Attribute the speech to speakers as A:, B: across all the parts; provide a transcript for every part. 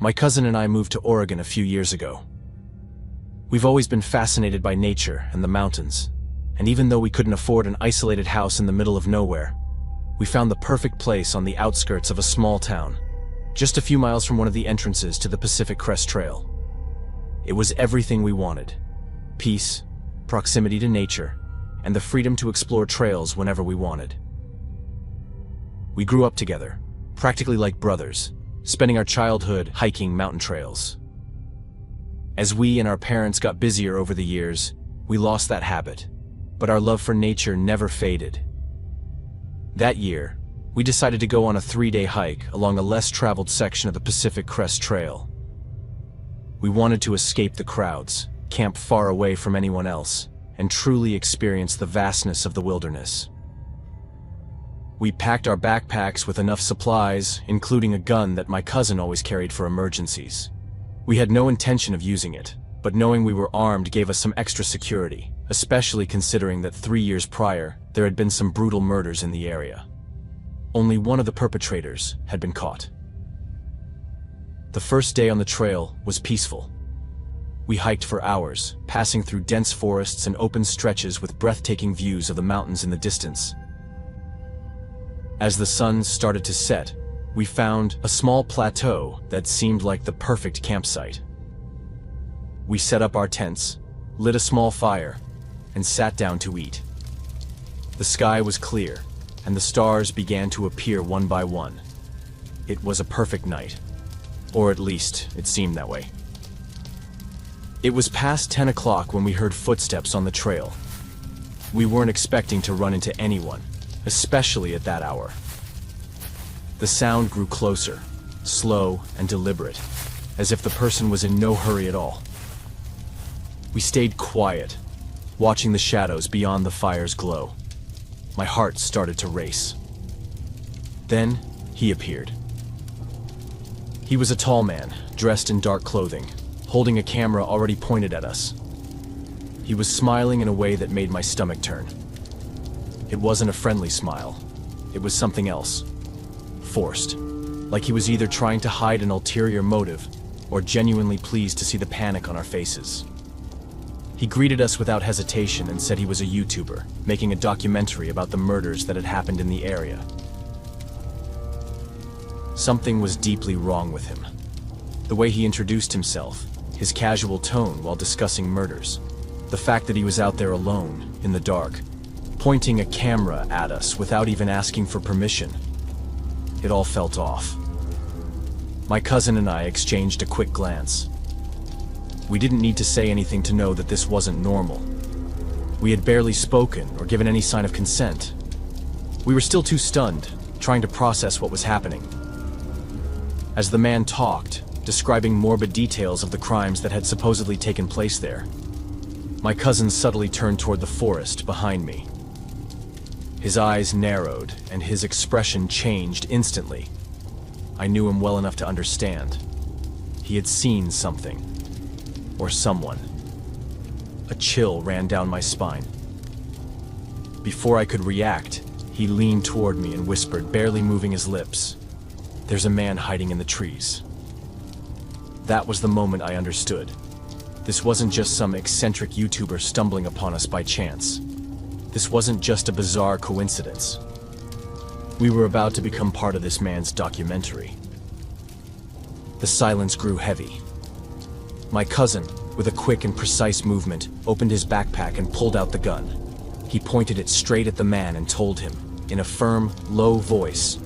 A: My cousin and I moved to Oregon a few years ago. We've always been fascinated by nature and the mountains, and even though we couldn't afford an isolated house in the middle of nowhere, we found the perfect place on the outskirts of a small town, just a few miles from one of the entrances to the Pacific Crest Trail. It was everything we wanted: peace, proximity to nature, and the freedom to explore trails whenever we wanted. We grew up together, practically like brothers, spending our childhood hiking mountain trails. As we and our parents got busier over the years, we lost that habit, but our love for nature never faded. That year, we decided to go on a 3-day hike along a less traveled section of the Pacific Crest Trail. We wanted to escape the crowds, camp far away from anyone else, and truly experience the vastness of the wilderness. We packed our backpacks with enough supplies, including a gun that my cousin always carried for emergencies. We had no intention of using it, but knowing we were armed gave us some extra security, especially considering that 3 years prior, there had been some brutal murders in the area. Only one of the perpetrators had been caught. The first day on the trail was peaceful. We hiked for hours, passing through dense forests and open stretches with breathtaking views of the mountains in the distance. As the sun started to set, we found a small plateau that seemed like the perfect campsite. We set up our tents, lit a small fire, and sat down to eat. The sky was clear, and the stars began to appear one by one. It was a perfect night, or at least it seemed that way. It was past 10 o'clock when we heard footsteps on the trail. We weren't expecting to run into anyone, especially at that hour. The sound grew closer, slow and deliberate, as if the person was in no hurry at all. We stayed quiet, watching the shadows beyond the fire's glow. My heart started to race. Then, he appeared. He was a tall man, dressed in dark clothing, holding a camera already pointed at us. He was smiling in a way that made my stomach turn. It wasn't a friendly smile. It was something else. Forced. Like he was either trying to hide an ulterior motive, or genuinely pleased to see the panic on our faces. He greeted us without hesitation and said he was a YouTuber, making a documentary about the murders that had happened in the area. Something was deeply wrong with him. The way he introduced himself, his casual tone while discussing murders, the fact that he was out there alone, in the dark, pointing a camera at us without even asking for permission. It all felt off. My cousin and I exchanged a quick glance. We didn't need to say anything to know that this wasn't normal. We had barely spoken or given any sign of consent. We were still too stunned, trying to process what was happening. As the man talked, describing morbid details of the crimes that had supposedly taken place there, my cousin subtly turned toward the forest behind me. His eyes narrowed, and his expression changed instantly. I knew him well enough to understand. He had seen something. Or someone. A chill ran down my spine. Before I could react, he leaned toward me and whispered, barely moving his lips, "There's a man hiding in the trees." That was the moment I understood. This wasn't just some eccentric YouTuber stumbling upon us by chance. This wasn't just a bizarre coincidence. We were about to become part of this man's documentary. The silence grew heavy. My cousin, with a quick and precise movement, opened his backpack and pulled out the gun. He pointed it straight at the man and told him, in a firm, low voice,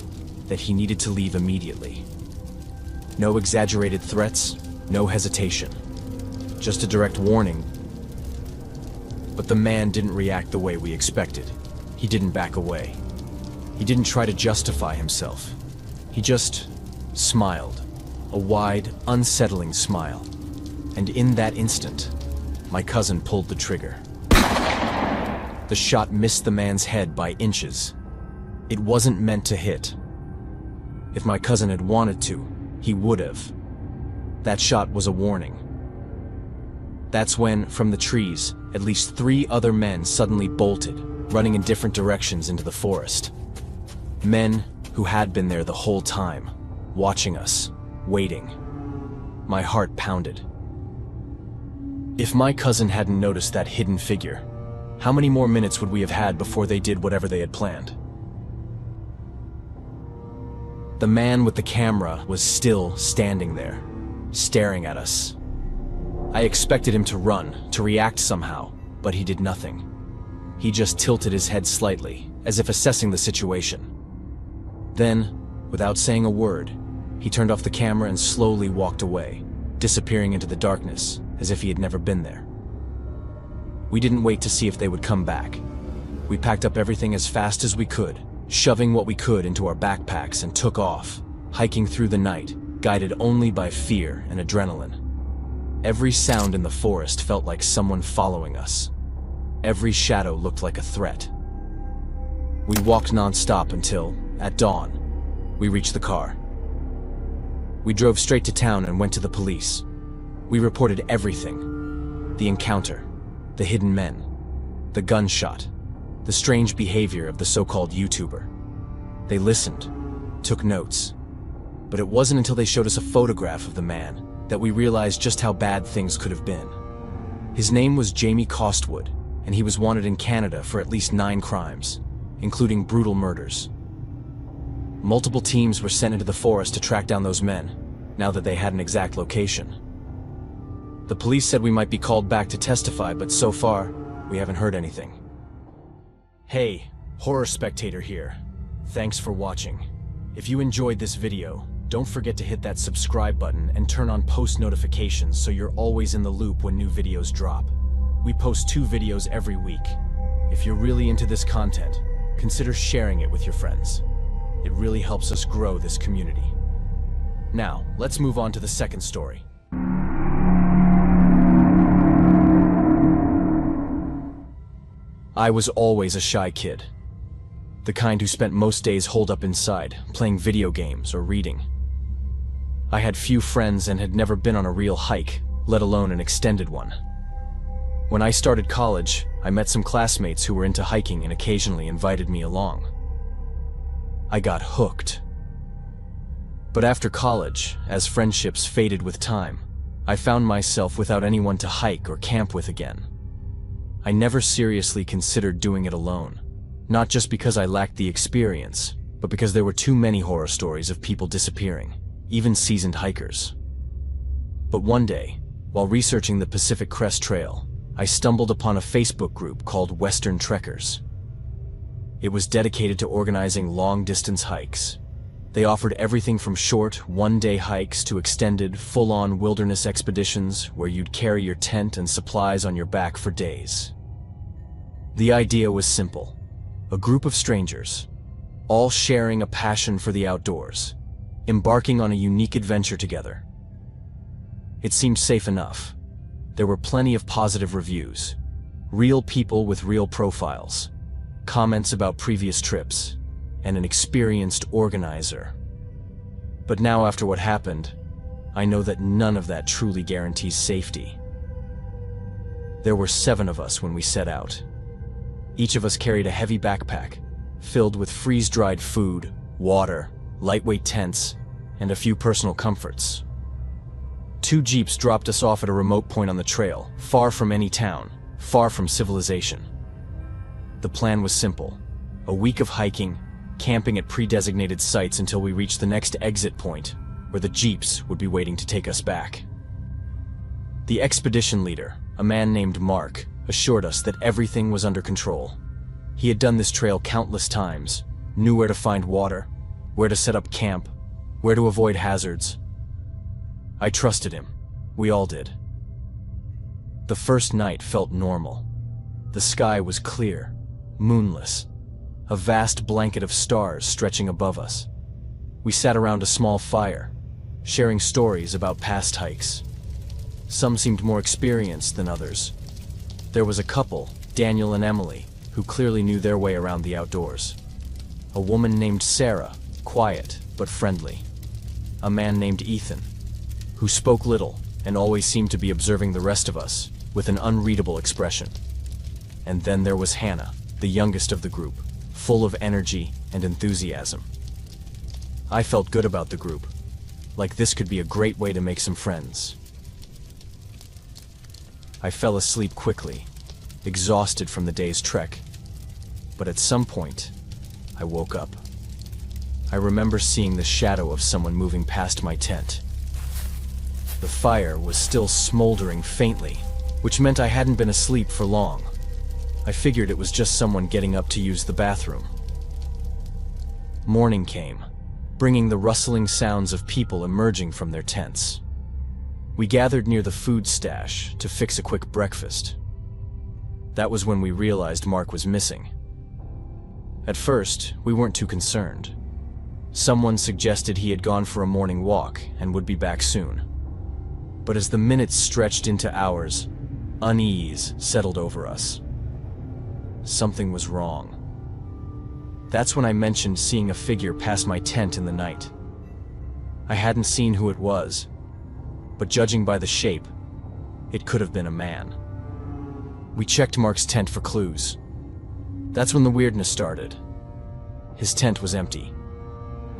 A: that he needed to leave immediately. No exaggerated threats, no hesitation. Just a direct warning. But the man didn't react the way we expected. He didn't back away. He didn't try to justify himself. He just smiled, a wide, unsettling smile. And in that instant, my cousin pulled the trigger. The shot missed the man's head by inches. It wasn't meant to hit. If my cousin had wanted to, he would have. That shot was a warning. That's when, from the trees, at least 3 other men suddenly bolted, running in different directions into the forest. Men who had been there the whole time, watching us, waiting. My heart pounded. If my cousin hadn't noticed that hidden figure, how many more minutes would we have had before they did whatever they had planned? The man with the camera was still standing there, staring at us. I expected him to run, to react somehow, but he did nothing. He just tilted his head slightly, as if assessing the situation. Then, without saying a word, he turned off the camera and slowly walked away, disappearing into the darkness, as if he had never been there. We didn't wait to see if they would come back. We packed up everything as fast as we could, shoving what we could into our backpacks, and took off, hiking through the night, guided only by fear and adrenaline. Every sound in the forest felt like someone following us. Every shadow looked like a threat. We walked non-stop until, at dawn, we reached the car. We drove straight to town and went to the police. We reported everything: the encounter, the hidden men, the gunshot, the strange behavior of the so-called YouTuber. They listened, took notes, but it wasn't until they showed us a photograph of the man that we realized just how bad things could have been. His name was Jamie Costwood, and he was wanted in Canada for at least 9 crimes, including brutal murders. Multiple teams were sent into the forest to track down those men, now that they had an exact location. The police said we might be called back to testify, but so far, we haven't heard anything. Hey, horror spectator here. Thanks for watching. If you enjoyed this video, don't forget to hit that subscribe button and turn on post notifications so you're always in the loop when new videos drop. We post 2 videos every week. If you're really into this content, consider sharing it with your friends. It really helps us grow this community. Now, let's move on to the second story. I was always a shy kid. The kind who spent most days holed up inside, playing video games or reading. I had few friends and had never been on a real hike, let alone an extended one. When I started college, I met some classmates who were into hiking and occasionally invited me along. I got hooked. But after college, as friendships faded with time, I found myself without anyone to hike or camp with again. I never seriously considered doing it alone, not just because I lacked the experience, but because there were too many horror stories of people disappearing, even seasoned hikers. But one day, while researching the Pacific Crest Trail, I stumbled upon a Facebook group called Western Trekkers. It was dedicated to organizing long-distance hikes. They offered everything from short, one-day hikes to extended, full-on wilderness expeditions where you'd carry your tent and supplies on your back for days. The idea was simple: a group of strangers, all sharing a passion for the outdoors, embarking on a unique adventure together. It seemed safe enough. There were plenty of positive reviews, real people with real profiles, comments about previous trips, and an experienced organizer. But now, after what happened, I know that none of that truly guarantees safety. There were 7 of us when we set out. Each of us carried a heavy backpack, filled with freeze-dried food, water, lightweight tents, and a few personal comforts. 2 jeeps dropped us off at a remote point on the trail, far from any town, far from civilization. The plan was simple: a week of hiking, camping at pre-designated sites until we reached the next exit point, where the jeeps would be waiting to take us back. The expedition leader, a man named Mark, assured us that everything was under control. He had done this trail countless times, knew where to find water, where to set up camp, where to avoid hazards. I trusted him. We all did. The first night felt normal. The sky was clear, moonless, a vast blanket of stars stretching above us. We sat around a small fire, sharing stories about past hikes. Some seemed more experienced than others. There was a couple, Daniel and Emily, who clearly knew their way around the outdoors. A woman named Sarah, quiet but friendly. A man named Ethan, who spoke little and always seemed to be observing the rest of us with an unreadable expression. And then there was Hannah, the youngest of the group, full of energy and enthusiasm. I felt good about the group. like this could be a great way to make some friends. I fell asleep quickly, exhausted from the day's trek. But at some point, I woke up. I remember seeing the shadow of someone moving past my tent. The fire was still smoldering faintly, which meant I hadn't been asleep for long. I figured it was just someone getting up to use the bathroom. Morning came, bringing the rustling sounds of people emerging from their tents. We gathered near the food stash to fix a quick breakfast. That was when we realized Mark was missing. At first, we weren't too concerned. Someone suggested he had gone for a morning walk and would be back soon. But as the minutes stretched into hours, unease settled over us. Something was wrong. That's when I mentioned seeing a figure pass my tent in the night. I hadn't seen who it was, but judging by the shape, it could have been a man. We checked Mark's tent for clues. That's when the weirdness started. His tent was empty,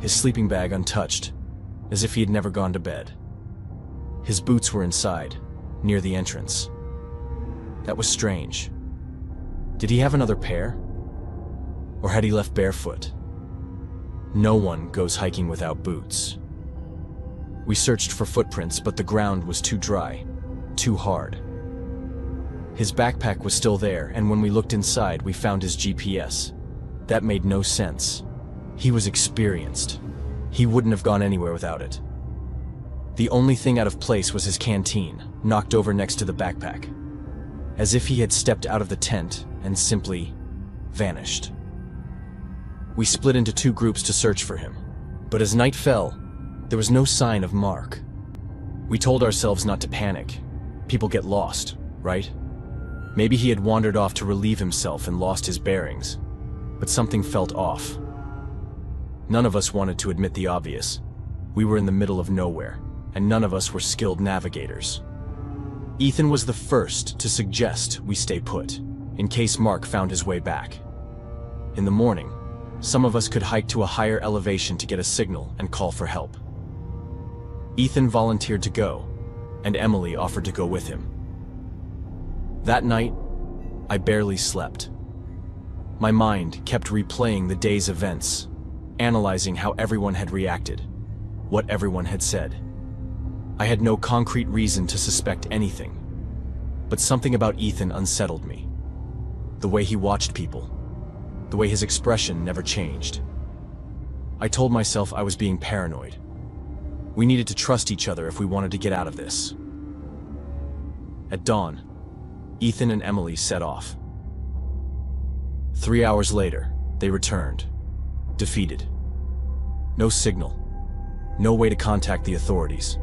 A: his sleeping bag untouched, as if he had never gone to bed. His boots were inside, near the entrance. That was strange. Did he have another pair? Or had he left barefoot? No one goes hiking without boots. We searched for footprints, but the ground was too dry, too hard. His backpack was still there, and when we looked inside, we found his GPS. That made no sense. He was experienced. He wouldn't have gone anywhere without it. The only thing out of place was his canteen, knocked over next to the backpack, as if he had stepped out of the tent and simply vanished. We split into two groups to search for him, but as night fell, there was no sign of Mark. We told ourselves not to panic. People get lost, right? Maybe he had wandered off to relieve himself and lost his bearings, but something felt off. None of us wanted to admit the obvious. We were in the middle of nowhere, and none of us were skilled navigators. Ethan was the first to suggest we stay put, in case Mark found his way back. In the morning, some of us could hike to a higher elevation to get a signal and call for help. Ethan volunteered to go, and Emily offered to go with him. That night, I barely slept. My mind kept replaying the day's events, analyzing how everyone had reacted, what everyone had said. I had no concrete reason to suspect anything, but something about Ethan unsettled me. The way he watched people, the way his expression never changed. I told myself I was being paranoid. We needed to trust each other if we wanted to get out of this. At dawn, Ethan and Emily set off. 3 hours later, they returned, defeated. No signal, no way to contact the authorities.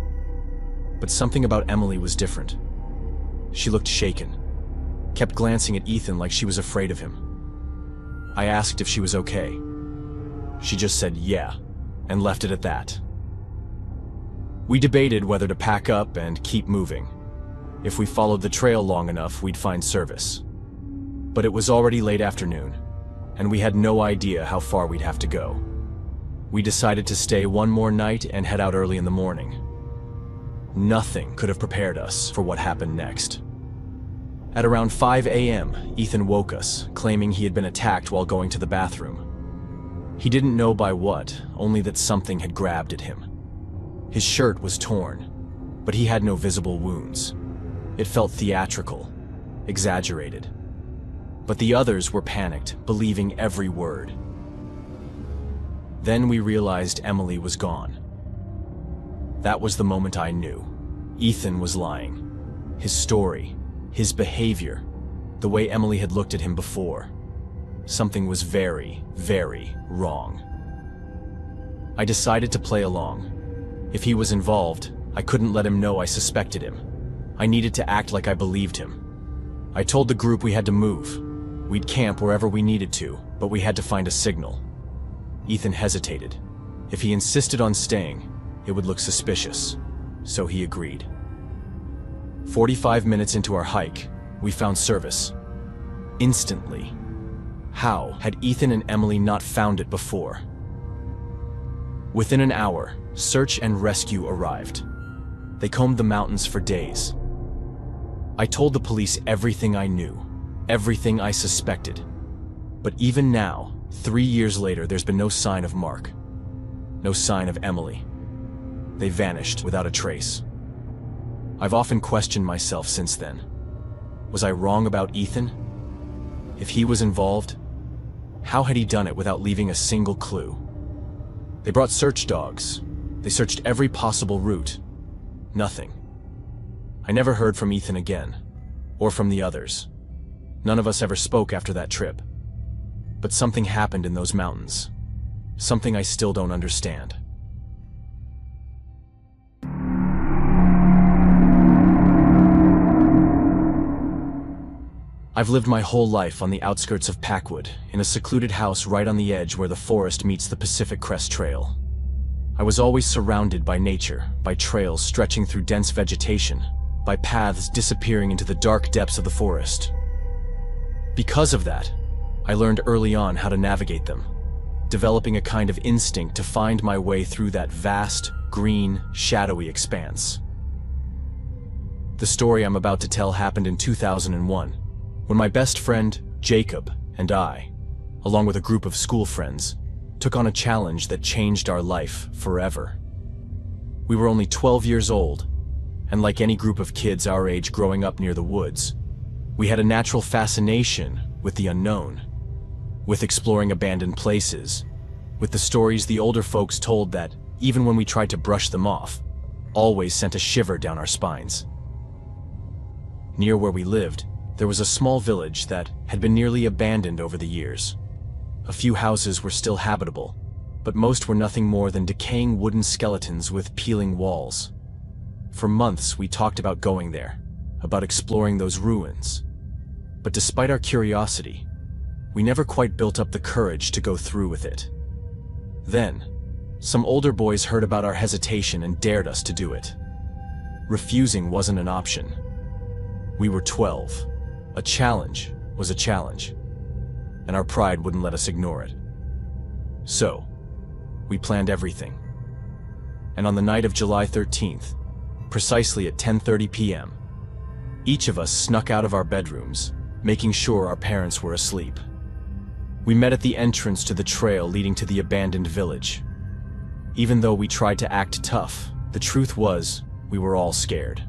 A: But something about Emily was different. She looked shaken, kept glancing at Ethan like she was afraid of him. I asked if she was okay. She just said yeah, and left it at that. We debated whether to pack up and keep moving. If we followed the trail long enough, we'd find service. But it was already late afternoon, and we had no idea how far we'd have to go. We decided to stay one more night and head out early in the morning. Nothing could have prepared us for what happened next. At around 5 a.m., Ethan woke us, claiming he had been attacked while going to the bathroom. He didn't know by what, only that something had grabbed at him. His shirt was torn, but he had no visible wounds. It felt theatrical, exaggerated. But the others were panicked, believing every word. Then we realized Emily was gone. That was the moment I knew. Ethan was lying. His story, his behavior, the way Emily had looked at him before. Something was very, very wrong. I decided to play along. If he was involved, I couldn't let him know I suspected him. I needed to act like I believed him. I told the group we had to move. We'd camp wherever we needed to, but we had to find a signal. Ethan hesitated. If he insisted on staying, it would look suspicious, so he agreed. 45 minutes into our hike, we found service. Instantly. How had Ethan and Emily not found it before? Within an hour, search and rescue arrived. They combed the mountains for days. I told the police everything I knew, everything I suspected. But even now, 3 years later, there's been no sign of Mark. No sign of Emily. They vanished without a trace. I've often questioned myself since then. Was I wrong about Ethan? If he was involved, how had he done it without leaving a single clue? They brought search dogs. They searched every possible route. Nothing. I never heard from Ethan again, or from the others. None of us ever spoke after that trip. But something happened in those mountains. Something I still don't understand. I've lived my whole life on the outskirts of Packwood, in a secluded house right on the edge where the forest meets the Pacific Crest Trail. I was always surrounded by nature, by trails stretching through dense vegetation, by paths disappearing into the dark depths of the forest. Because of that, I learned early on how to navigate them, developing a kind of instinct to find my way through that vast, green, shadowy expanse. The story I'm about to tell happened in 2001, when my best friend, Jacob, and I, along with a group of school friends, took on a challenge that changed our life forever. We were only 12 years old, and like any group of kids our age growing up near the woods, we had a natural fascination with the unknown, with exploring abandoned places, with the stories the older folks told that, even when we tried to brush them off, always sent a shiver down our spines. Near where we lived, there was a small village that had been nearly abandoned over the years. A few houses were still habitable, but most were nothing more than decaying wooden skeletons with peeling walls. For months we talked about going there, about exploring those ruins. But despite our curiosity, we never quite built up the courage to go through with it. Then, some older boys heard about our hesitation and dared us to do it. Refusing wasn't an option. We were 12. A challenge was a challenge, and our pride wouldn't let us ignore it. So, we planned everything. And on the night of July 13th, precisely at 10:30 p.m., each of us snuck out of our bedrooms, making sure our parents were asleep. We met at the entrance to the trail leading to the abandoned village. Even though we tried to act tough, the truth was, we were all scared.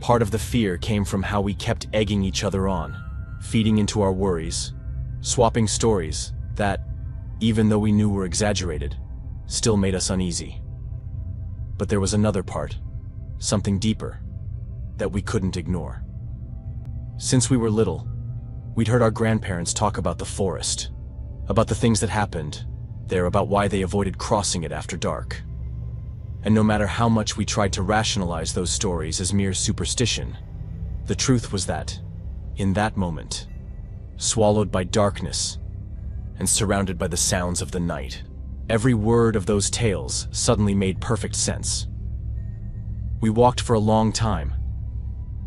A: Part of the fear came from how we kept egging each other on, feeding into our worries, swapping stories that, even though we knew were exaggerated, still made us uneasy. But there was another part, something deeper, that we couldn't ignore. Since we were little, we'd heard our grandparents talk about the forest, about the things that happened there, about why they avoided crossing it after dark. And no matter how much we tried to rationalize those stories as mere superstition, the truth was that, in that moment, swallowed by darkness and surrounded by the sounds of the night, every word of those tales suddenly made perfect sense. We walked for a long time,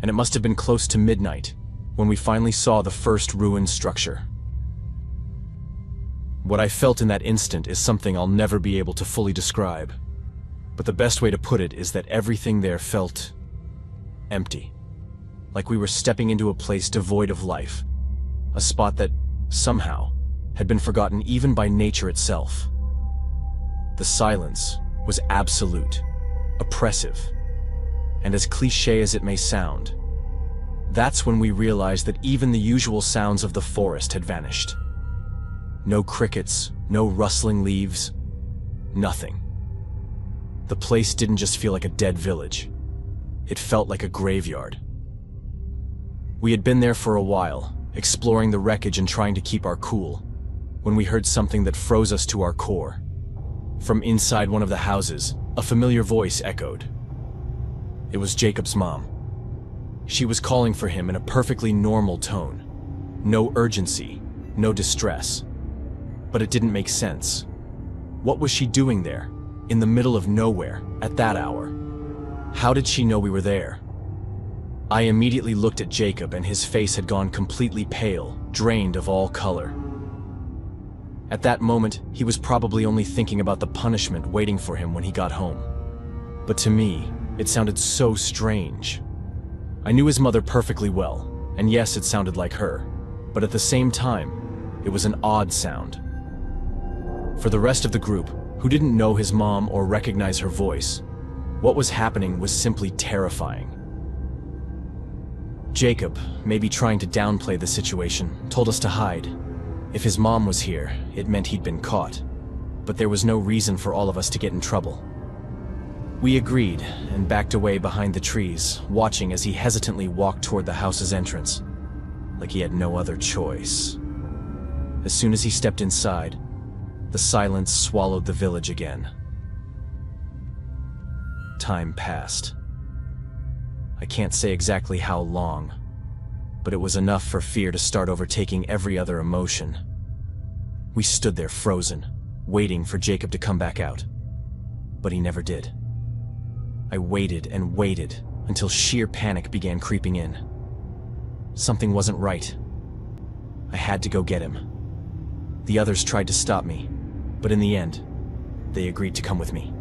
A: and it must have been close to midnight when we finally saw the first ruined structure. What I felt in that instant is something I'll never be able to fully describe. But the best way to put it is that everything there felt empty. Like we were stepping into a place devoid of life. A spot that, somehow, had been forgotten even by nature itself. The silence was absolute, oppressive, and as cliché as it may sound, that's when we realized that even the usual sounds of the forest had vanished. No crickets, no rustling leaves, nothing. The place didn't just feel like a dead village. It felt like a graveyard. We had been there for a while, exploring the wreckage and trying to keep our cool, when we heard something that froze us to our core. From inside one of the houses, a familiar voice echoed. It was Jacob's mom. She was calling for him in a perfectly normal tone. No urgency, no distress. But it didn't make sense. What was she doing there, in the middle of nowhere, at that hour? How did she know we were there? I immediately looked at Jacob, and his face had gone completely pale, drained of all color. At that moment, he was probably only thinking about the punishment waiting for him when he got home. But to me, it sounded so strange. I knew his mother perfectly well, and yes, it sounded like her, but at the same time, it was an odd sound. For the rest of the group, who didn't know his mom or recognize her voice, what was happening was simply terrifying. Jacob, maybe trying to downplay the situation, told us to hide. If his mom was here, it meant he'd been caught, but there was no reason for all of us to get in trouble. We agreed and backed away behind the trees, watching as he hesitantly walked toward the house's entrance, like he had no other choice. As soon as he stepped inside, the silence swallowed the village again. Time passed. I can't say exactly how long, but it was enough for fear to start overtaking every other emotion. We stood there frozen, waiting for Jacob to come back out, but he never did. I waited and waited until sheer panic began creeping in. Something wasn't right. I had to go get him. The others tried to stop me, but in the end, they agreed to come with me.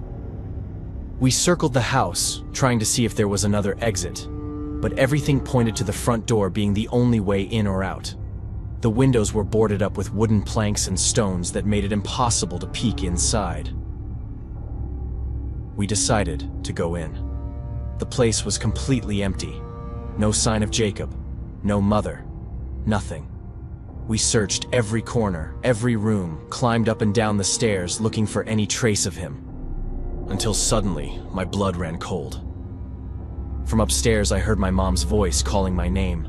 A: We circled the house, trying to see if there was another exit, but everything pointed to the front door being the only way in or out. The windows were boarded up with wooden planks and stones that made it impossible to peek inside. We decided to go in. The place was completely empty. No sign of Jacob, no mother, nothing. We searched every corner, every room, climbed up and down the stairs looking for any trace of him. Until suddenly, my blood ran cold. From upstairs, I heard my mom's voice calling my name.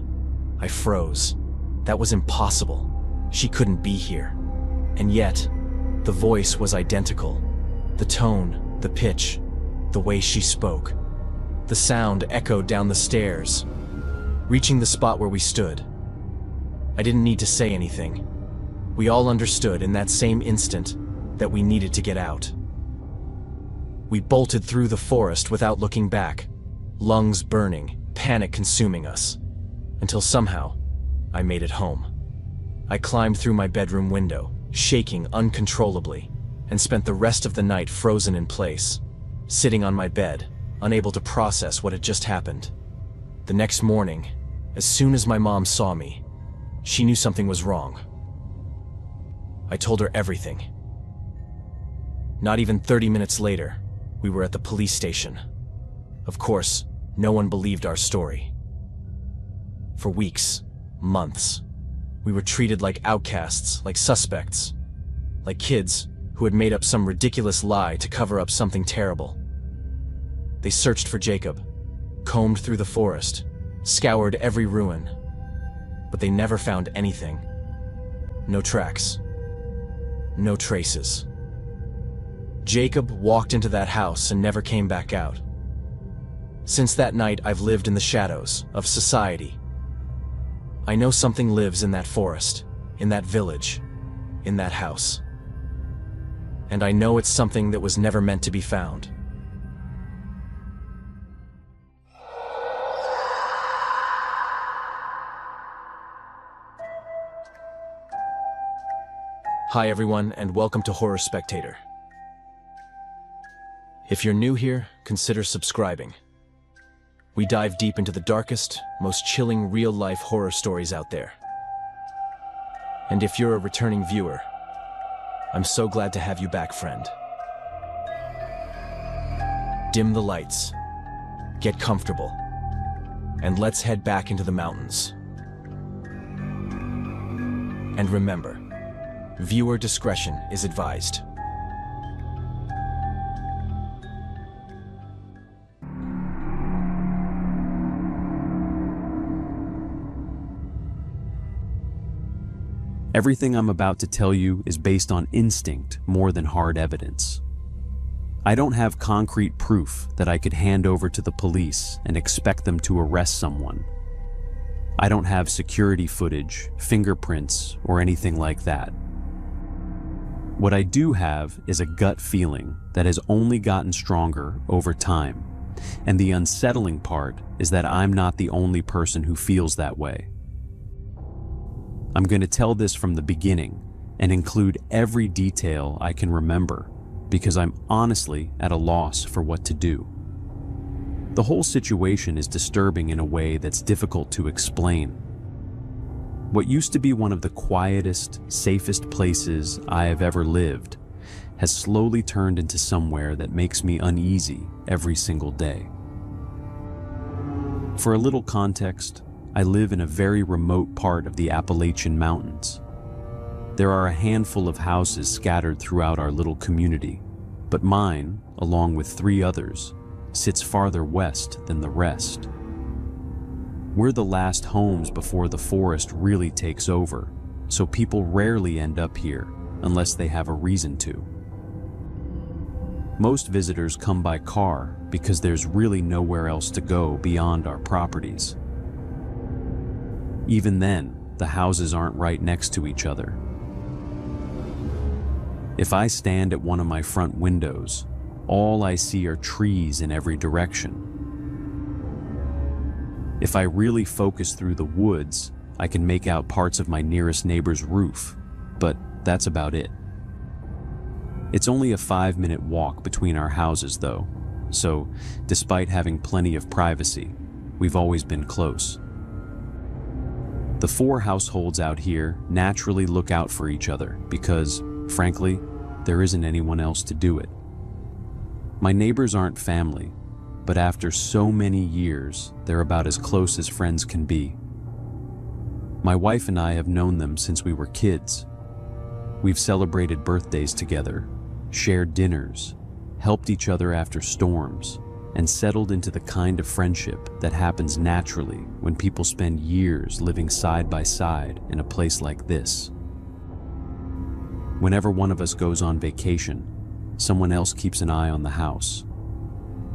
A: I froze. That was impossible. She couldn't be here. And yet, the voice was identical. The tone, the pitch, the way she spoke. The sound echoed down the stairs, reaching the spot where we stood. I didn't need to say anything. We all understood in that same instant that we needed to get out. We bolted through the forest without looking back, lungs burning, panic consuming us, until somehow I made it home. I climbed through my bedroom window, shaking uncontrollably, and spent the rest of the night frozen in place, sitting on my bed, unable to process what had just happened. The next morning, as soon as my mom saw me, she knew something was wrong. I told her everything. Not even 30 minutes later, we were at the police station. Of course, no one believed our story. For weeks, months, we were treated like outcasts, like suspects, like kids who had made up some ridiculous lie to cover up something terrible. They searched for Jacob, combed through the forest, scoured every ruin, but they never found anything. No tracks, no traces. Jacob walked into that house and never came back out. Since that night, I've lived in the shadows of society. I know something lives in that forest, in that village, in that house. And I know it's something that was never meant to be found. Hi everyone, and welcome to Horror Spectator. If you're new here, consider subscribing. We dive deep into the darkest, most chilling real-life horror stories out there. And if you're a returning viewer, I'm so glad to have you back, friend. Dim the lights, get comfortable, and let's head back into the mountains. And remember, viewer discretion is advised.
B: Everything I'm about to tell you is based on instinct more than hard evidence. I don't have concrete proof that I could hand over to the police and expect them to arrest someone. I don't have security footage, fingerprints, or anything like that. What I do have is a gut feeling that has only gotten stronger over time, and the unsettling part is that I'm not the only person who feels that way. I'm going to tell this from the beginning, and include every detail I can remember, because I'm honestly at a loss for what to do. The whole situation is disturbing in a way that's difficult to explain. What used to be one of the quietest, safest places I have ever lived has slowly turned into somewhere that makes me uneasy every single day. For a little context, I live in a very remote part of the Appalachian Mountains. There are a handful of houses scattered throughout our little community, but mine, along with 3 others, sits farther west than the rest. We're the last homes before the forest really takes over, so people rarely end up here unless they have a reason to. Most visitors come by car because there's really nowhere else to go beyond our properties. Even then, the houses aren't right next to each other. If I stand at one of my front windows, all I see are trees in every direction. If I really focus through the woods, I can make out parts of my nearest neighbor's roof, but that's about it. It's only a 5-minute walk between our houses though, so despite having plenty of privacy, we've always been close. The 4 households out here naturally look out for each other because, frankly, there isn't anyone else to do it. My neighbors aren't family, but after so many years, they're about as close as friends can be. My wife and I have known them since we were kids. We've celebrated birthdays together, shared dinners, helped each other after storms, and settled into the kind of friendship that happens naturally when people spend years living side by side in a place like this. Whenever one of us goes on vacation, someone else keeps an eye on the house.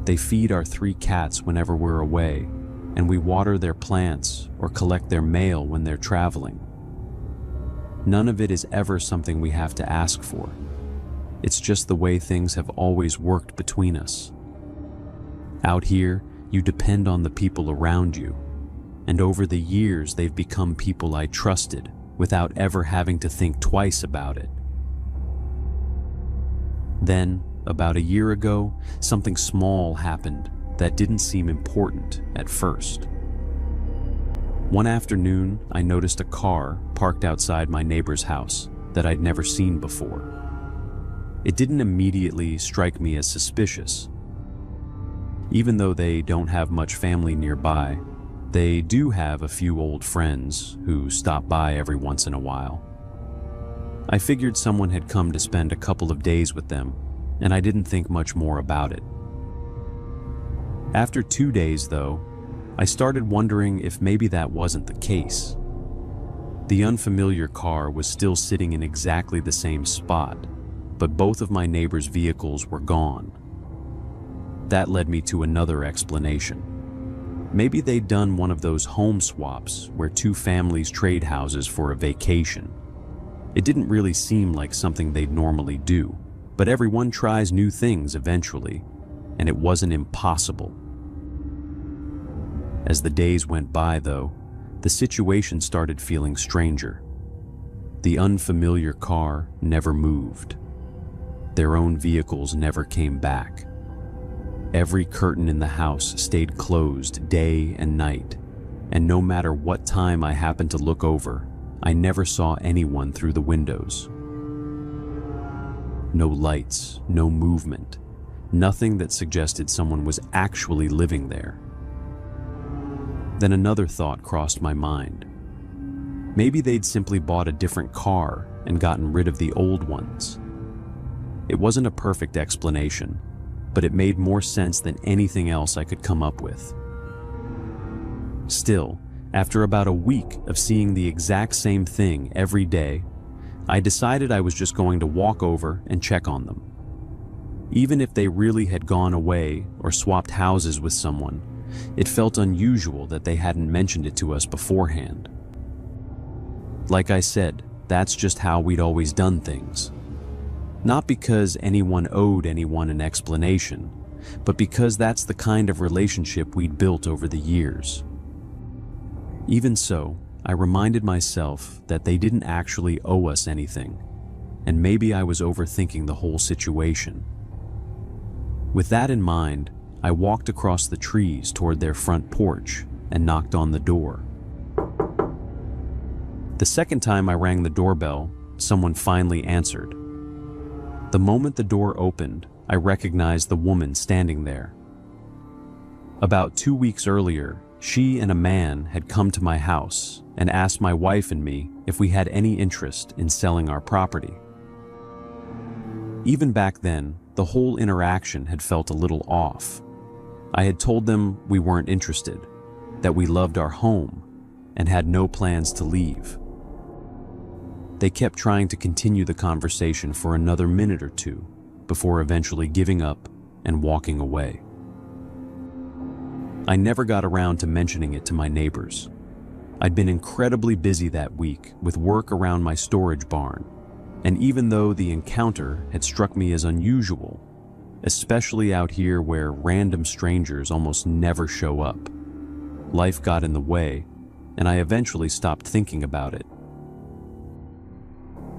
B: They feed our 3 cats whenever we're away, and we water their plants or collect their mail when they're traveling. None of it is ever something we have to ask for. It's just the way things have always worked between us. Out here, you depend on the people around you, and over the years they've become people I trusted without ever having to think twice about it. Then, about a year ago, something small happened that didn't seem important at first. One afternoon, I noticed a car parked outside my neighbor's house that I'd never seen before. It didn't immediately strike me as suspicious. Even though they don't have much family nearby, they do have a few old friends who stop by every once in a while. I figured someone had come to spend a couple of days with them, and I didn't think much more about it. After 2 days, though, I started wondering if maybe that wasn't the case. The unfamiliar car was still sitting in exactly the same spot, but both of my neighbors' vehicles were gone. That led me to another explanation. Maybe they'd done one of those home swaps where 2 families trade houses for a vacation. It didn't really seem like something they'd normally do, but everyone tries new things eventually, and it wasn't impossible. As the days went by, though, the situation started feeling stranger. The unfamiliar car never moved. Their own vehicles never came back. Every curtain in the house stayed closed day and night, and no matter what time I happened to look over, I never saw anyone through the windows. No lights, no movement, nothing that suggested someone was actually living there. Then another thought crossed my mind. Maybe they'd simply bought a different car and gotten rid of the old ones. It wasn't a perfect explanation, but it made more sense than anything else I could come up with. Still, after about a week of seeing the exact same thing every day, I decided I was just going to walk over and check on them. Even if they really had gone away or swapped houses with someone, it felt unusual that they hadn't mentioned it to us beforehand. Like I said, that's just how we'd always done things. Not because anyone owed anyone an explanation, but because that's the kind of relationship we'd built over the years. Even so, I reminded myself that they didn't actually owe us anything, and maybe I was overthinking the whole situation. With that in mind, I walked across the trees toward their front porch and knocked on the door. The second time I rang the doorbell, someone finally answered. The moment the door opened, I recognized the woman standing there. About 2 weeks earlier, she and a man had come to my house and asked my wife and me if we had any interest in selling our property. Even back then, the whole interaction had felt a little off. I had told them we weren't interested, that we loved our home and had no plans to leave. They kept trying to continue the conversation for another minute or two before eventually giving up and walking away. I never got around to mentioning it to my neighbors. I'd been incredibly busy that week with work around my storage barn, and even though the encounter had struck me as unusual, especially out here where random strangers almost never show up, life got in the way, and I eventually stopped thinking about it.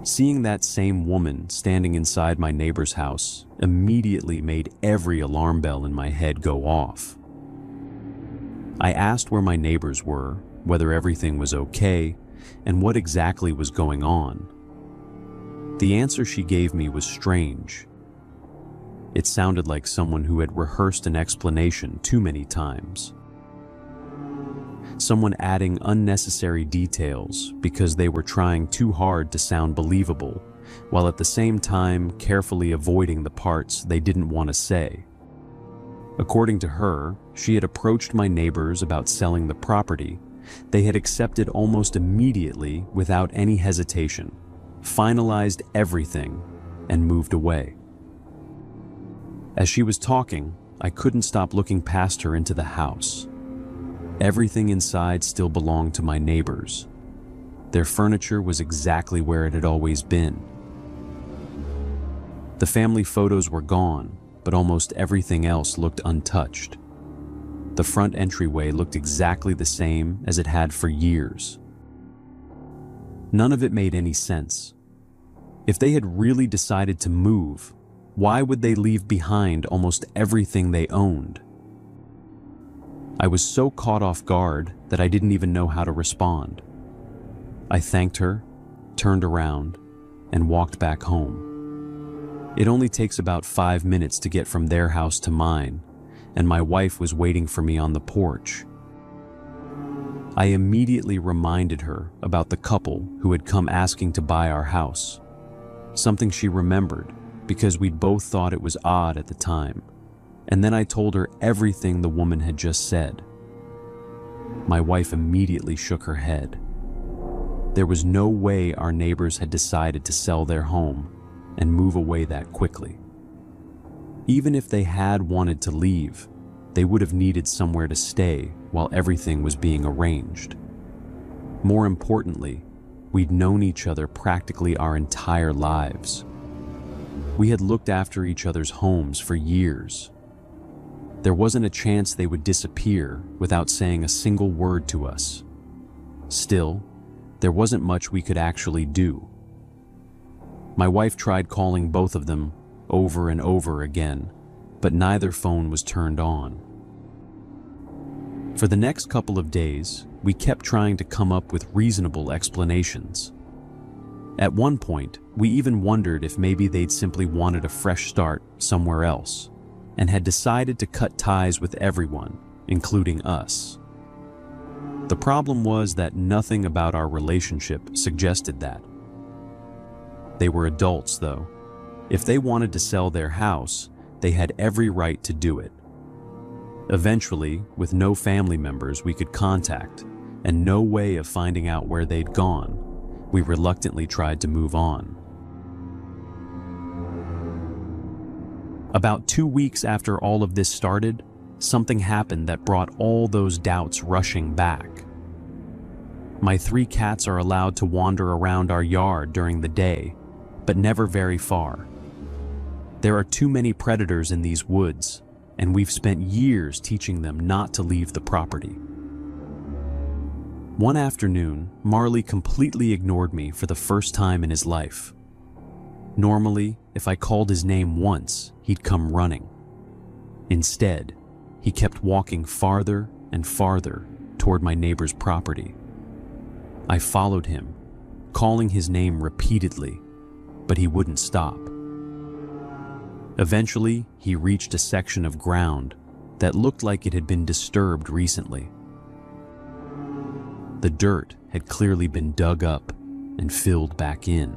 B: Seeing that same woman standing inside my neighbor's house immediately made every alarm bell in my head go off. I asked where my neighbors were, whether everything was okay, and what exactly was going on. The answer she gave me was strange. It sounded like someone who had rehearsed an explanation too many times. Someone adding unnecessary details because they were trying too hard to sound believable, while at the same time carefully avoiding the parts they didn't want to say. According to her, she had approached my neighbors about selling the property. They had accepted almost immediately without any hesitation, finalized everything, and moved away. As she was talking, I couldn't stop looking past her into the house. Everything inside still belonged to my neighbors. Their furniture was exactly where it had always been. The family photos were gone, but almost everything else looked untouched. The front entryway looked exactly the same as it had for years. None of it made any sense. If they had really decided to move, why would they leave behind almost everything they owned? I was so caught off guard that I didn't even know how to respond. I thanked her, turned around, and walked back home. It only takes about 5 minutes to get from their house to mine, and my wife was waiting for me on the porch. I immediately reminded her about the couple who had come asking to buy our house, something she remembered because we'd both thought it was odd at the time, and then I told her everything the woman had just said. My wife immediately shook her head. There was no way our neighbors had decided to sell their home and move away that quickly. Even if they had wanted to leave, they would have needed somewhere to stay while everything was being arranged. More importantly, we'd known each other practically our entire lives. We had looked after each other's homes for years. There wasn't a chance they would disappear without saying a single word to us. Still, there wasn't much we could actually do. My wife tried calling both of them over and over again, but neither phone was turned on. For the next couple of days, we kept trying to come up with reasonable explanations. At one point, we even wondered if maybe they'd simply wanted a fresh start somewhere else, and had decided to cut ties with everyone, including us. The problem was that nothing about our relationship suggested that. They were adults, though. If they wanted to sell their house, they had every right to do it. Eventually, with no family members we could contact, and no way of finding out where they'd gone, we reluctantly tried to move on. About 2 weeks after all of this started, something happened that brought all those doubts rushing back. My 3 cats are allowed to wander around our yard during the day, but never very far. There are too many predators in these woods, and we've spent years teaching them not to leave the property. One afternoon, Marley completely ignored me for the first time in his life. Normally, if I called his name once, he'd come running. Instead, he kept walking farther and farther toward my neighbor's property. I followed him, calling his name repeatedly, but he wouldn't stop. Eventually, he reached a section of ground that looked like it had been disturbed recently. The dirt had clearly been dug up and filled back in.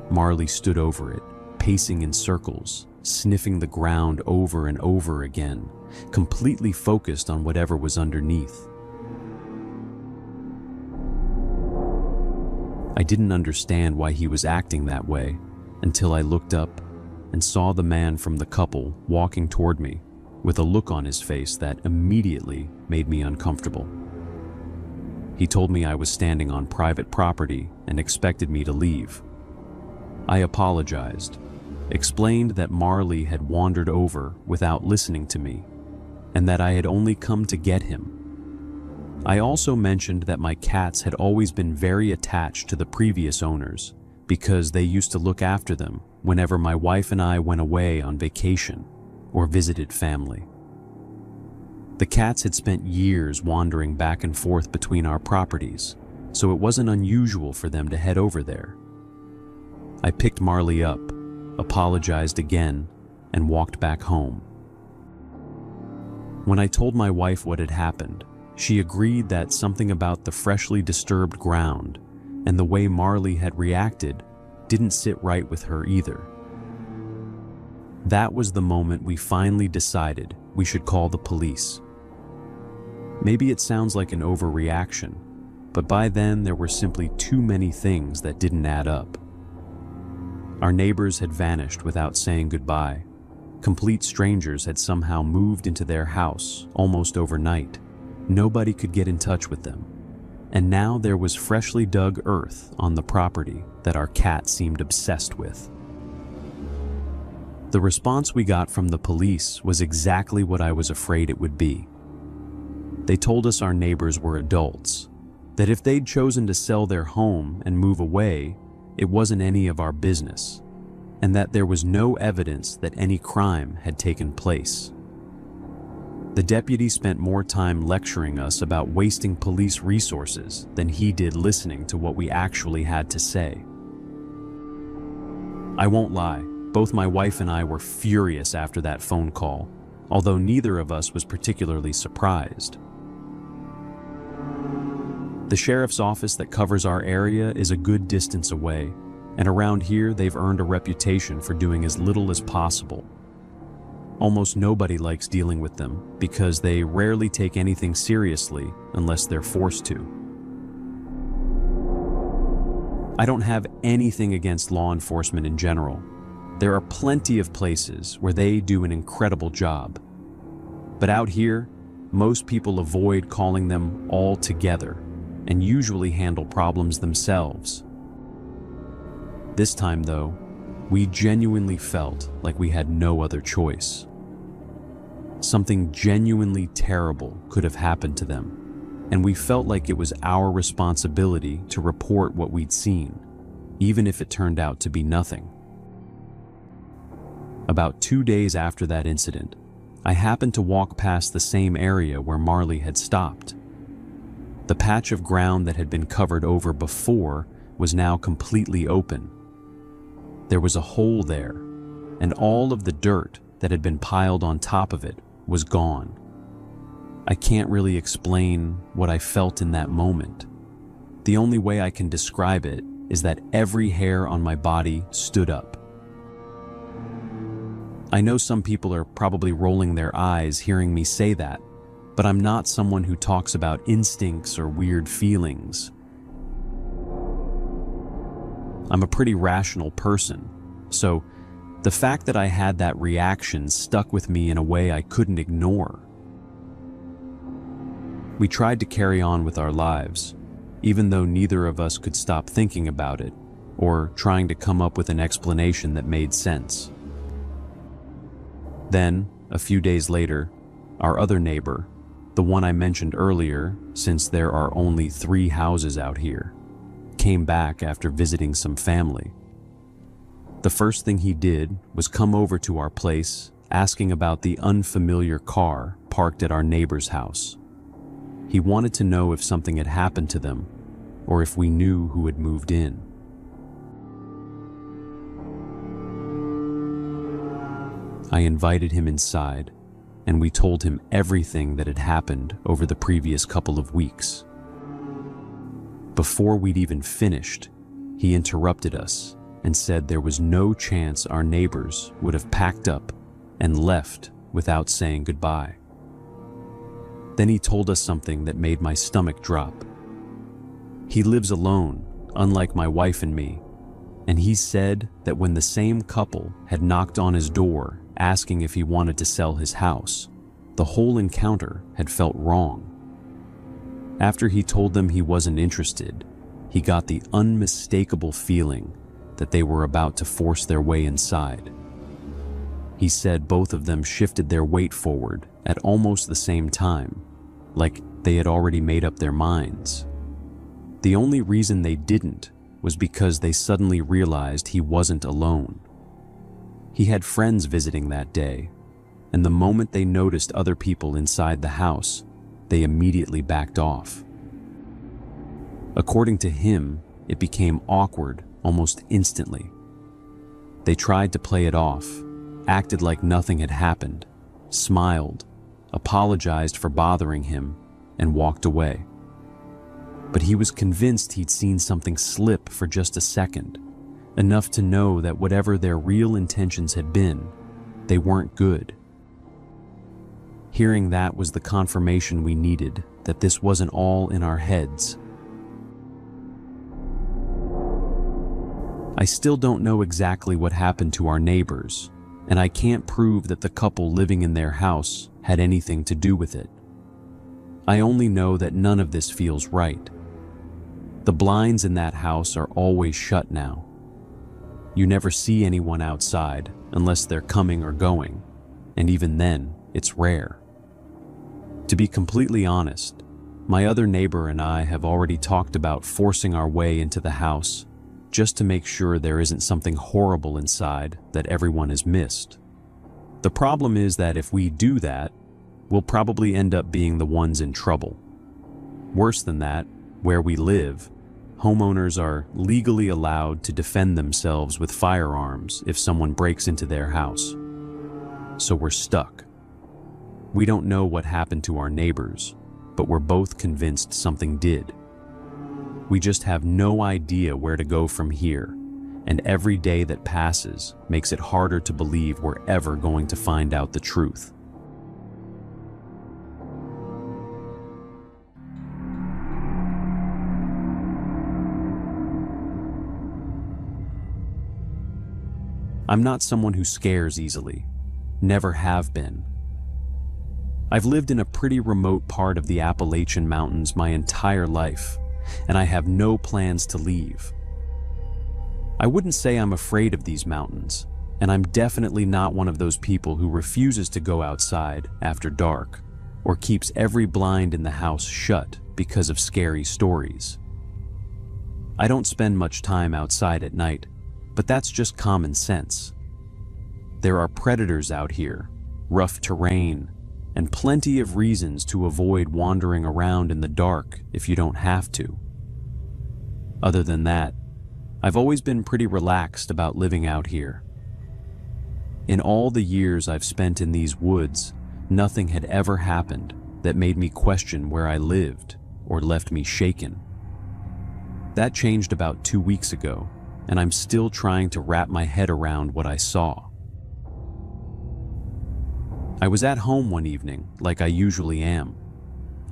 B: Marley stood over it, pacing in circles, sniffing the ground over and over again, completely focused on whatever was underneath. I didn't understand why he was acting that way until I looked up and saw the man from the couple walking toward me with a look on his face that immediately made me uncomfortable. He told me I was standing on private property and expected me to leave. I apologized, explained that Marley had wandered over without listening to me, and that I had only come to get him. I also mentioned that my cats had always been very attached to the previous owners because they used to look after them whenever my wife and I went away on vacation or visited family. The cats had spent years wandering back and forth between our properties, so it wasn't unusual for them to head over there. I picked Marley up, apologized again, and walked back home. When I told my wife what had happened, she agreed that something about the freshly disturbed ground and the way Marley had reacted didn't sit right with her either. That was the moment we finally decided we should call the police. Maybe it sounds like an overreaction, but by then there were simply too many things that didn't add up. Our neighbors had vanished without saying goodbye. Complete strangers had somehow moved into their house almost overnight. Nobody could get in touch with them. And now there was freshly dug earth on the property that our cat seemed obsessed with. The response we got from the police was exactly what I was afraid it would be. They told us our neighbors were adults, that if they'd chosen to sell their home and move away, it wasn't any of our business, and that there was no evidence that any crime had taken place. The deputy spent more time lecturing us about wasting police resources than he did listening to what we actually had to say. I won't lie, both my wife and I were furious after that phone call, although neither of us was particularly surprised. The sheriff's office that covers our area is a good distance away, and around here they've earned a reputation for doing as little as possible. Almost nobody likes dealing with them because they rarely take anything seriously unless they're forced to. I don't have anything against law enforcement in general. There are plenty of places where they do an incredible job. But out here, most people avoid calling them altogether and usually handle problems themselves. This time, though, we genuinely felt like we had no other choice. Something genuinely terrible could have happened to them, and we felt like it was our responsibility to report what we'd seen, even if it turned out to be nothing. About 2 days after that incident, I happened to walk past the same area where Marley had stopped. The patch of ground that had been covered over before was now completely open. There was a hole there, and all of the dirt that had been piled on top of it was gone. I can't really explain what I felt in that moment. The only way I can describe it is that every hair on my body stood up. I know some people are probably rolling their eyes hearing me say that, but I'm not someone who talks about instincts or weird feelings. I'm a pretty rational person, so the fact that I had that reaction stuck with me in a way I couldn't ignore. We tried to carry on with our lives, even though neither of us could stop thinking about it or trying to come up with an explanation that made sense. Then, a few days later, our other neighbor, the one I mentioned earlier, since there are only 3 houses out here, came back after visiting some family. The first thing he did was come over to our place, asking about the unfamiliar car parked at our neighbor's house. He wanted to know if something had happened to them, or if we knew who had moved in. I invited him inside, and we told him everything that had happened over the previous couple of weeks. Before we'd even finished, he interrupted us and said there was no chance our neighbors would have packed up and left without saying goodbye. Then he told us something that made my stomach drop. He lives alone, unlike my wife and me, and he said that when the same couple had knocked on his door asking if he wanted to sell his house, the whole encounter had felt wrong. After he told them he wasn't interested, he got the unmistakable feeling that they were about to force their way inside. He said both of them shifted their weight forward at almost the same time, like they had already made up their minds. The only reason they didn't was because they suddenly realized he wasn't alone. He had friends visiting that day, and the moment they noticed other people inside the house, they immediately backed off. According to him, it became awkward almost instantly. They tried to play it off, acted like nothing had happened, smiled, apologized for bothering him, and walked away. But he was convinced he'd seen something slip for just a second, enough to know that whatever their real intentions had been, they weren't good. Hearing that was the confirmation we needed that this wasn't all in our heads. I still don't know exactly what happened to our neighbors, and I can't prove that the couple living in their house had anything to do with it. I only know that none of this feels right. The blinds in that house are always shut now. You never see anyone outside unless they're coming or going, and even then, it's rare. To be completely honest, my other neighbor and I have already talked about forcing our way into the house just to make sure there isn't something horrible inside that everyone has missed. The problem is that if we do that, we'll probably end up being the ones in trouble. Worse than that, where we live, homeowners are legally allowed to defend themselves with firearms if someone breaks into their house. So we're stuck. We don't know what happened to our neighbors, but we're both convinced something did. We just have no idea where to go from here, and every day that passes makes it harder to believe we're ever going to find out the truth. I'm not someone who scares easily, never have been. I've lived in a pretty remote part of the Appalachian Mountains my entire life, and I have no plans to leave. I wouldn't say I'm afraid of these mountains, and I'm definitely not one of those people who refuses to go outside after dark or keeps every blind in the house shut because of scary stories. I don't spend much time outside at night, but that's just common sense. There are predators out here, rough terrain, and plenty of reasons to avoid wandering around in the dark if you don't have to. Other than that, I've always been pretty relaxed about living out here. In all the years I've spent in these woods, nothing had ever happened that made me question where I lived or left me shaken. That changed about 2 weeks ago, and I'm still trying to wrap my head around what I saw. I was at home one evening, like I usually am.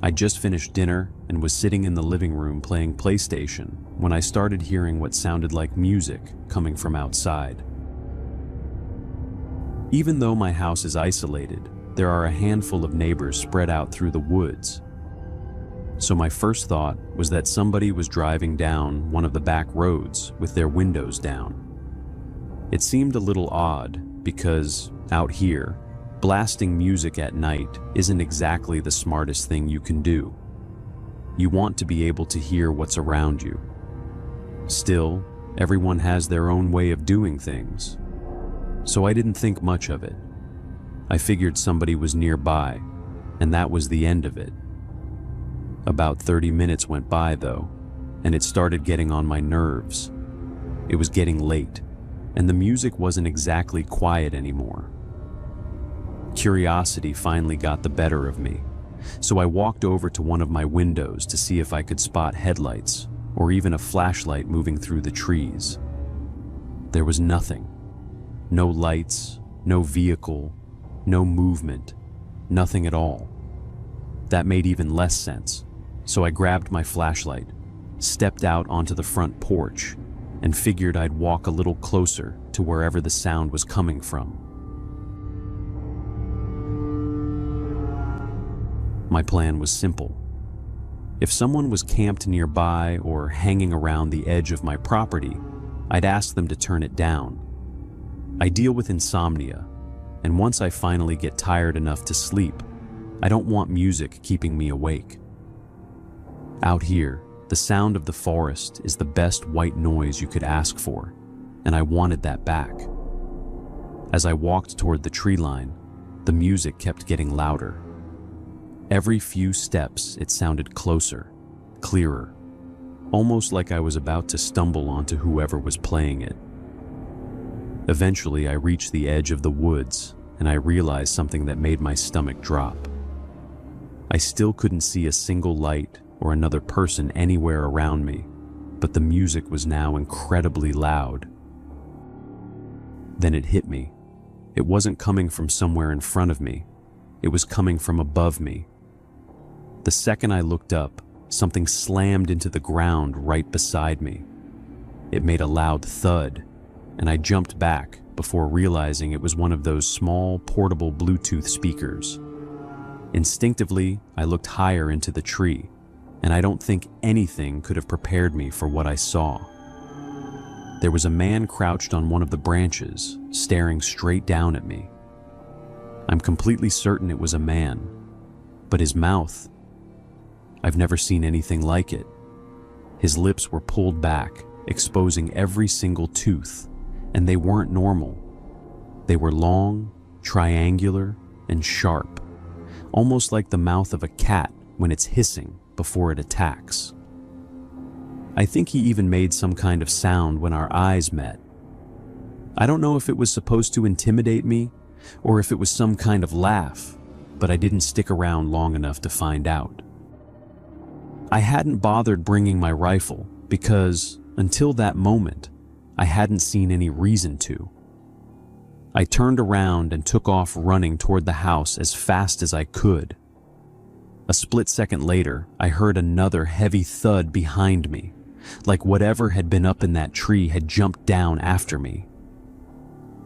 B: I'd just finished dinner and was sitting in the living room playing PlayStation when I started hearing what sounded like music coming from outside. Even though my house is isolated, there are a handful of neighbors spread out through the woods. So my first thought was that somebody was driving down one of the back roads with their windows down. It seemed a little odd because, out here, blasting music at night isn't exactly the smartest thing you can do. You want to be able to hear what's around you. Still, Everyone has their own way of doing things. So I didn't think much of it. I figured somebody was nearby, and that was the end of it. About 30 minutes went by, though, and it started getting on my nerves. It was getting late, and the music wasn't exactly quiet anymore. Curiosity finally got the better of me, so I walked over to one of my windows to see if I could spot headlights or even a flashlight moving through the trees. There was nothing. No lights, no vehicle, no movement, nothing at all. That made even less sense, so I grabbed my flashlight, stepped out onto the front porch, and figured I'd walk a little closer to wherever the sound was coming from. My plan was simple. If someone was camped nearby or hanging around the edge of my property, I'd ask them to turn it down. I deal with insomnia, and once I finally get tired enough to sleep, I don't want music keeping me awake. Out here, the sound of the forest is the best white noise you could ask for, and I wanted that back. As I walked toward the tree line, the music kept getting louder. Every few steps, it sounded closer, clearer, almost like I was about to stumble onto whoever was playing it. Eventually, I reached the edge of the woods, and I realized something that made my stomach drop. I still couldn't see a single light or another person anywhere around me, but the music was now incredibly loud. Then it hit me. It wasn't coming from somewhere in front of me. It was coming from above me. The second I looked up, something slammed into the ground right beside me. It made a loud thud, and I jumped back before realizing it was one of those small, portable Bluetooth speakers. Instinctively, I looked higher into the tree, and I don't think anything could have prepared me for what I saw. There was a man crouched on one of the branches, staring straight down at me. I'm completely certain it was a man, but his mouth, I've never seen anything like it. His lips were pulled back, exposing every single tooth, and they weren't normal. They were long, triangular, and sharp, almost like the mouth of a cat when it's hissing before it attacks. I think he even made some kind of sound when our eyes met. I don't know if it was supposed to intimidate me or if it was some kind of laugh, but I didn't stick around long enough to find out. I hadn't bothered bringing my rifle because, until that moment, I hadn't seen any reason to. I turned around and took off running toward the house as fast as I could. A split second later, I heard another heavy thud behind me, like whatever had been up in that tree had jumped down after me.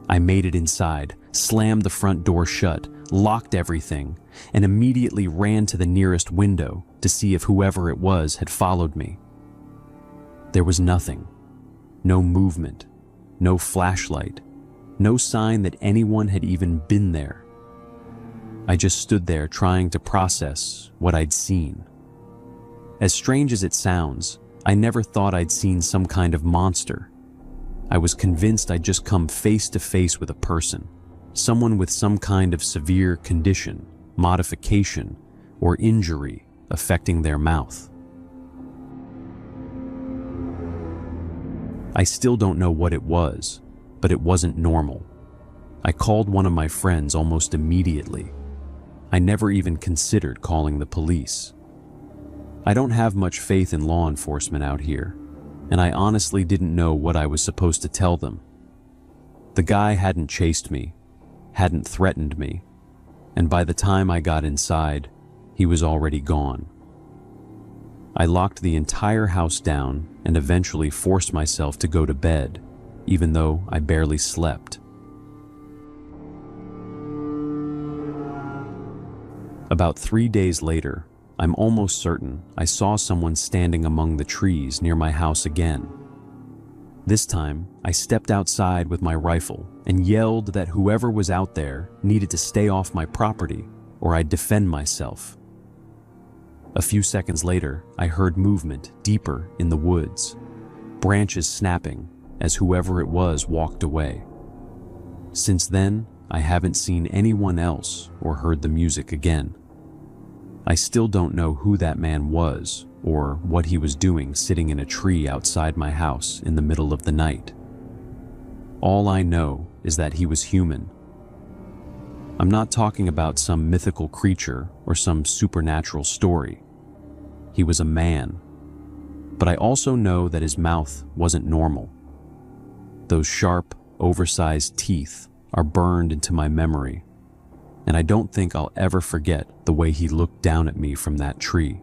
B: I made it inside, slammed the front door shut, locked everything, and immediately ran to the nearest window to see if whoever it was had followed me. There was nothing. No movement, no flashlight, no sign that anyone had even been there. I just stood there trying to process what I'd seen. As strange as it sounds, I never thought I'd seen some kind of monster. I was convinced I'd just come face to face with a person, someone with some kind of severe condition, modification, or injury affecting their mouth. I still don't know what it was, but it wasn't normal. I called one of my friends almost immediately. I never even considered calling the police. I don't have much faith in law enforcement out here, and I honestly didn't know what I was supposed to tell them. The guy hadn't chased me, hadn't threatened me, and by the time I got inside, he was already gone. I locked the entire house down and eventually forced myself to go to bed, even though I barely slept. About 3 days later, I'm almost certain I saw someone standing among the trees near my house again. This time, I stepped outside with my rifle and yelled that whoever was out there needed to stay off my property or I'd defend myself. A few seconds later, I heard movement deeper in the woods, branches snapping as whoever it was walked away. Since then, I haven't seen anyone else or heard the music again. I still don't know who that man was or what he was doing sitting in a tree outside my house in the middle of the night. All I know is that he was human. I'm not talking about some mythical creature or some supernatural story. He was a man. But I also know that his mouth wasn't normal. Those sharp, oversized teeth are burned into my memory, and I don't think I'll ever forget the way he looked down at me from that tree.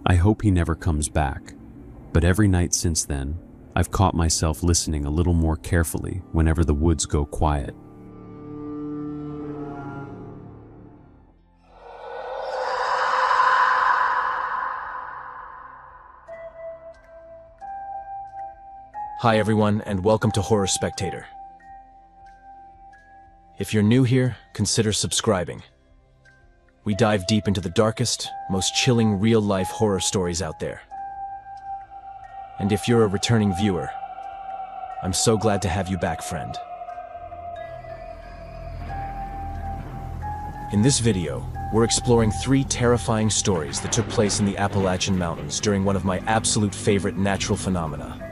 B: I hope he never comes back, but every night since then, I've caught myself listening a little more carefully whenever the woods go quiet.
A: Hi everyone, and welcome to Horror Spectator. If you're new here, consider subscribing. We dive deep into the darkest, most chilling real-life horror stories out there. And if you're a returning viewer, I'm so glad to have you back, friend. In this video, we're exploring 3 terrifying stories that took place in the Appalachian Mountains during one of my absolute favorite natural phenomena: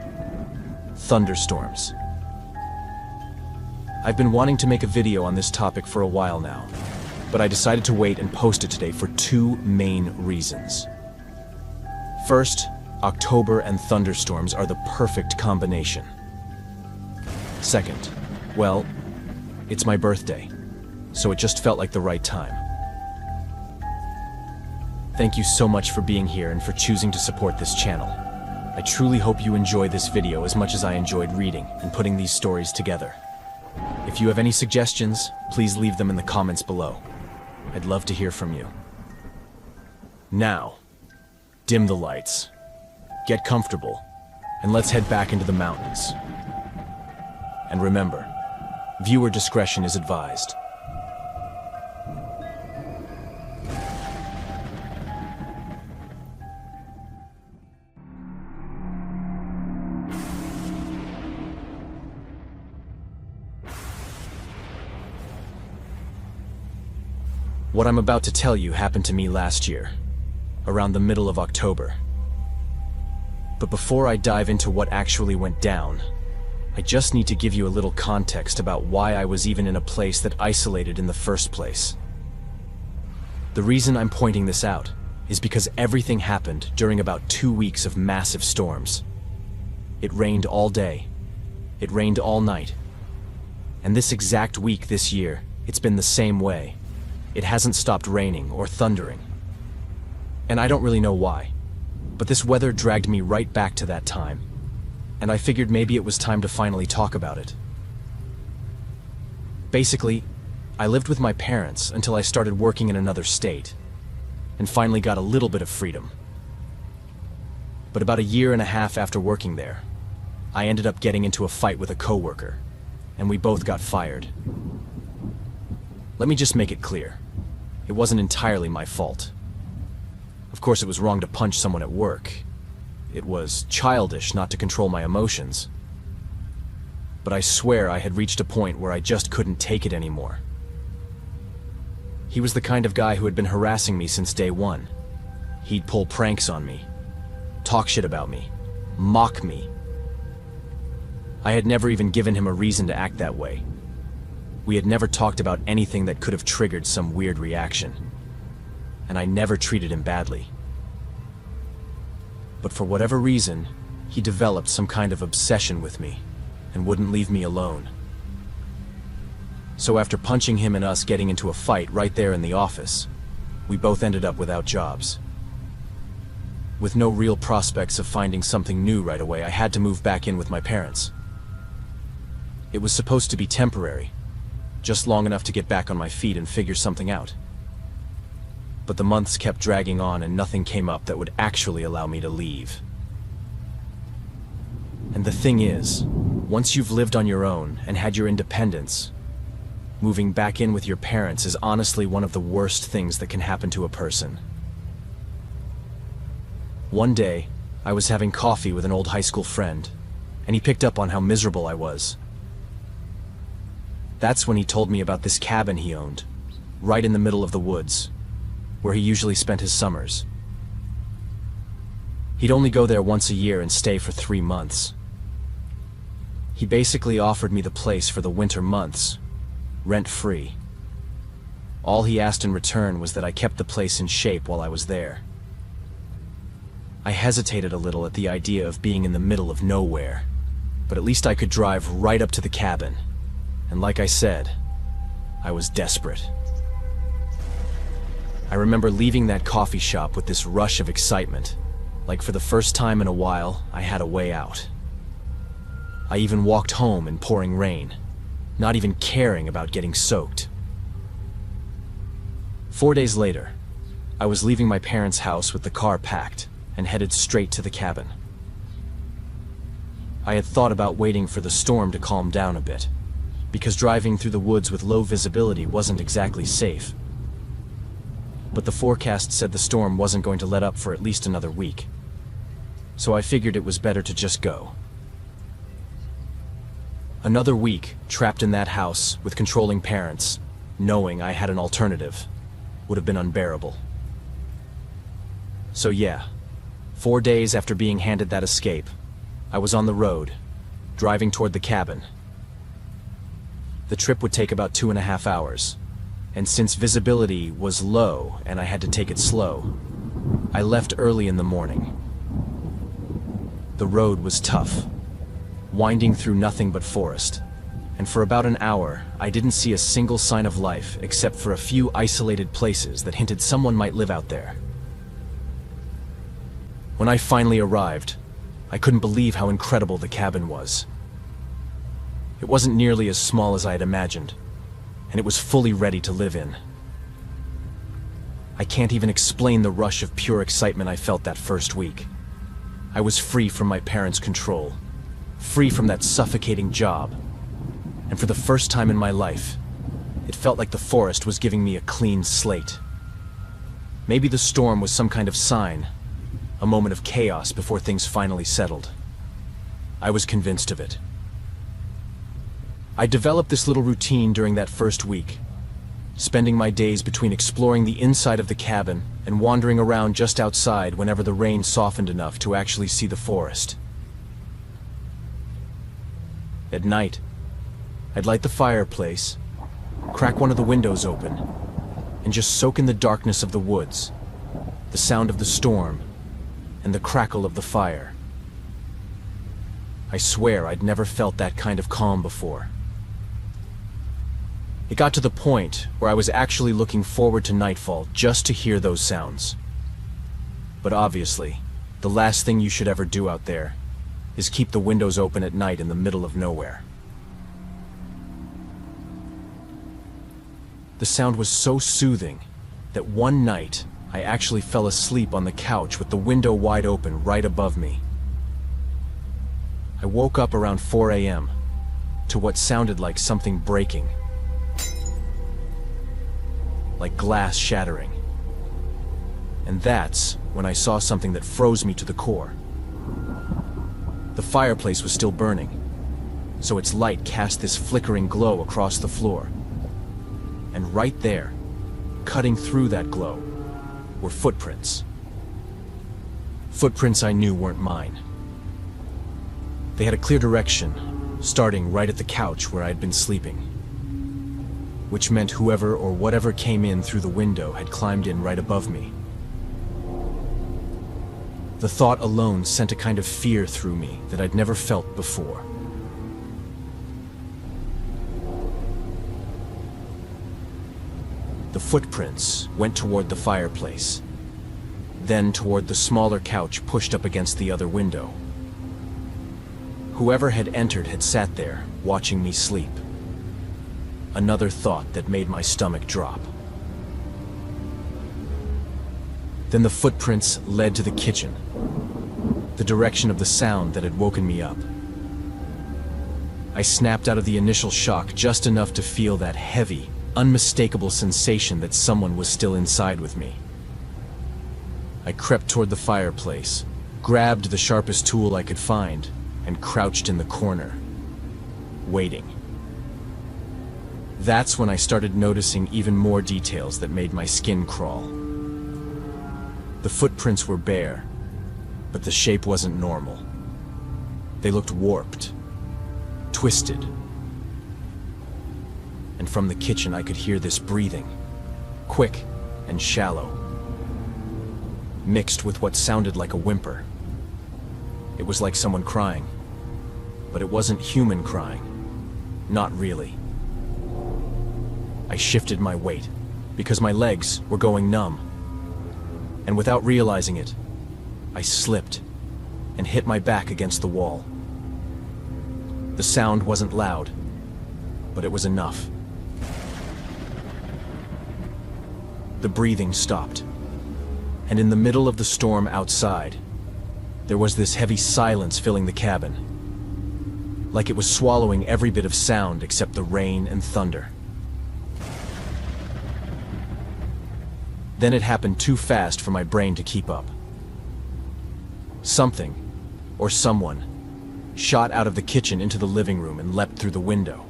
A: thunderstorms. I've been wanting to make a video on this topic for a while now, but I decided to wait and post it today for 2 main reasons. First, October and thunderstorms are the perfect combination. Second, well, it's my birthday, so it just felt like the right time. Thank you so much for being here and for choosing to support this channel. I truly hope you enjoy this video as much as I enjoyed reading and putting these stories together. If you have any suggestions, please leave them in the comments below. I'd love to hear from you. Now, dim the lights, get comfortable, and let's head back into the mountains. And remember, viewer discretion is advised. What I'm about to tell you happened to me last year, around the middle of October. But before I dive into what actually went down, I just need to give you a little context about why I was even in a place that isolated in the first place. The reason I'm pointing this out is because everything happened during about 2 weeks of massive storms. It rained all day. It rained all night. And this exact week this year, it's been the same way. It hasn't stopped raining or thundering. And I don't really know why, but this weather dragged me right back to that time, and I figured maybe it was time to finally talk about it. Basically, I lived with my parents until I started working in another state, and finally got a little bit of freedom. But about 1.5 years after working there, I ended up getting into a fight with a coworker, and we both got fired. Let me just make it clear. It wasn't entirely my fault. Of course, it was wrong to punch someone at work. It was childish not to control my emotions. But I swear I had reached a point where I just couldn't take it anymore. He was the kind of guy who had been harassing me since day one. He'd pull pranks on me, talk shit about me, mock me. I had never even given him a reason to act that way. We had never talked about anything that could have triggered some weird reaction, and I never treated him badly. But for whatever reason, he developed some kind of obsession with me and wouldn't leave me alone. So after punching him and us getting into a fight right there in the office, we both ended up without jobs. With no real prospects of finding something new right away, I had to move back in with my parents. It was supposed to be temporary, just long enough to get back on my feet and figure something out. But the months kept dragging on and nothing came up that would actually allow me to leave. And the thing is, once you've lived on your own and had your independence, moving back in with your parents is honestly one of the worst things that can happen to a person. One day, I was having coffee with an old high school friend, and he picked up on how miserable I was. That's when he told me about this cabin he owned, right in the middle of the woods, where he usually spent his summers. He'd only go there once a year and stay for 3 months. He basically offered me the place for the winter months, rent-free. All he asked in return was that I kept the place in shape while I was there. I hesitated a little at the idea of being in the middle of nowhere, but at least I could drive right up to the cabin. And like I said, I was desperate. I remember leaving that coffee shop with this rush of excitement, like for the first time in a while, I had a way out. I even walked home in pouring rain, not even caring about getting soaked. 4 days later, I was leaving my parents' house with the car packed and headed straight to the cabin. I had thought about waiting for the storm to calm down a bit, because driving through the woods with low visibility wasn't exactly safe. But the forecast said the storm wasn't going to let up for at least another week, so I figured it was better to just go. Another week trapped in that house with controlling parents, knowing I had an alternative, would have been unbearable. So yeah, 4 days after being handed that escape, I was on the road, driving toward the cabin. The trip would take about 2.5 hours, and since visibility was low and I had to take it slow, I left early in the morning. The road was tough, winding through nothing but forest, and for about an hour I didn't see a single sign of life except for a few isolated places that hinted someone might live out there. When I finally arrived, I couldn't believe how incredible the cabin was. It wasn't nearly as small as I had imagined, and it was fully ready to live in. I can't even explain the rush of pure excitement I felt that first week. I was free from my parents' control, free from that suffocating job, and for the first time in my life, it felt like the forest was giving me a clean slate. Maybe the storm was some kind of sign, a moment of chaos before things finally settled. I was convinced of it. I developed this little routine during that first week, spending my days between exploring the inside of the cabin and wandering around just outside whenever the rain softened enough to actually see the forest. At night, I'd light the fireplace, crack one of the windows open, and just soak in the darkness of the woods, the sound of the storm, and the crackle of the fire. I swear I'd never felt that kind of calm before. It got to the point where I was actually looking forward to nightfall just to hear those sounds. But obviously, the last thing you should ever do out there is keep the windows open at night in the middle of nowhere. The sound was so soothing that one night I actually fell asleep on the couch with the window wide open right above me. I woke up around 4 a.m. to what sounded like something breaking, like glass shattering. And that's when I saw something that froze me to the core. The fireplace was still burning, so its light cast this flickering glow across the floor. And right there, cutting through that glow, were footprints. Footprints I knew weren't mine. They had a clear direction, starting right at the couch where I'd been sleeping, which meant whoever or whatever came in through the window had climbed in right above me. The thought alone sent a kind of fear through me that I'd never felt before. The footprints went toward the fireplace, then toward the smaller couch pushed up against the other window. Whoever had entered had sat there, watching me sleep. Another thought that made my stomach drop. Then the footprints led to the kitchen, the direction of the sound that had woken me up. I snapped out of the initial shock just enough to feel that heavy, unmistakable sensation that someone was still inside with me. I crept toward the fireplace, grabbed the sharpest tool I could find, and crouched in the corner, waiting. That's when I started noticing even more details that made my skin crawl. The footprints were bare, but the shape wasn't normal. They looked warped, twisted. And from the kitchen I could hear this breathing, quick and shallow, mixed with what sounded like a whimper. It was like someone crying, but it wasn't human crying. Not really. I shifted my weight because my legs were going numb. And without realizing it, I slipped and hit my back against the wall. The sound wasn't loud, but it was enough. The breathing stopped, and in the middle of the storm outside, there was this heavy silence filling the cabin, like it was swallowing every bit of sound except the rain and thunder. Then it happened too fast for my brain to keep up. Something, or someone, shot out of the kitchen into the living room and leapt through the window.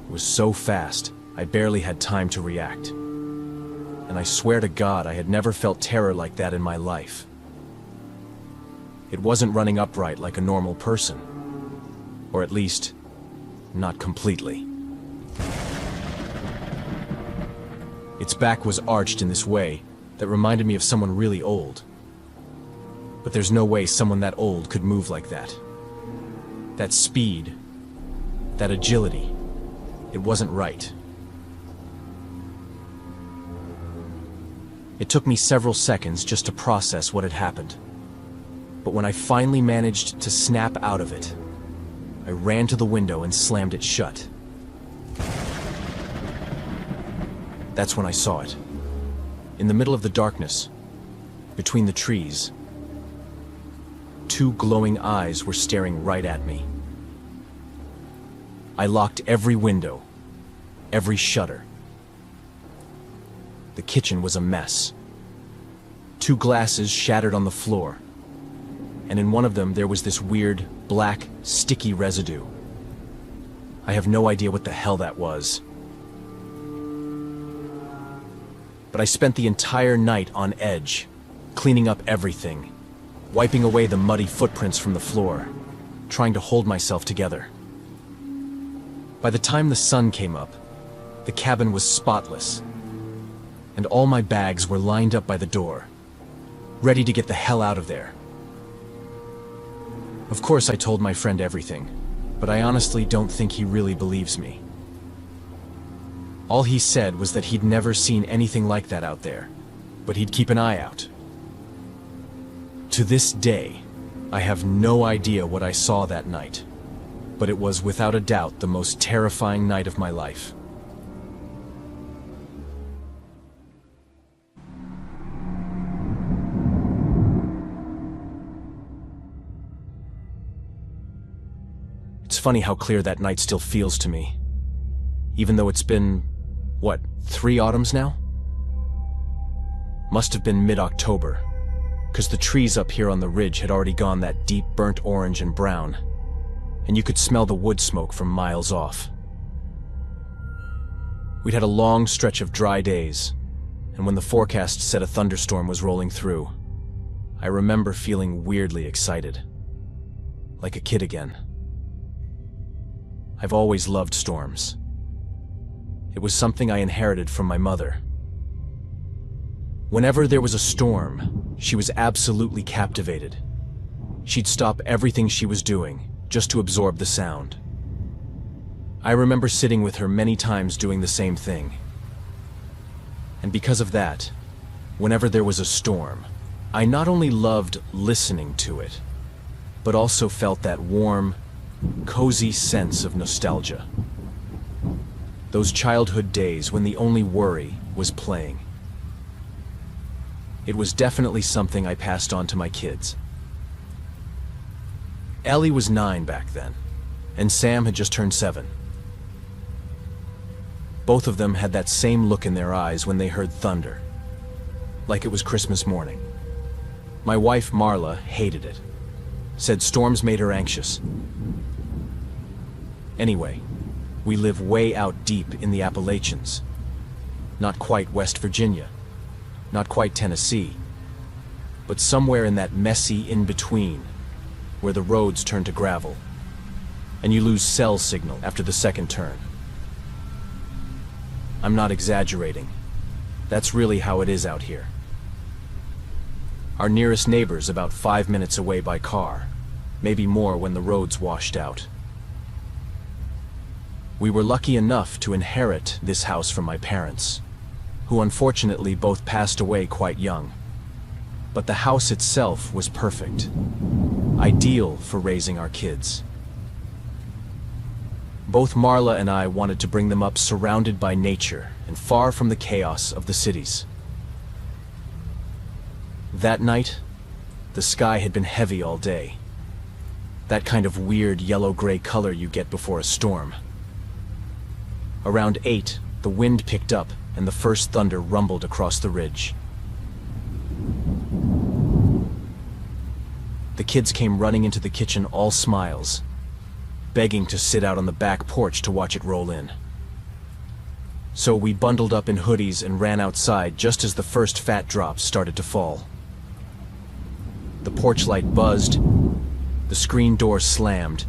A: It was so fast, I barely had time to react. And I swear to God, I had never felt terror like that in my life. It wasn't running upright like a normal person. Or at least, not completely. Its back was arched in this way that reminded me of someone really old. But there's no way someone that old could move like that. That speed, that agility, it wasn't right. It took me several seconds just to process what had happened. But when I finally managed to snap out of it, I ran to the window and slammed it shut. That's when I saw it. In the middle of the darkness, between the trees, two glowing eyes were staring right at me. I locked every window, every shutter. The kitchen was a mess. Two glasses shattered on the floor, and in one of them there was this weird, black, sticky residue. I have no idea what the hell that was. But I spent the entire night on edge, cleaning up everything, wiping away the muddy footprints from the floor, trying to hold myself together. By the time the sun came up, the cabin was spotless, and all my bags were lined up by the door, ready to get the hell out of there. Of course I told my friend everything, but I honestly don't think he really believes me. All he said was that he'd never seen anything like that out there, but he'd keep an eye out. To this day, I have no idea what I saw that night, but it was without a doubt the most terrifying night of my life. It's funny how clear that night still feels to me, even though it's been, what, 3 autumns now? Must have been mid-October, because the trees up here on the ridge had already gone that deep burnt orange and brown, and you could smell the wood smoke from miles off. We'd had a long stretch of dry days, and when the forecast said a thunderstorm was rolling through, I remember feeling weirdly excited, like a kid again. I've always loved storms. It was something I inherited from my mother. Whenever there was a storm, she was absolutely captivated. She'd stop everything she was doing just to absorb the sound. I remember sitting with her many times doing the same thing. And because of that, whenever there was a storm, I not only loved listening to it, but also felt that warm, cozy sense of nostalgia. Those childhood days when the only worry was playing. It was definitely something I passed on to my kids. Ellie was 9 back then, and Sam had just turned 7. Both of them had that same look in their eyes when they heard thunder, like it was Christmas morning. My wife, Marla, hated it. said storms made her anxious. Anyway, we live way out deep in the Appalachians. Not quite West Virginia, not quite Tennessee, but somewhere in that messy in-between, where the roads turn to gravel, and you lose cell signal after the second turn. I'm not exaggerating. That's really how it is out here. Our nearest neighbor's about 5 minutes away by car, maybe more when the road's washed out. We were lucky enough to inherit this house from my parents, who unfortunately both passed away quite young. But the house itself was perfect, ideal for raising our kids. Both Marla and I wanted to bring them up surrounded by nature and far from the chaos of the cities. That night, the sky had been heavy all day. That kind of weird yellow-gray color you get before a storm. Around 8, the wind picked up and the first thunder rumbled across the ridge. The kids came running into the kitchen all smiles, begging to sit out on the back porch to watch it roll in. So we bundled up in hoodies and ran outside just as the first fat drops started to fall. The porch light buzzed, the screen door slammed,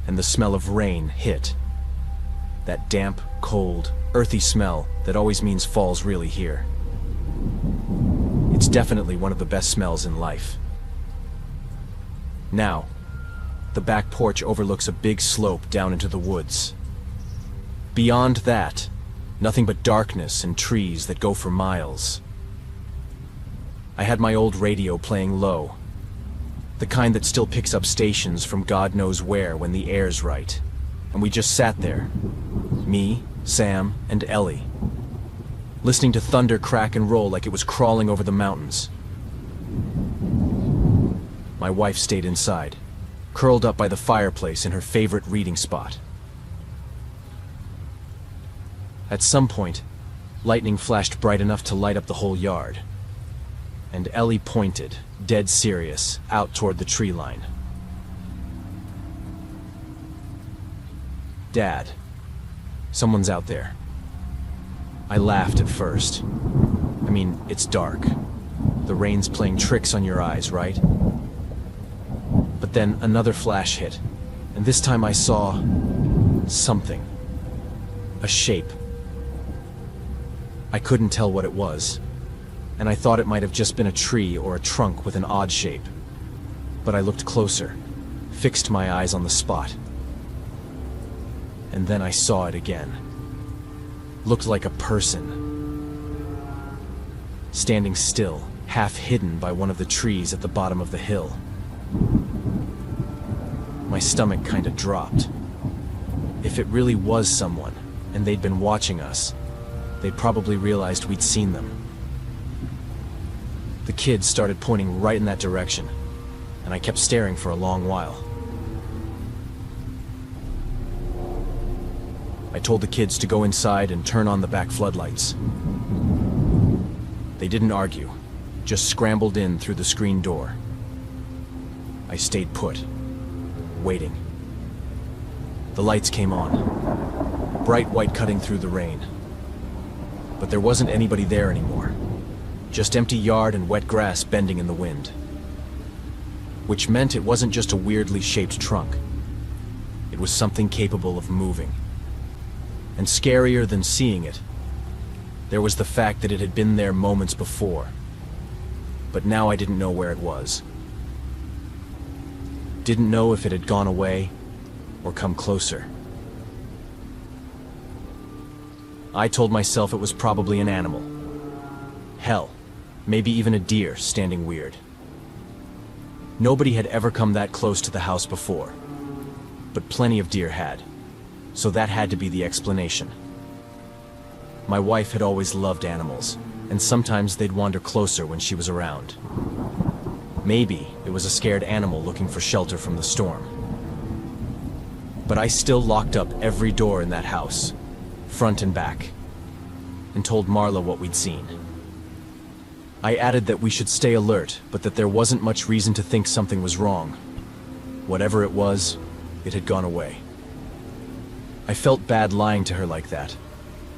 A: and the smell of rain hit. That damp, cold, earthy smell that always means fall's really here. It's definitely one of the best smells in life. Now, the back porch overlooks a big slope down into the woods. Beyond that, nothing but darkness and trees that go for miles. I had my old radio playing low, the kind that still picks up stations from God knows where when the air's right, and we just sat there, me, Sam, and Ellie, listening to thunder crack and roll like it was crawling over the mountains. My wife stayed inside, curled up by the fireplace in her favorite reading spot. At some point, lightning flashed bright enough to light up the whole yard, and Ellie pointed, dead serious, out toward the tree line. "Dad, someone's out there." I laughed at first. I mean, it's dark. The rain's playing tricks on your eyes, right? But then another flash hit, and this time I saw something. A shape. I couldn't tell what it was, and I thought it might have just been a tree or a trunk with an odd shape. But I looked closer, fixed my eyes on the spot. And then I saw it again. Looked like a person. Standing still, half hidden by one of the trees at the bottom of the hill. My stomach kind of dropped. If it really was someone, and they'd been watching us, they'd probably realized we'd seen them. The kids started pointing right in that direction, and I kept staring for a long while. I told the kids to go inside and turn on the back floodlights. They didn't argue, just scrambled in through the screen door. I stayed put, waiting. The lights came on, bright white cutting through the rain. But there wasn't anybody there anymore, just empty yard and wet grass bending in the wind. Which meant it wasn't just a weirdly shaped trunk. It was something capable of moving. And scarier than seeing it, there was the fact that it had been there moments before. But now I didn't know where it was. Didn't know if it had gone away or come closer. I told myself it was probably an animal. Hell, maybe even a deer standing weird. Nobody had ever come that close to the house before, but plenty of deer had, so that had to be the explanation. My wife had always loved animals, and sometimes they'd wander closer when she was around. Maybe it was a scared animal looking for shelter from the storm. But I still locked up every door in that house, front and back, and told Marla what we'd seen. I added that we should stay alert, but that there wasn't much reason to think something was wrong. Whatever it was, it had gone away. I felt bad lying to her like that,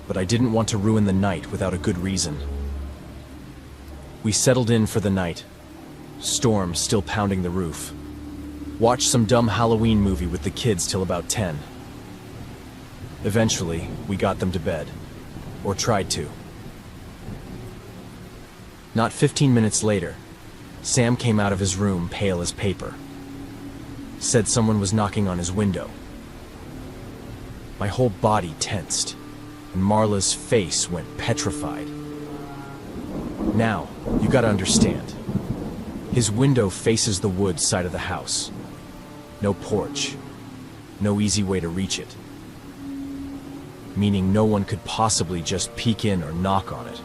A: but I didn't want to ruin the night without a good reason. We settled in for the night, storm still pounding the roof. Watched some dumb Halloween movie with the kids till about 10. Eventually, we got them to bed, or tried to. Not 15 minutes later, Sam came out of his room pale as paper. Said someone was knocking on his window. My whole body tensed, and Marla's face went petrified. Now, you gotta understand. His window faces the woods side of the house. No porch. No easy way to reach it. Meaning no one could possibly just peek in or knock on it.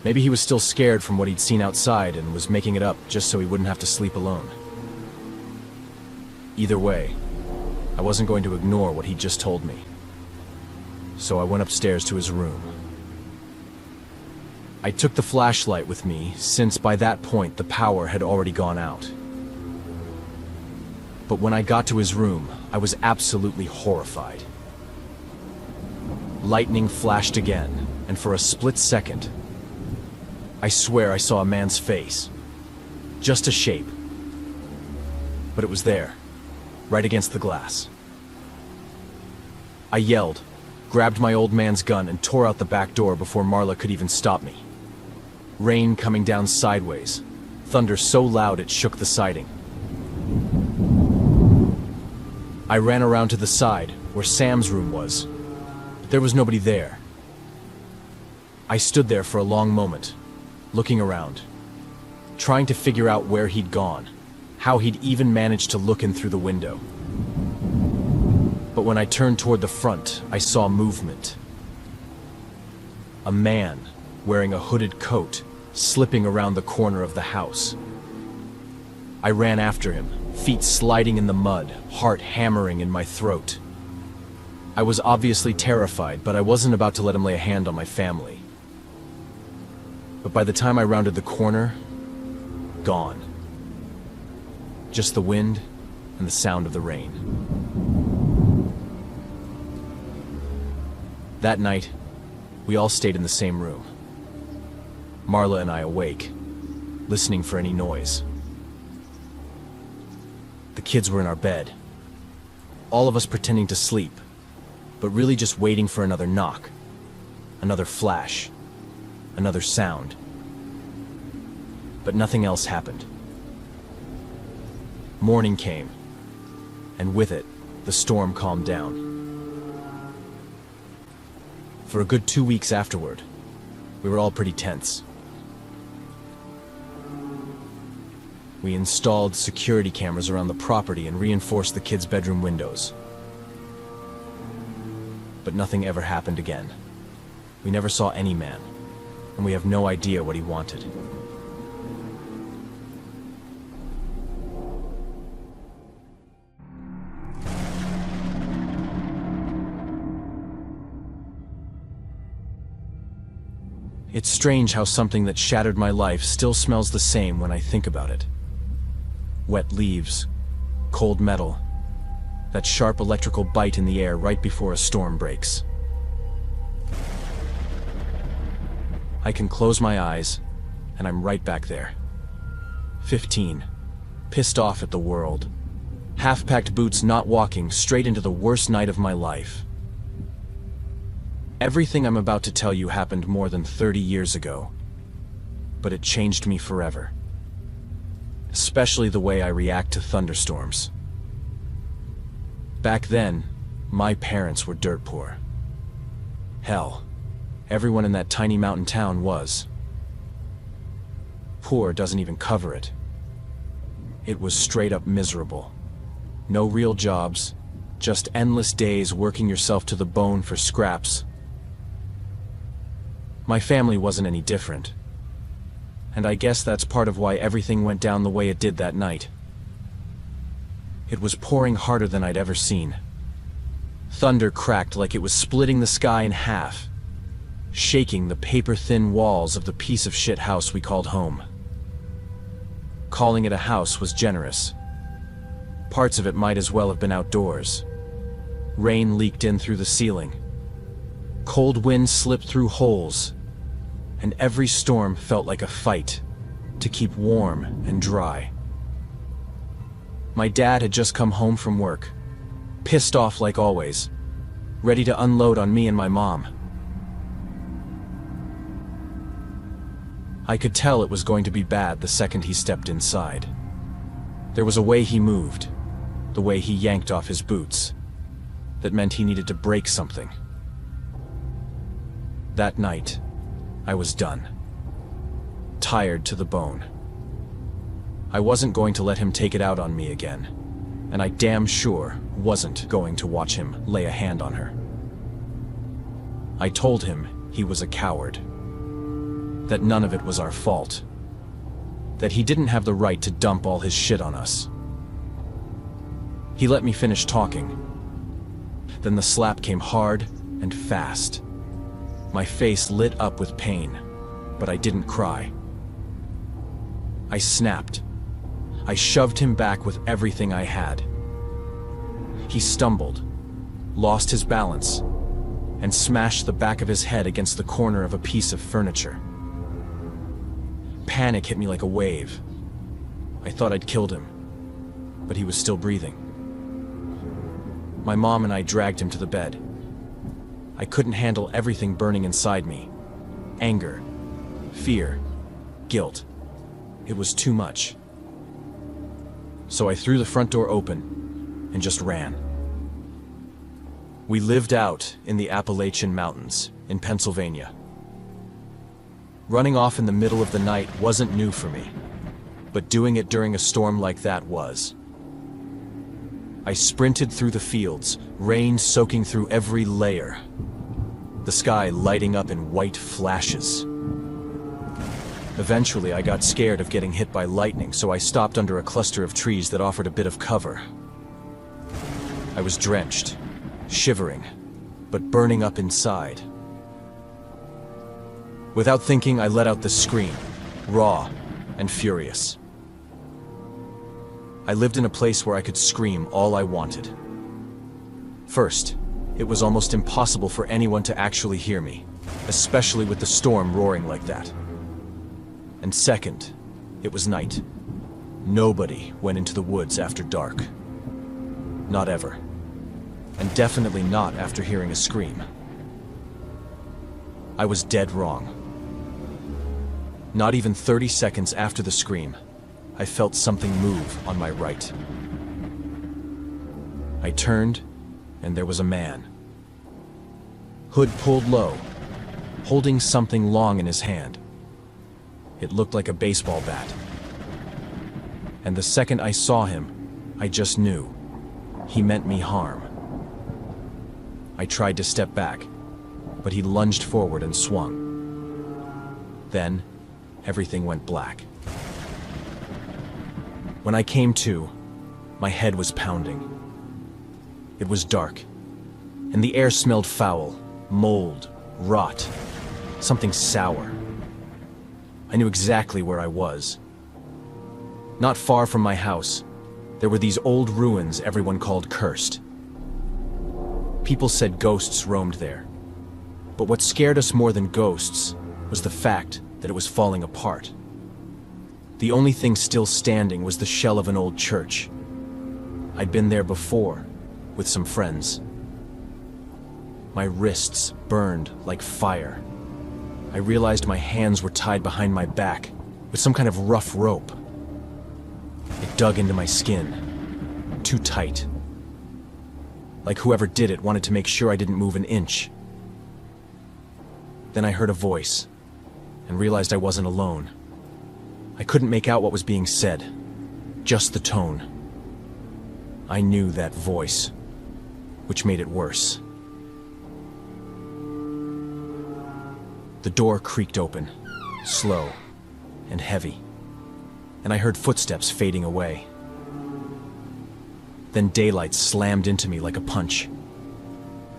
A: Maybe he was still scared from what he'd seen outside and was making it up just so he wouldn't have to sleep alone. Either way, I wasn't going to ignore what he'd just told me. So I went upstairs to his room. I took the flashlight with me, since by that point the power had already gone out. But when I got to his room, I was absolutely horrified. Lightning flashed again, and for a split second, I swear I saw a man's face. Just a shape. But it was there, right against the glass. I yelled, grabbed my old man's gun, and tore out the back door before Marla could even stop me. Rain coming down sideways, thunder so loud it shook the siding. I ran around to the side, where Sam's room was, but there was nobody there. I stood there for a long moment, looking around, trying to figure out where he'd gone, how he'd even managed to look in through the window. But when I turned toward the front, I saw movement. A man, wearing a hooded coat, slipping around the corner of the house. I ran after him, feet sliding in the mud, heart hammering in my throat. I was obviously terrified, but I wasn't about to let him lay a hand on my family. But by the time I rounded the corner, gone. Just the wind and the sound of the rain. That night, we all stayed in the same room. Marla and I awake, listening for any noise. The kids were in our bed, all of us pretending to sleep, but really just waiting for another knock, another flash, another sound. But nothing else happened. Morning came, and with it, the storm calmed down. For a good 2 weeks afterward, we were all pretty tense. We installed security cameras around the property and reinforced the kids' bedroom windows. But nothing ever happened again. We never saw any man, and we have no idea what he wanted. It's strange how something that shattered my life still smells the same when I think about it. Wet leaves, cold metal, that sharp electrical bite in the air right before a storm breaks. I can close my eyes, and I'm right back there. 15, pissed off at the world, half-packed boots not walking straight into the worst night of my life. Everything I'm about to tell you happened more than 30 years ago, but it changed me forever. Especially the way I react to thunderstorms. Back then, my parents were dirt poor. Hell, everyone in that tiny mountain town was. Poor doesn't even cover it. It was straight up miserable. No real jobs, just endless days working yourself to the bone for scraps. My family wasn't any different. And I guess that's part of why everything went down the way it did that night. It was pouring harder than I'd ever seen. Thunder cracked like it was splitting the sky in half, shaking the paper-thin walls of the piece of shit house we called home. Calling it a house was generous. Parts of it might as well have been outdoors. Rain leaked in through the ceiling. Cold winds slipped through holes, and every storm felt like a fight to keep warm and dry. My dad had just come home from work, pissed off like always, ready to unload on me and my mom. I could tell it was going to be bad the second he stepped inside. There was a way he moved, the way he yanked off his boots, that meant he needed to break something. That night, I was done. Tired to the bone. I wasn't going to let him take it out on me again, and I damn sure wasn't going to watch him lay a hand on her. I told him he was a coward, that none of it was our fault, that he didn't have the right to dump all his shit on us. He let me finish talking. Then the slap came hard and fast. My face lit up with pain, but I didn't cry. I snapped. I shoved him back with everything I had. He stumbled, lost his balance, and smashed the back of his head against the corner of a piece of furniture. Panic hit me like a wave. I thought I'd killed him, but he was still breathing. My mom and I dragged him to the bed. I couldn't handle everything burning inside me. Anger, fear, guilt. It was too much. So I threw the front door open and just ran. We lived out in the Appalachian Mountains in Pennsylvania. Running off in the middle of the night wasn't new for me, but doing it during a storm like that was. I sprinted through the fields, rain soaking through every layer, the sky lighting up in white flashes. Eventually, I got scared of getting hit by lightning, so I stopped under a cluster of trees that offered a bit of cover. I was drenched, shivering, but burning up inside. Without thinking, I let out the scream, raw and furious. I lived in a place where I could scream all I wanted. First, it was almost impossible for anyone to actually hear me, especially with the storm roaring like that. And second, it was night. Nobody went into the woods after dark. Not ever. And definitely not after hearing a scream. I was dead wrong. Not even 30 seconds after the scream, I felt something move on my right. I turned, and there was a man. Hood pulled low, holding something long in his hand. It looked like a baseball bat. And the second I saw him, I just knew. He meant me harm. I tried to step back, but he lunged forward and swung. Then, everything went black. When I came to, my head was pounding. It was dark, and the air smelled foul, mold, rot, something sour. I knew exactly where I was. Not far from my house, there were these old ruins everyone called cursed. People said ghosts roamed there. But what scared us more than ghosts was the fact that it was falling apart. The only thing still standing was the shell of an old church. I'd been there before, with some friends. My wrists burned like fire. I realized my hands were tied behind my back with some kind of rough rope. It dug into my skin, too tight. Like whoever did it wanted to make sure I didn't move an inch. Then I heard a voice, and realized I wasn't alone. I couldn't make out what was being said, just the tone. I knew that voice, which made it worse. The door creaked open, slow and heavy, and I heard footsteps fading away. Then daylight slammed into me like a punch.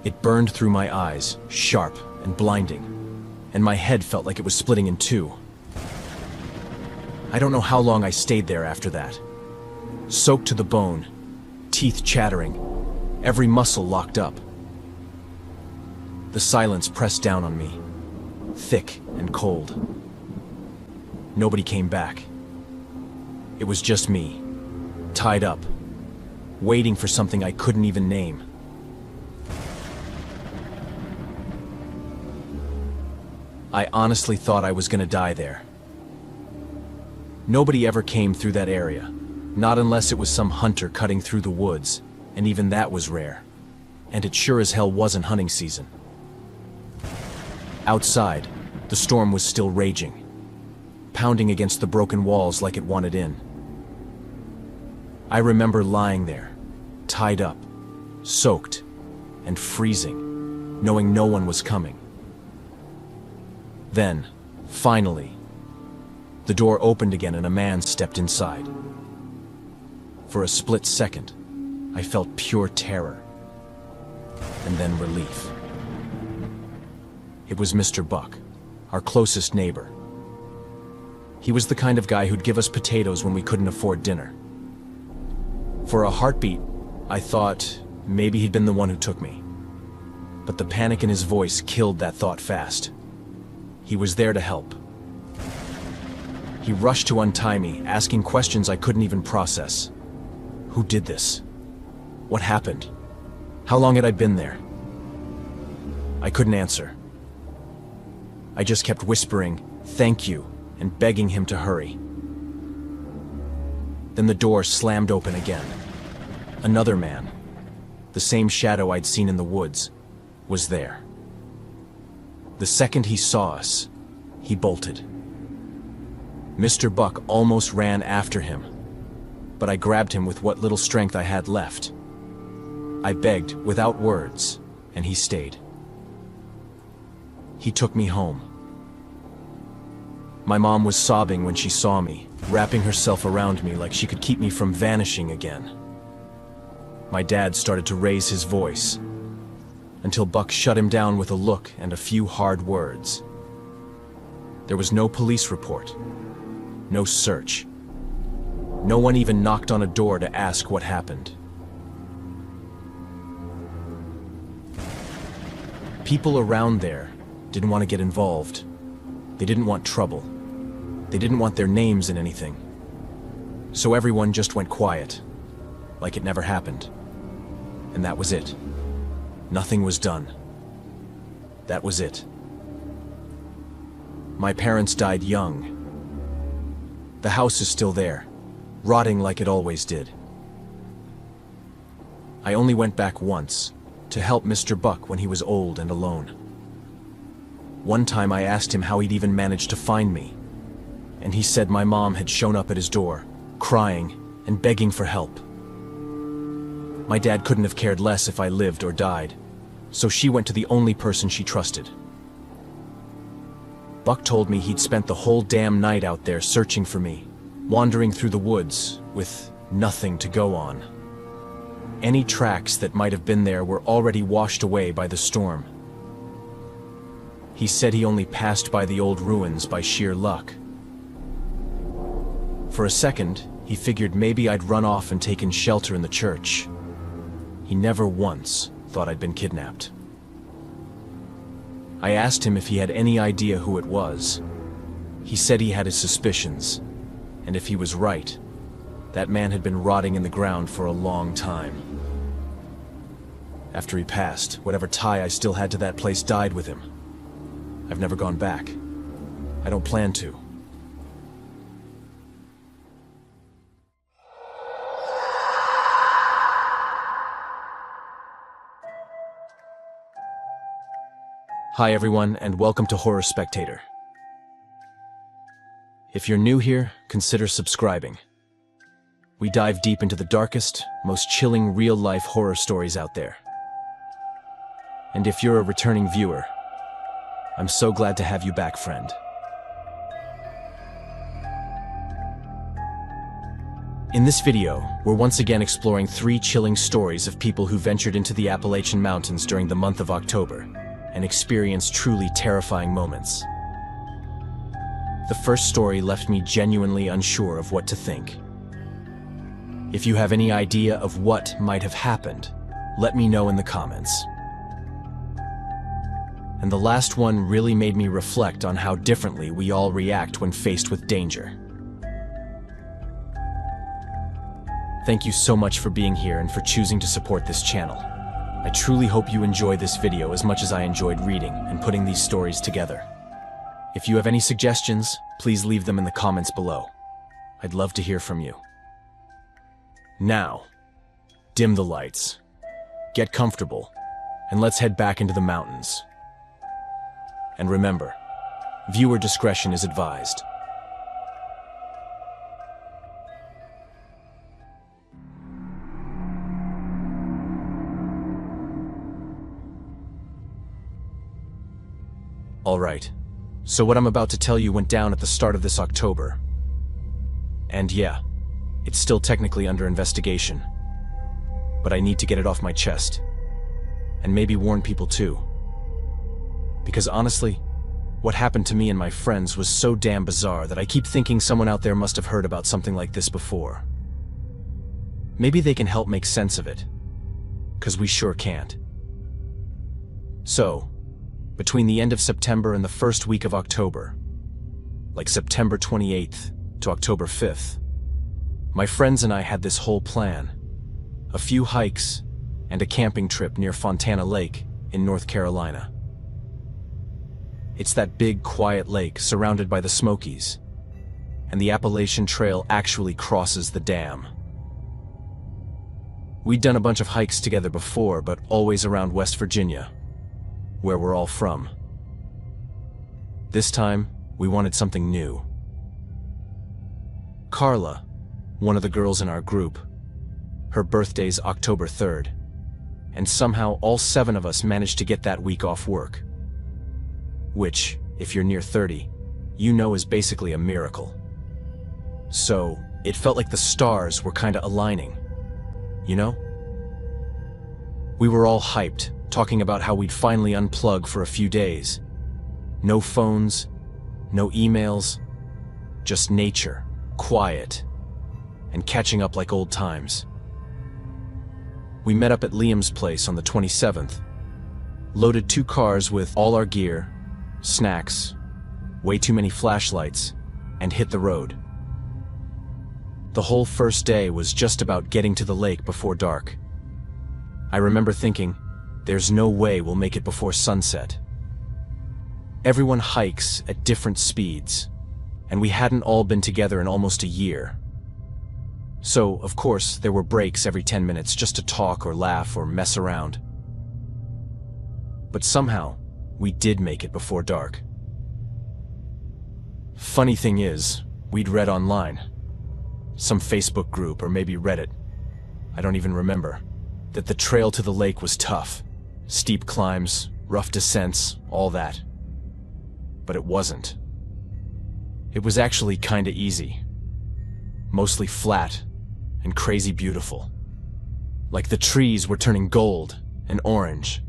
A: It burned through my eyes, sharp and blinding, and my head felt like it was splitting in two. I don't know how long I stayed there after that. Soaked to the bone, teeth chattering, every muscle locked up. The silence pressed down on me, thick and cold. Nobody came back. It was just me, tied up, waiting for something I couldn't even name. I honestly thought I was gonna die there. Nobody ever came through that area, not unless it was some hunter cutting through the woods, and even that was rare. And it sure as hell wasn't hunting season. Outside, the storm was still raging, pounding against the broken walls like it wanted in. I remember lying there, tied up, soaked, and freezing, knowing no one was coming. Then, finally, the door opened again and a man stepped inside. For a split second, I felt pure terror, and then relief. It was Mr. Buck, our closest neighbor. He was the kind of guy who'd give us potatoes when we couldn't afford dinner. For a heartbeat, I thought maybe he'd been the one who took me. But the panic in his voice killed that thought fast. He was there to help. He rushed to untie me, asking questions I couldn't even process. Who did this? What happened? How long had I been there? I couldn't answer. I just kept whispering, "Thank you," and begging him to hurry. Then the door slammed open again. Another man, the same shadow I'd seen in the woods, was there. The second he saw us, he bolted. Mr. Buck almost ran after him, but I grabbed him with what little strength I had left. I begged without words, and he stayed. He took me home. My mom was sobbing when she saw me, wrapping herself around me like she could keep me from vanishing again. My dad started to raise his voice, until Buck shut him down with a look and a few hard words. There was no police report, no search. No one even knocked on a door to ask what happened. People around there didn't want to get involved. They didn't want trouble. They didn't want their names in anything. So everyone just went quiet, like it never happened. And that was it. Nothing was done. That was it. My parents died young. The house is still there, rotting like it always did. I only went back once, to help Mr. Buck when he was old and alone. One time I asked him how he'd even managed to find me, and he said my mom had shown up at his door, crying and begging for help. My dad couldn't have cared less if I lived or died, so she went to the only person she trusted. Buck told me he'd spent the whole damn night out there searching for me, wandering through the woods with nothing to go on. Any tracks that might have been there were already washed away by the storm. He said he only passed by the old ruins by sheer luck. For a second, he figured maybe I'd run off and taken shelter in the church. He never once thought I'd been kidnapped. I asked him if he had any idea who it was. He said he had his suspicions, and if he was right, that man had been rotting in the ground for a long time. After he passed, whatever tie I still had to that place died with him. I've never gone back. I don't plan to. Hi everyone, and welcome to Horror Spectator. If you're new here, consider subscribing. We dive deep into the darkest, most chilling real-life horror stories out there. And if you're a returning viewer, I'm so glad to have you back, friend. In this video, we're once again exploring 3 chilling stories of people who ventured into the Appalachian Mountains during the month of October and experienced truly terrifying moments. The first story left me genuinely unsure of what to think. If you have any idea of what might have happened, let me know in the comments. And the last one really made me reflect on how differently we all react when faced with danger. Thank you so much for being here and for choosing to support this channel. I truly hope you enjoy this video as much as I enjoyed reading and putting these stories together. If you have any suggestions, please leave them in the comments below. I'd love to hear from you. Now, dim the lights, get comfortable, and let's head back into the mountains. And remember, viewer discretion is advised. Alright, so what I'm about to tell you went down at the start of this October. And yeah, it's still technically under investigation. But I need to get it off my chest. And maybe warn people too. Because honestly, what happened to me and my friends was so damn bizarre that I keep thinking someone out there must have heard about something like this before. Maybe they can help make sense of it. 'Cause we sure can't. So, between the end of September and the first week of October, like September 28th to October 5th, my friends and I had this whole plan. A few hikes and a camping trip near Fontana Lake in North Carolina. It's that big, quiet lake surrounded by the Smokies, and the Appalachian Trail actually crosses the dam. We'd done a bunch of hikes together before, but always around West Virginia, where we're all from. This time, we wanted something new. Carla, one of the girls in our group, her birthday's October 3rd, and somehow all 7 of us managed to get that week off work. Which, if you're near 30, you know is basically a miracle. So, it felt like the stars were kinda aligning, you know? We were all hyped, talking about how we'd finally unplug for a few days. No phones, no emails, just nature, quiet, and catching up like old times. We met up at Liam's place on the 27th, loaded 2 cars with all our gear, snacks, way too many flashlights, and hit the road. The whole first day was just about getting to the lake before dark. I remember thinking, there's no way we'll make it before sunset. Everyone hikes at different speeds, and we hadn't all been together in almost a year. So, of course, there were breaks every 10 minutes just to talk or laugh or mess around. But somehow, we did make it before dark. Funny thing is, we'd read online, some Facebook group or maybe Reddit, I don't even remember, that the trail to the lake was tough. Steep climbs, rough descents, all that. But it wasn't. It was actually kinda easy. Mostly flat and crazy beautiful. Like the trees were turning gold and orange.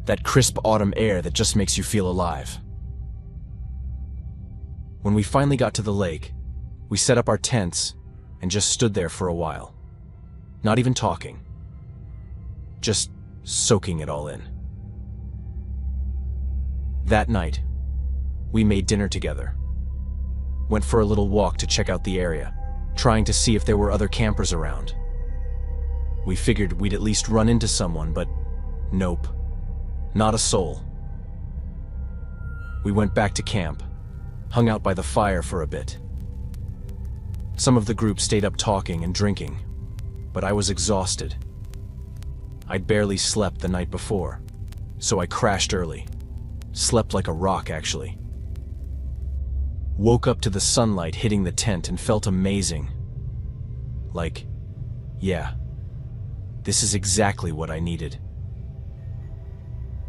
A: That crisp autumn air that just makes you feel alive. When we finally got to the lake, we set up our tents and just stood there for a while. Not even talking. Just soaking it all in. That night, we made dinner together. Went for a little walk to check out the area, trying to see if there were other campers around. We figured we'd at least run into someone, but nope. Not a soul. We went back to camp, hung out by the fire for a bit. Some of the group stayed up talking and drinking, but I was exhausted. I'd barely slept the night before, so I crashed early. Slept like a rock, actually. Woke up to the sunlight hitting the tent and felt amazing. Like, yeah, this is exactly what I needed.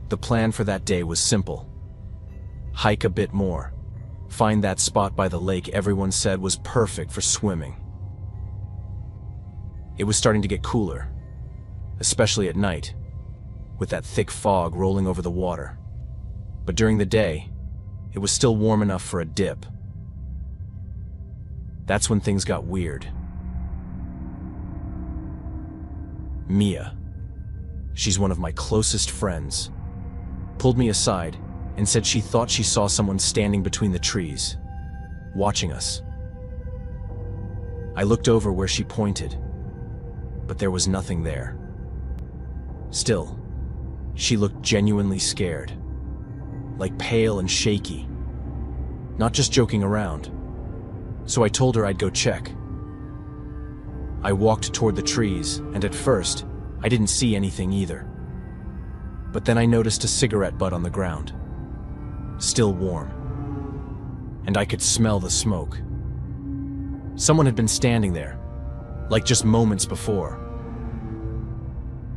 A: The plan for that day was simple. Hike a bit more. Find that spot by the lake everyone said was perfect for swimming. It was starting to get cooler, especially at night, with that thick fog rolling over the water. But during the day, it was still warm enough for a dip, That's when things got weird. Mia, she's one of my closest friends, pulled me aside and said she thought she saw someone standing between the trees, watching us. I looked over where she pointed, but there was nothing there. Still, she looked genuinely scared, like pale and shaky, not just joking around. So I told her I'd go check. I walked toward the trees, and at first, I didn't see anything either. But then I noticed a cigarette butt on the ground, still warm, and I could smell the smoke. Someone had been standing there, like just moments before.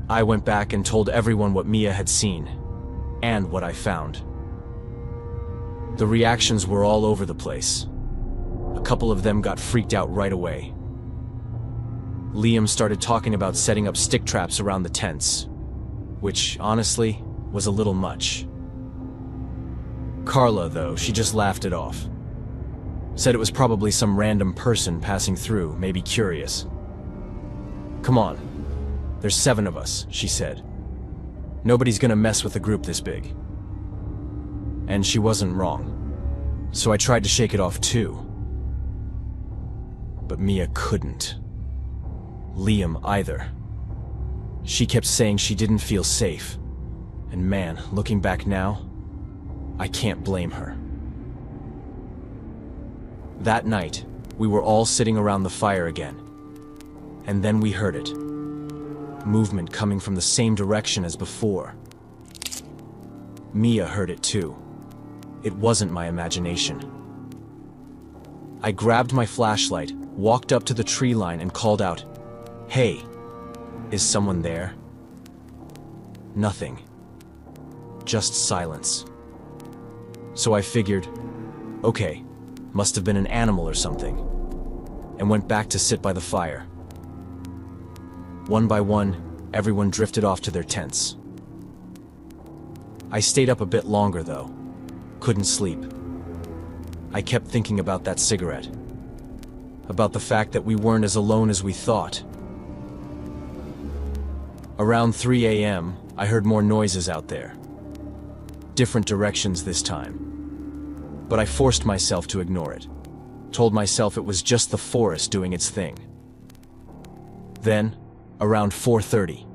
A: I went back and told everyone what Mia had seen, and what I found. The reactions were all over the place. A couple of them got freaked out right away. Liam started talking about setting up stick traps around the tents, which, honestly, was a little much. Carla, though, she just laughed it off. Said it was probably some random person passing through, maybe curious. "Come on, there's 7 of us," she said. "Nobody's gonna mess with a group this big." And she wasn't wrong. So I tried to shake it off too. But Mia couldn't. Liam either. She kept saying she didn't feel safe. And man, looking back now, I can't blame her. That night, we were all sitting around the fire again. And then we heard it. Movement coming from the same direction as before. Mia heard it too. It wasn't my imagination. I grabbed my flashlight, walked up to the tree line and called out, "Hey, is someone there?" Nothing. Just silence. So I figured, okay, must have been an animal or something, and went back to sit by the fire. One by one, everyone drifted off to their tents. I stayed up a bit longer though. Couldn't sleep. I kept thinking about that cigarette. About the fact that we weren't as alone as we thought. Around 3 a.m., I heard more noises out there. Different directions this time. But I forced myself to ignore it. Told myself it was just the forest doing its thing. Then, around 4:30,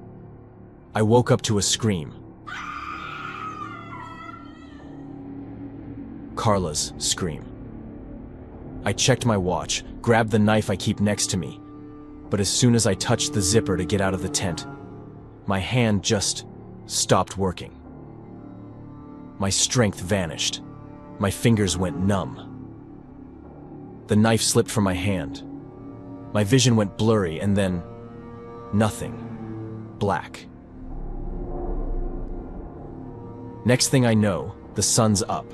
A: I woke up to a scream. Carla's scream. I checked my watch, grabbed the knife I keep next to me, but as soon as I touched the zipper to get out of the tent, my hand just stopped working. My strength vanished. My fingers went numb. The knife slipped from my hand. My vision went blurry and then nothing. Black. Next thing I know, the sun's up.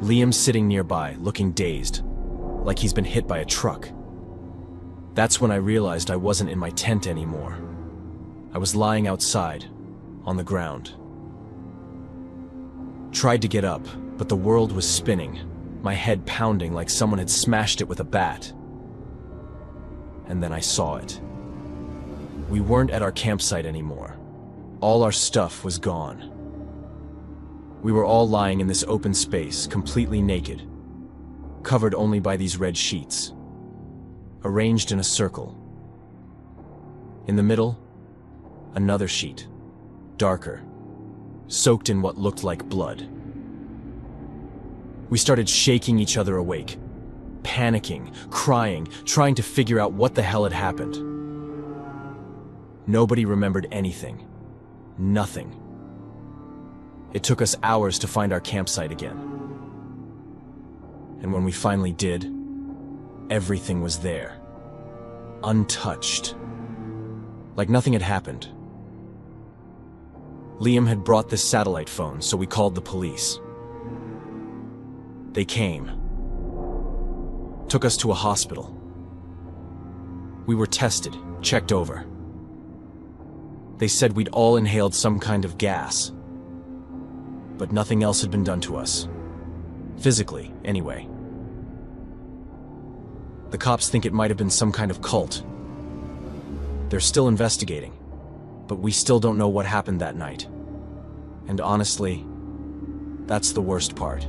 A: Liam's sitting nearby, looking dazed, like he's been hit by a truck. That's when I realized I wasn't in my tent anymore. I was lying outside, on the ground. Tried to get up, but the world was spinning, my head pounding like someone had smashed it with a bat. And then I saw it. We weren't at our campsite anymore. All our stuff was gone. We were all lying in this open space, completely naked, covered only by these red sheets, arranged in a circle. In the middle, another sheet, darker, soaked in what looked like blood. We started shaking each other awake, panicking, crying, trying to figure out what the hell had happened. Nobody remembered anything. Nothing. It took us hours to find our campsite again. And when we finally did, everything was there. Untouched. Like nothing had happened. Liam had brought this satellite phone, so we called the police. They came. Took us to a hospital. We were tested, checked over. They said we'd all inhaled some kind of gas. But nothing else had been done to us. Physically, anyway. The cops think it might have been some kind of cult. They're still investigating, but we still don't know what happened that night. And honestly, that's the worst part.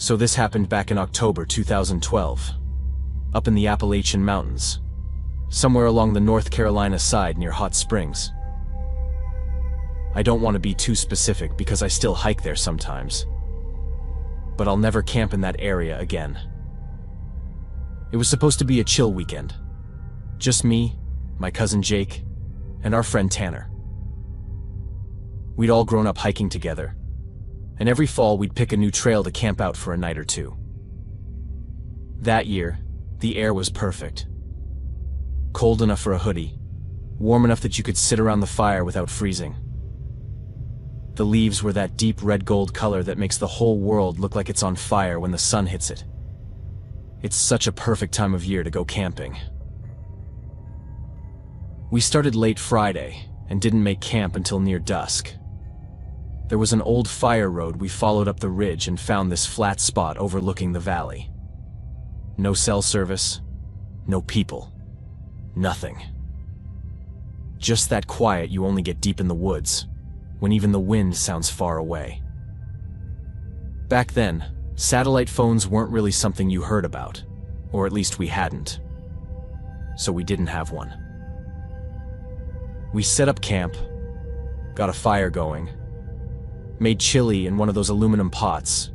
A: So this happened back in October 2012, up in the Appalachian Mountains, somewhere along the North Carolina side near Hot Springs. I don't want to be too specific because I still hike there sometimes, but I'll never camp in that area again. It was supposed to be a chill weekend. Just me, my cousin Jake, and our friend Tanner. We'd all grown up hiking together, and every fall we'd pick a new trail to camp out for a night or two. That year, the air was perfect. Cold enough for a hoodie, warm enough that you could sit around the fire without freezing. The leaves were that deep red-gold color that makes the whole world look like it's on fire when the sun hits it. It's such a perfect time of year to go camping. We started late Friday and didn't make camp until near dusk. There was an old fire road we followed up the ridge and found this flat spot overlooking the valley. No cell service, no people, nothing. Just that quiet you only get deep in the woods, when even the wind sounds far away. Back then, satellite phones weren't really something you heard about, or at least we hadn't. So we didn't have one. We set up camp, got a fire going, made chili in one of those aluminum pots,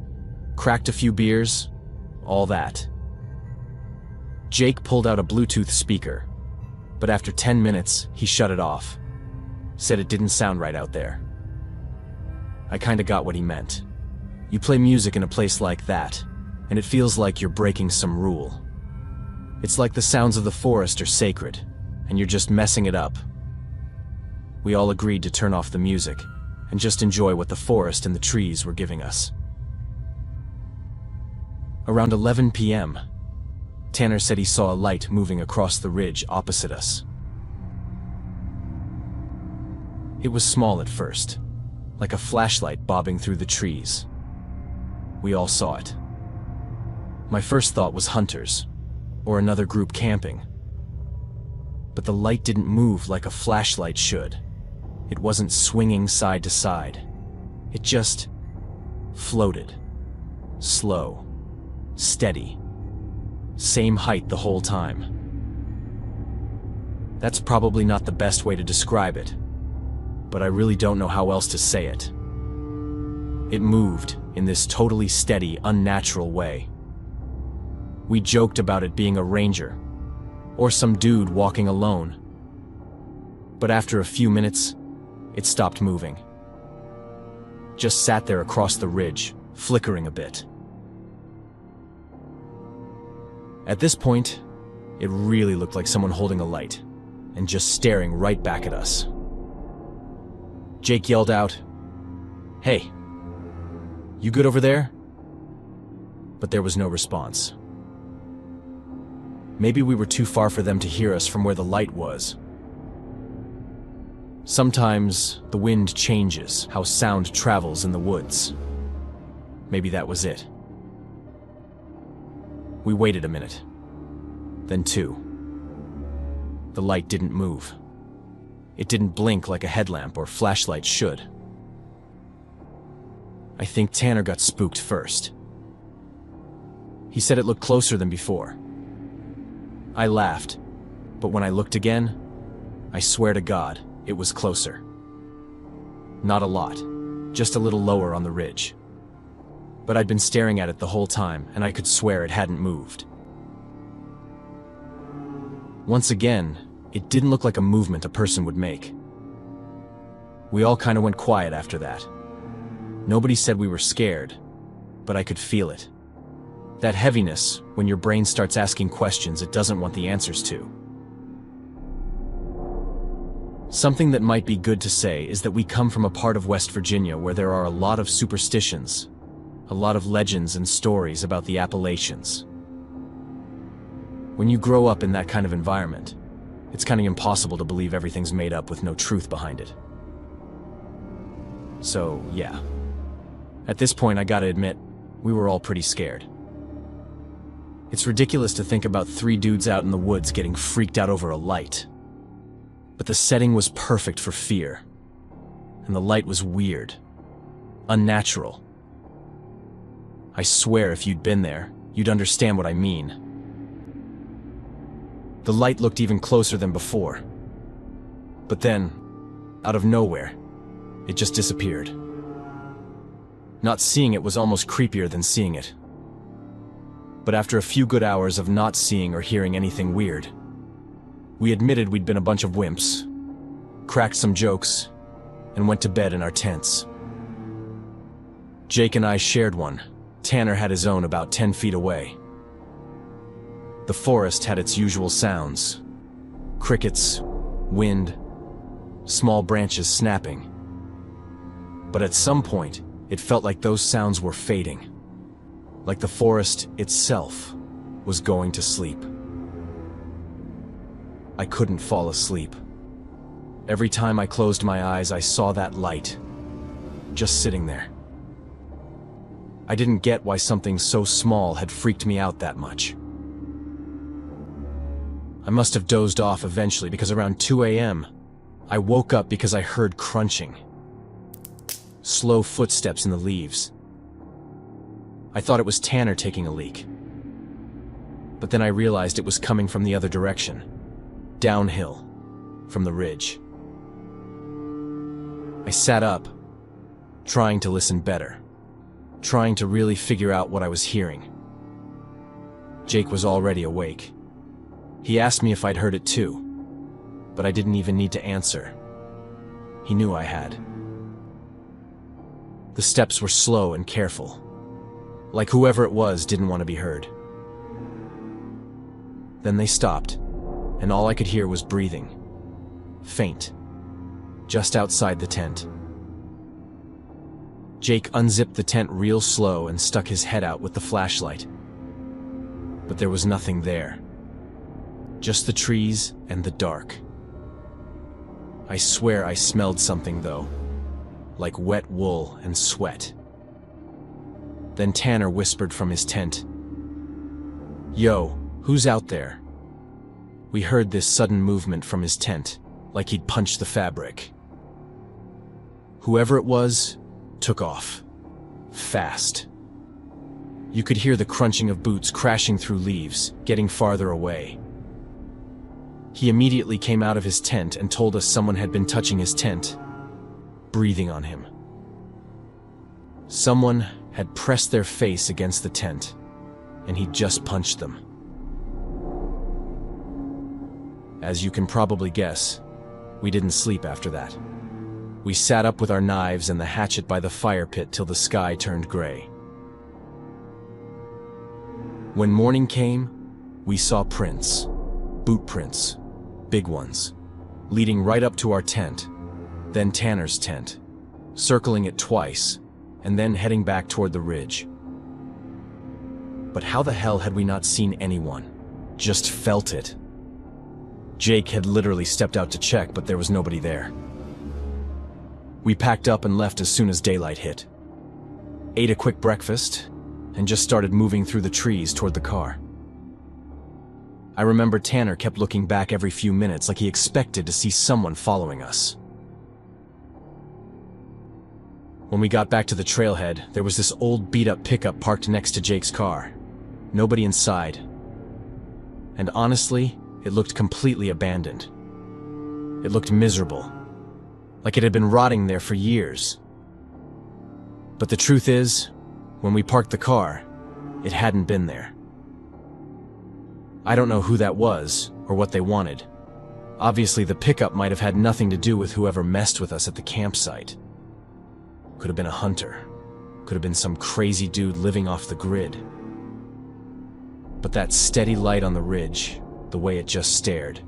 A: cracked a few beers, all that. Jake pulled out a Bluetooth speaker, but after 10 minutes, he shut it off. Said it didn't sound right out there. I kinda got what he meant. You play music in a place like that, and it feels like you're breaking some rule. It's like the sounds of the forest are sacred, and you're just messing it up. We all agreed to turn off the music, and just enjoy what the forest and the trees were giving us. Around 11 p.m., Tanner said he saw a light moving across the ridge opposite us. It was small at first, like a flashlight bobbing through the trees. We all saw it. My first thought was hunters, or another group camping. But the light didn't move like a flashlight should. It wasn't swinging side to side. It just floated. Slow. Steady. Same height the whole time. That's probably not the best way to describe it, but I really don't know how else to say it. It moved in this totally steady, unnatural way. We joked about it being a ranger, or some dude walking alone. But after a few minutes, it stopped moving. Just sat there across the ridge, flickering a bit. At this point, it really looked like someone holding a light, and just staring right back at us. Jake yelled out, "Hey, you good over there?" But there was no response. Maybe we were too far for them to hear us from where the light was. Sometimes the wind changes how sound travels in the woods. Maybe that was it. We waited a minute, then two. The light didn't move. It didn't blink like a headlamp or flashlight should. I think Tanner got spooked first. He said it looked closer than before. I laughed, but when I looked again, I swear to God, it was closer. Not a lot, just a little lower on the ridge. But I'd been staring at it the whole time, and I could swear it hadn't moved. Once again, it didn't look like a movement a person would make. We all kind of went quiet after that. Nobody said we were scared, but I could feel it. That heaviness when your brain starts asking questions it doesn't want the answers to. Something that might be good to say is that we come from a part of West Virginia where there are a lot of superstitions, a lot of legends and stories about the Appalachians. When you grow up in that kind of environment, It's kind of impossible to believe everything's made up with no truth behind it. So, yeah. At this point, I gotta admit, we were all pretty scared. It's ridiculous to think about 3 dudes out in the woods getting freaked out over a light. But the setting was perfect for fear. And the light was weird. Unnatural. I swear if you'd been there, you'd understand what I mean. The light looked even closer than before. But then, out of nowhere, it just disappeared. Not seeing it was almost creepier than seeing it. But after a few good hours of not seeing or hearing anything weird, we admitted we'd been a bunch of wimps, cracked some jokes, and went to bed in our tents. Jake and I shared one. Tanner had his own about 10 feet away. The forest had its usual sounds: crickets, wind, small branches snapping. But at some point, it felt like those sounds were fading, like the forest itself was going to sleep. I couldn't fall asleep. Every time I closed my eyes, I saw that light, just sitting there. I didn't get why something so small had freaked me out that much. I must have dozed off eventually because around 2 a.m., I woke up because I heard crunching. Slow footsteps in the leaves. I thought it was Tanner taking a leak. But then I realized it was coming from the other direction, downhill, from the ridge. I sat up, trying to listen better, trying to really figure out what I was hearing. Jake was already awake. He asked me if I'd heard it too, but I didn't even need to answer. He knew I had. The steps were slow and careful, like whoever it was didn't want to be heard. Then they stopped, and all I could hear was breathing, faint, just outside the tent. Jake unzipped the tent real slow and stuck his head out with the flashlight. But there was nothing there. Just the trees and the dark. I swear I smelled something though, like wet wool and sweat. Then Tanner whispered from his tent, "Yo, who's out there?" We heard this sudden movement from his tent, like he'd punched the fabric. Whoever it was, took off. Fast. You could hear the crunching of boots crashing through leaves, getting farther away. He immediately came out of his tent and told us someone had been touching his tent, breathing on him. Someone had pressed their face against the tent, and he'd just punched them. As you can probably guess, we didn't sleep after that. We sat up with our knives and the hatchet by the fire pit till the sky turned gray. When morning came, we saw prints, boot prints, big ones, leading right up to our tent, then Tanner's tent, circling it twice, and then heading back toward the ridge. But how the hell had we not seen anyone? Just felt it. Jake had literally stepped out to check, but there was nobody there. We packed up and left as soon as daylight hit. Ate a quick breakfast, and just started moving through the trees toward the car. I remember Tanner kept looking back every few minutes like he expected to see someone following us. When we got back to the trailhead, there was this old beat-up pickup parked next to Jake's car. Nobody inside. And honestly, it looked completely abandoned. It looked miserable, like it had been rotting there for years. But the truth is, when we parked the car, it hadn't been there. I don't know who that was, or what they wanted. Obviously, the pickup might have had nothing to do with whoever messed with us at the campsite. Could have been a hunter. Could have been some crazy dude living off the grid. But that steady light on the ridge, the way it just stared,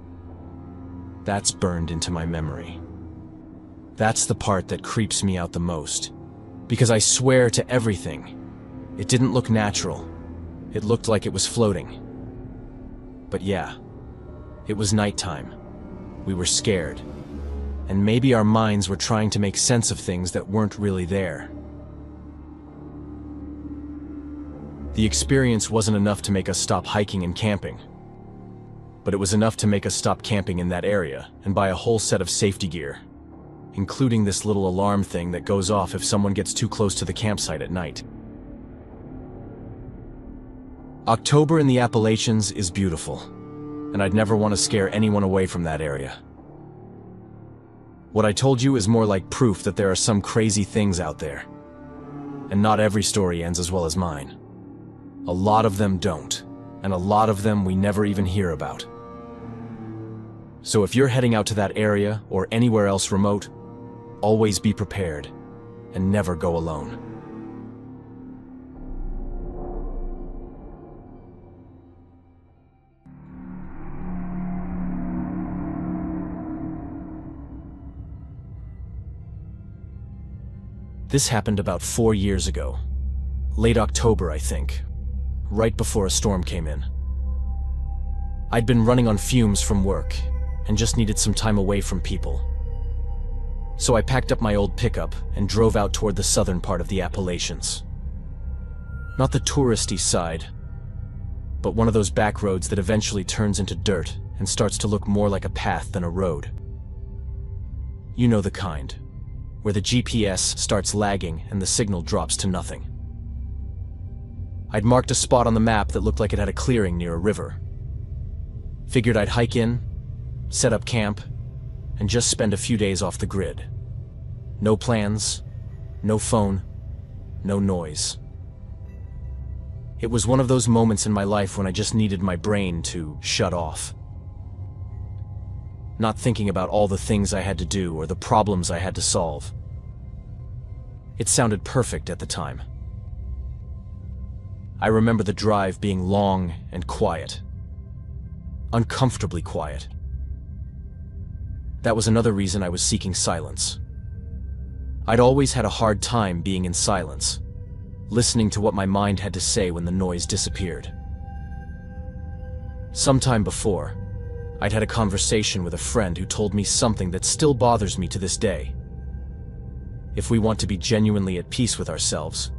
A: that's burned into my memory. That's the part that creeps me out the most. Because I swear to everything, it didn't look natural. It looked like it was floating. But yeah, it was nighttime, We were scared, and maybe our minds were trying to make sense of things that weren't really there. The experience wasn't enough to make us stop hiking and camping, but it was enough to make us stop camping in that area and buy a whole set of safety gear, including this little alarm thing that goes off if someone gets too close to the campsite at night. October in the Appalachians is beautiful, and I'd never want to scare anyone away from that area. What I told you is more like proof that there are some crazy things out there, and not every story ends as well as mine. A lot of them don't, and a lot of them we never even hear about. So if you're heading out to that area or anywhere else remote, always be prepared and never go alone. This happened about 4 years ago, late October, I think, right before a storm came in. I'd been running on fumes from work and just needed some time away from people. So I packed up my old pickup and drove out toward the southern part of the Appalachians. Not the touristy side, but one of those back roads that eventually turns into dirt and starts to look more like a path than a road. You know the kind, where the GPS starts lagging and the signal drops to nothing. I'd marked a spot on the map that looked like it had a clearing near a river. Figured I'd hike in, set up camp, and just spend a few days off the grid. No plans, no phone, no noise. It was one of those moments in my life when I just needed my brain to shut off. Not thinking about all the things I had to do or the problems I had to solve. It sounded perfect at the time. I remember the drive being long and quiet. Uncomfortably quiet. That was another reason I was seeking silence. I'd always had a hard time being in silence, listening to what my mind had to say when the noise disappeared. Sometime before, I'd had a conversation with a friend who told me something that still bothers me to this day. If we want to be genuinely at peace with ourselves,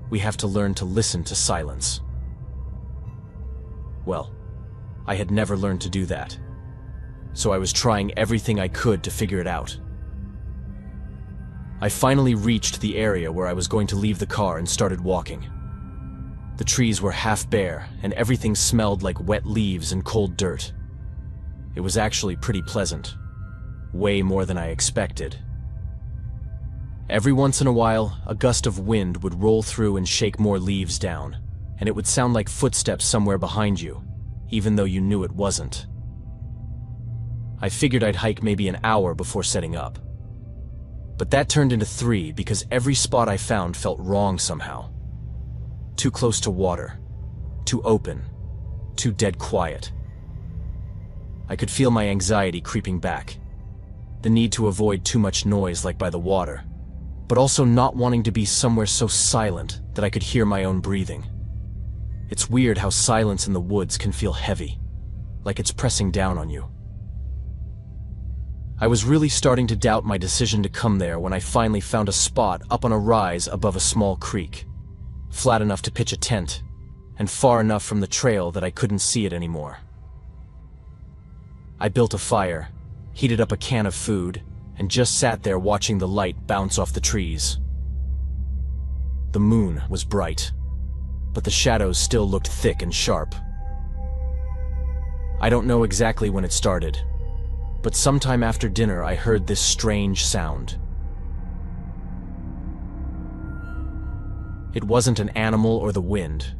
A: we have to learn to listen to silence. Well, I had never learned to do that, so I was trying everything I could to figure it out. I finally reached the area where I was going to leave the car and started walking. The trees were half bare, and everything smelled like wet leaves and cold dirt. It was actually pretty pleasant, way more than I expected. Every once in a while, a gust of wind would roll through and shake more leaves down, and it would sound like footsteps somewhere behind you, even though you knew it wasn't. I figured I'd hike maybe an hour before setting up. But that turned into 3 because every spot I found felt wrong somehow. Too close to water, too open, too dead quiet. I could feel my anxiety creeping back, the need to avoid too much noise like by the water, but also not wanting to be somewhere so silent that I could hear my own breathing. It's weird how silence in the woods can feel heavy, like it's pressing down on you. I was really starting to doubt my decision to come there when I finally found a spot up on a rise above a small creek, flat enough to pitch a tent, and far enough from the trail that I couldn't see it anymore. I built a fire, heated up a can of food, and just sat there watching the light bounce off the trees. The moon was bright, but the shadows still looked thick and sharp. I don't know exactly when it started, but sometime after dinner I heard this strange sound. It wasn't an animal or the wind.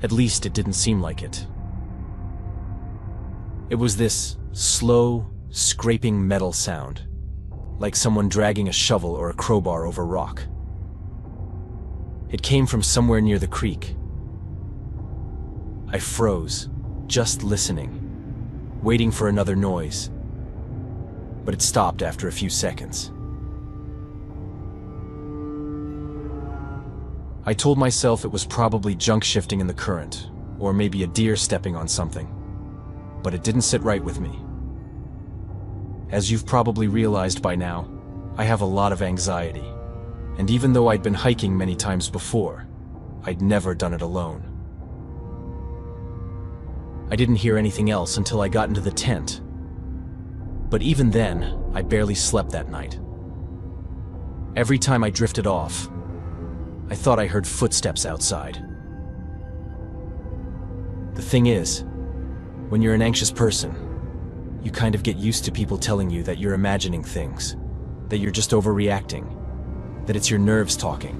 A: At least it didn't seem like it. It was this slow, scraping metal sound, like someone dragging a shovel or a crowbar over rock. It came from somewhere near the creek. I froze, just listening, waiting for another noise. But it stopped after a few seconds. I told myself it was probably junk shifting in the current, or maybe a deer stepping on something, but it didn't sit right with me. As you've probably realized by now, I have a lot of anxiety. And even though I'd been hiking many times before, I'd never done it alone. I didn't hear anything else until I got into the tent. But even then, I barely slept that night. Every time I drifted off, I thought I heard footsteps outside. The thing is, when you're an anxious person, you kind of get used to people telling you that you're imagining things, that you're just overreacting, that it's your nerves talking.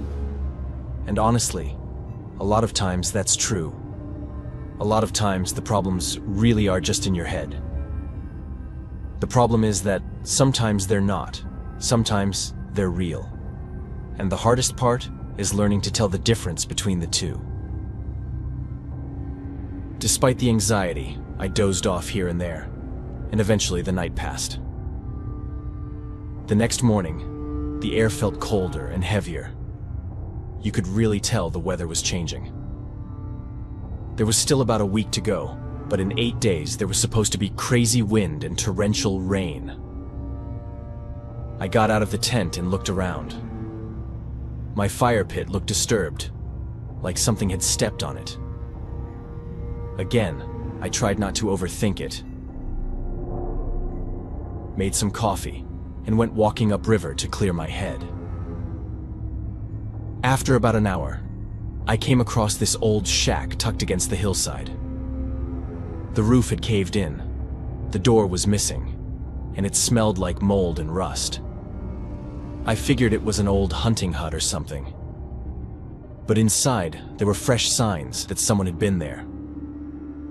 A: And honestly, a lot of times that's true. A lot of times the problems really are just in your head. The problem is that sometimes they're not. Sometimes they're real. And the hardest part is learning to tell the difference between the two. Despite the anxiety, I dozed off here and there, and eventually the night passed. The next morning, the air felt colder and heavier. You could really tell the weather was changing. There was still about a week to go, but in 8 days there was supposed to be crazy wind and torrential rain. I got out of the tent and looked around. My fire pit looked disturbed, like something had stepped on it. Again, I tried not to overthink it. Made some coffee and went walking upriver to clear my head. After about an hour, I came across this old shack tucked against the hillside. The roof had caved in, the door was missing, and it smelled like mold and rust. I figured it was an old hunting hut or something. But inside, there were fresh signs that someone had been there.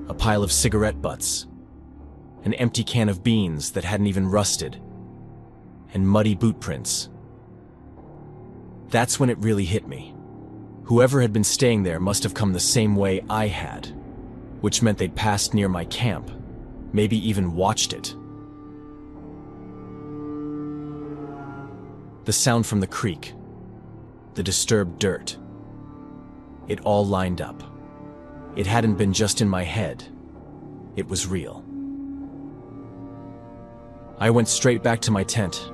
A: A pile of cigarette butts, an empty can of beans that hadn't even rusted, and muddy boot prints. That's when it really hit me. Whoever had been staying there must have come the same way I had, which meant they'd passed near my camp, maybe even watched it. The sound from the creek, the disturbed dirt, it all lined up. It hadn't been just in my head, it was real. I went straight back to my tent,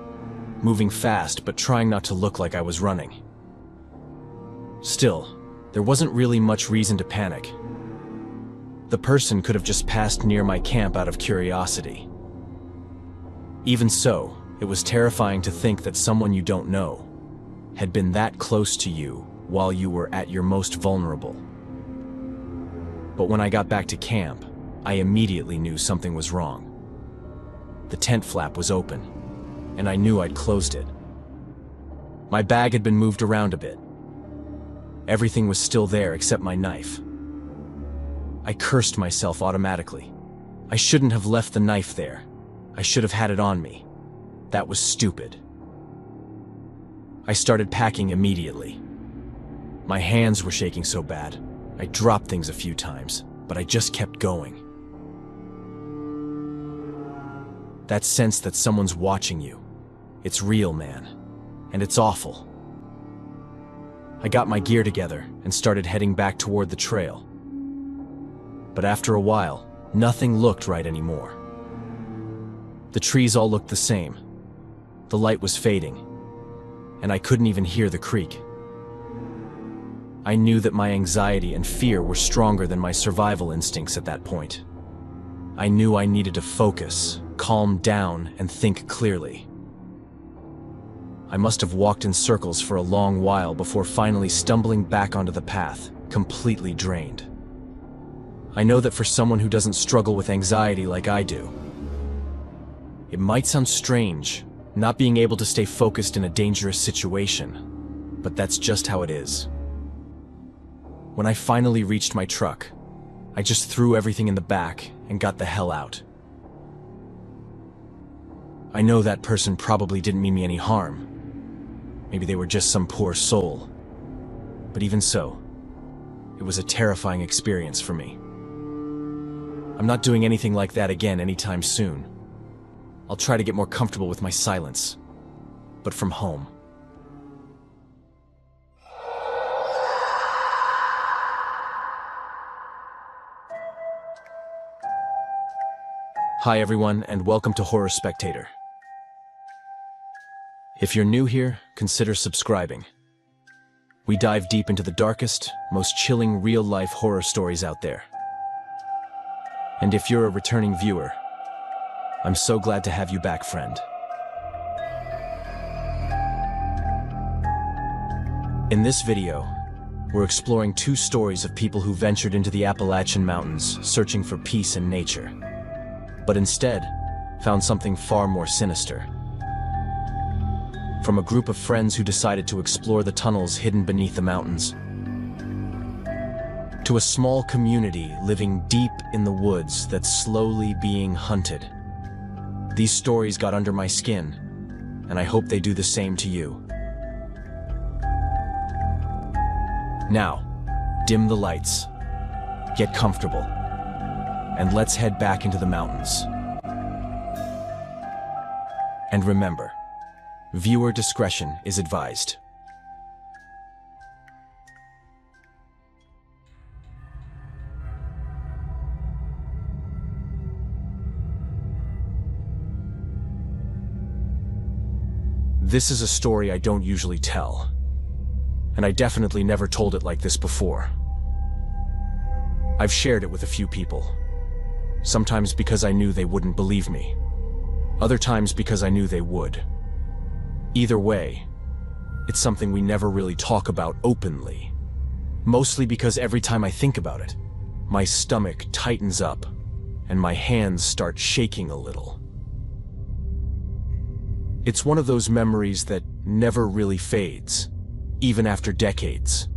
A: moving fast but trying not to look like I was running. Still, there wasn't really much reason to panic. The person could have just passed near my camp out of curiosity. Even so, it was terrifying to think that someone you don't know had been that close to you while you were at your most vulnerable. But when I got back to camp, I immediately knew something was wrong. The tent flap was open, and I knew I'd closed it. My bag had been moved around a bit. Everything was still there except my knife. I cursed myself automatically. I shouldn't have left the knife there. I should have had it on me. That was stupid. I started packing immediately. My hands were shaking so bad. I dropped things a few times, but I just kept going. That sense that someone's watching you, it's real, man, and it's awful. I got my gear together and started heading back toward the trail. But after a while, nothing looked right anymore. The trees all looked the same. The light was fading, and I couldn't even hear the creek. I knew that my anxiety and fear were stronger than my survival instincts at that point. I knew I needed to focus, calm down, and think clearly. I must have walked in circles for a long while before finally stumbling back onto the path, completely drained. I know that for someone who doesn't struggle with anxiety like I do, it might sound strange, not being able to stay focused in a dangerous situation, but that's just how it is. When I finally reached my truck, I just threw everything in the back and got the hell out. I know that person probably didn't mean me any harm. Maybe they were just some poor soul. But even so, it was a terrifying experience for me. I'm not doing anything like that again anytime soon. I'll try to get more comfortable with my silence, but from home. Hi everyone, and welcome to Horror Spectator. If you're new here, consider subscribing. We dive deep into the darkest, most chilling real-life horror stories out there. And if you're a returning viewer, I'm so glad to have you back, friend. In this video, we're exploring two stories of people who ventured into the Appalachian Mountains searching for peace and nature, but instead found something far more sinister. From a group of friends who decided to explore the tunnels hidden beneath the mountains, to a small community living deep in the woods that's slowly being hunted. These stories got under my skin, and I hope they do the same to you. Now, dim the lights, get comfortable, and let's head back into the mountains. And remember, viewer discretion is advised. This is a story I don't usually tell, and I definitely never told it like this before. I've shared it with a few people, sometimes because I knew they wouldn't believe me, other times because I knew they would. Either way, it's something we never really talk about openly, mostly because every time I think about it, my stomach tightens up and my hands start shaking a little. It's one of those memories that never really fades, even after decades.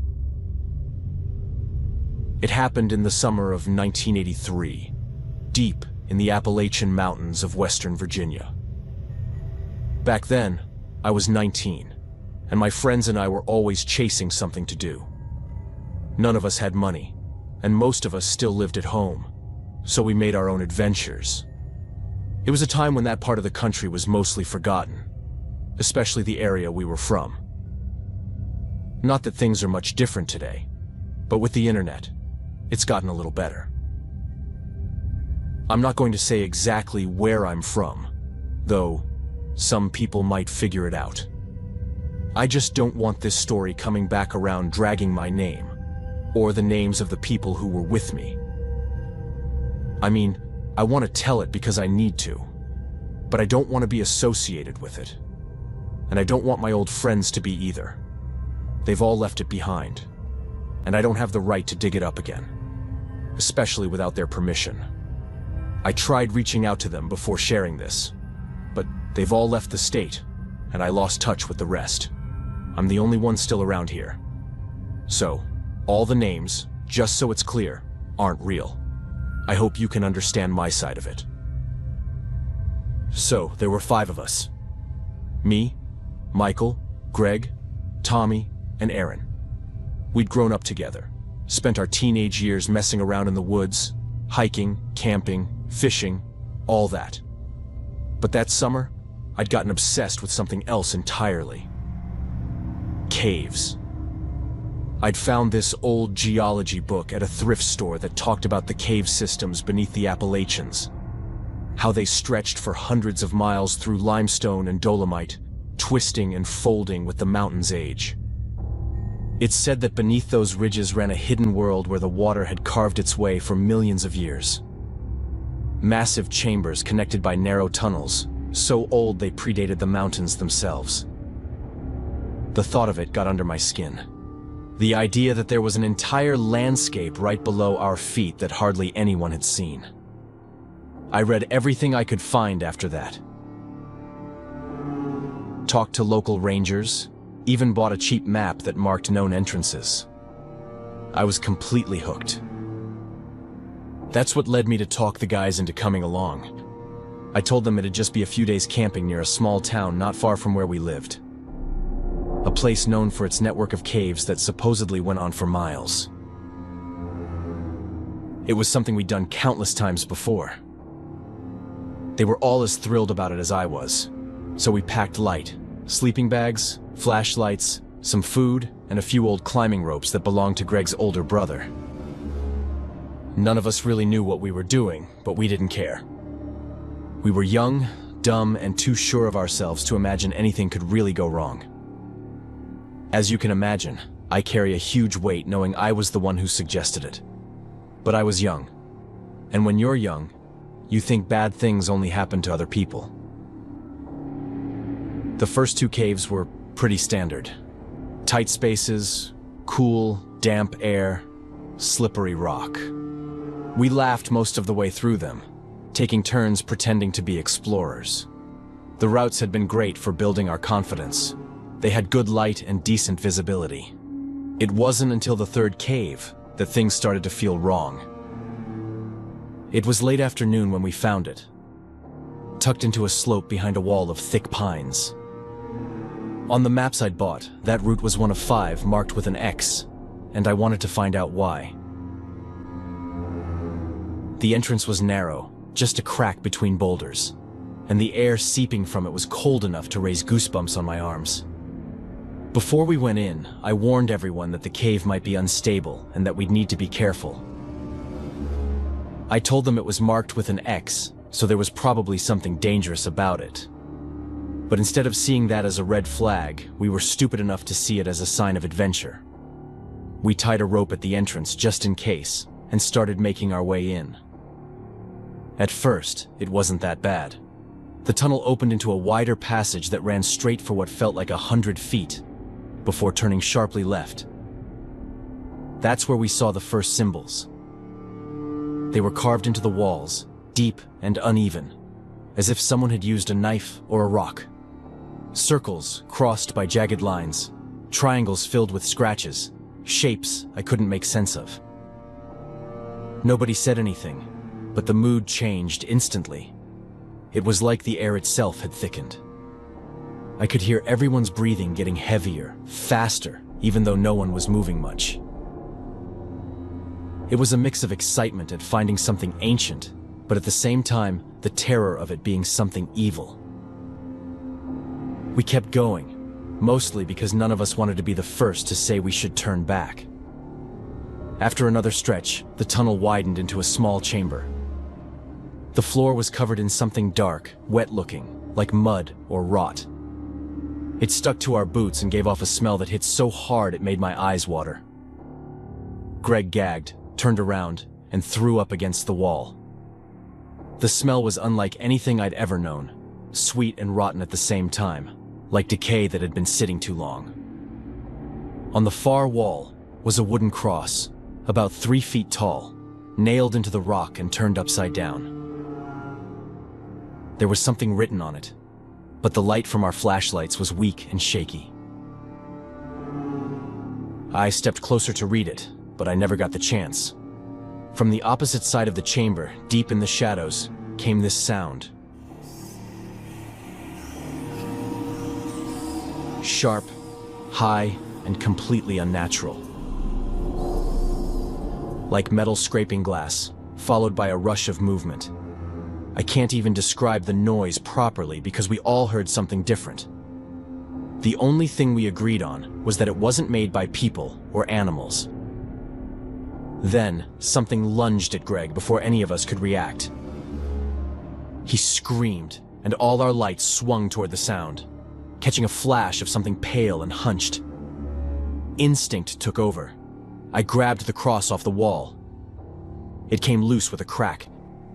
A: It happened in the summer of 1983, deep in the Appalachian Mountains of Western Virginia. Back then, I was 19, and my friends and I were always chasing something to do. None of us had money, and most of us still lived at home, so we made our own adventures. It was a time when that part of the country was mostly forgotten, especially the area we were from. Not that things are much different today, but with the internet, it's gotten a little better. I'm not going to say exactly where I'm from, though some people might figure it out. I just don't want this story coming back around dragging my name, or the names of the people who were with me. I mean, I want to tell it because I need to, but I don't want to be associated with it. And I don't want my old friends to be either. They've all left it behind, and I don't have the right to dig it up again, especially without their permission. I tried reaching out to them before sharing this, but they've all left the state, and I lost touch with the rest. I'm the only one still around here. So, all the names, just so it's clear, aren't real. I hope you can understand my side of it. So, there were 5 of us. Me, Michael, Greg, Tommy, and Aaron. We'd grown up together, spent our teenage years messing around in the woods, hiking, camping, fishing, all that. But that summer, I'd gotten obsessed with something else entirely. Caves. I'd found this old geology book at a thrift store that talked about the cave systems beneath the Appalachians, how they stretched for hundreds of miles through limestone and dolomite, twisting and folding with the mountain's age. It said that beneath those ridges ran a hidden world where the water had carved its way for millions of years. Massive chambers connected by narrow tunnels, so old they predated the mountains themselves. The thought of it got under my skin. The idea that there was an entire landscape right below our feet that hardly anyone had seen. I read everything I could find after that. Talked to local rangers, even bought a cheap map that marked known entrances. I was completely hooked. That's what led me to talk the guys into coming along. I told them it'd just be a few days camping near a small town not far from where we lived. A place known for its network of caves that supposedly went on for miles. It was something we'd done countless times before. They were all as thrilled about it as I was, so we packed light, sleeping bags, flashlights, some food, and a few old climbing ropes that belonged to Greg's older brother. None of us really knew what we were doing, but we didn't care. We were young, dumb and too sure of ourselves to imagine anything could really go wrong. As you can imagine, I carry a huge weight knowing I was the one who suggested it. But I was young. And when you're young, you think bad things only happen to other people. The first two caves were pretty standard. Tight spaces, cool, damp air, slippery rock. We laughed most of the way through them, taking turns pretending to be explorers. The routes had been great for building our confidence. They had good light and decent visibility. It wasn't until the third cave that things started to feel wrong. It was late afternoon when we found it, tucked into a slope behind a wall of thick pines. On the maps I'd bought, that route was one of 5 marked with an X, and I wanted to find out why. The entrance was narrow, just a crack between boulders, and the air seeping from it was cold enough to raise goosebumps on my arms. Before we went in, I warned everyone that the cave might be unstable and that we'd need to be careful. I told them it was marked with an X, so there was probably something dangerous about it. But instead of seeing that as a red flag, we were stupid enough to see it as a sign of adventure. We tied a rope at the entrance just in case, and started making our way in. At first, it wasn't that bad. The tunnel opened into a wider passage that ran straight for what felt like 100 feet, before turning sharply left. That's where we saw the first symbols. They were carved into the walls, deep and uneven, as if someone had used a knife or a rock. Circles crossed by jagged lines, triangles filled with scratches, shapes I couldn't make sense of. Nobody said anything, but the mood changed instantly. It was like the air itself had thickened. I could hear everyone's breathing getting heavier, faster, even though no one was moving much. It was a mix of excitement at finding something ancient, but at the same time, the terror of it being something evil. We kept going, mostly because none of us wanted to be the first to say we should turn back. After another stretch, the tunnel widened into a small chamber. The floor was covered in something dark, wet-looking, like mud or rot. It stuck to our boots and gave off a smell that hit so hard it made my eyes water. Greg gagged, turned around, and threw up against the wall. The smell was unlike anything I'd ever known, sweet and rotten at the same time, like decay that had been sitting too long. On the far wall was a wooden cross, about 3 feet tall, nailed into the rock and turned upside down. There was something written on it, but the light from our flashlights was weak and shaky. I stepped closer to read it, but I never got the chance. From the opposite side of the chamber, deep in the shadows, came this sound. Sharp, high, and completely unnatural. Like metal scraping glass, followed by a rush of movement. I can't even describe the noise properly because we all heard something different. The only thing we agreed on was that it wasn't made by people or animals. Then, something lunged at Greg before any of us could react. He screamed, and all our lights swung toward the sound, catching a flash of something pale and hunched. Instinct took over. I grabbed the cross off the wall. It came loose with a crack,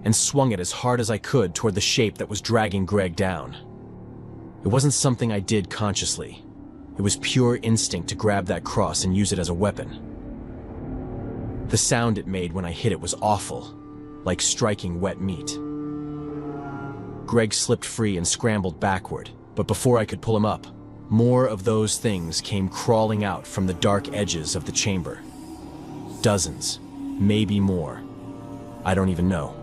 A: and swung it as hard as I could toward the shape that was dragging Greg down. It wasn't something I did consciously. It was pure instinct to grab that cross and use it as a weapon. The sound it made when I hit it was awful, like striking wet meat. Greg slipped free and scrambled backward, but before I could pull him up, more of those things came crawling out from the dark edges of the chamber. Dozens, maybe more. I don't even know.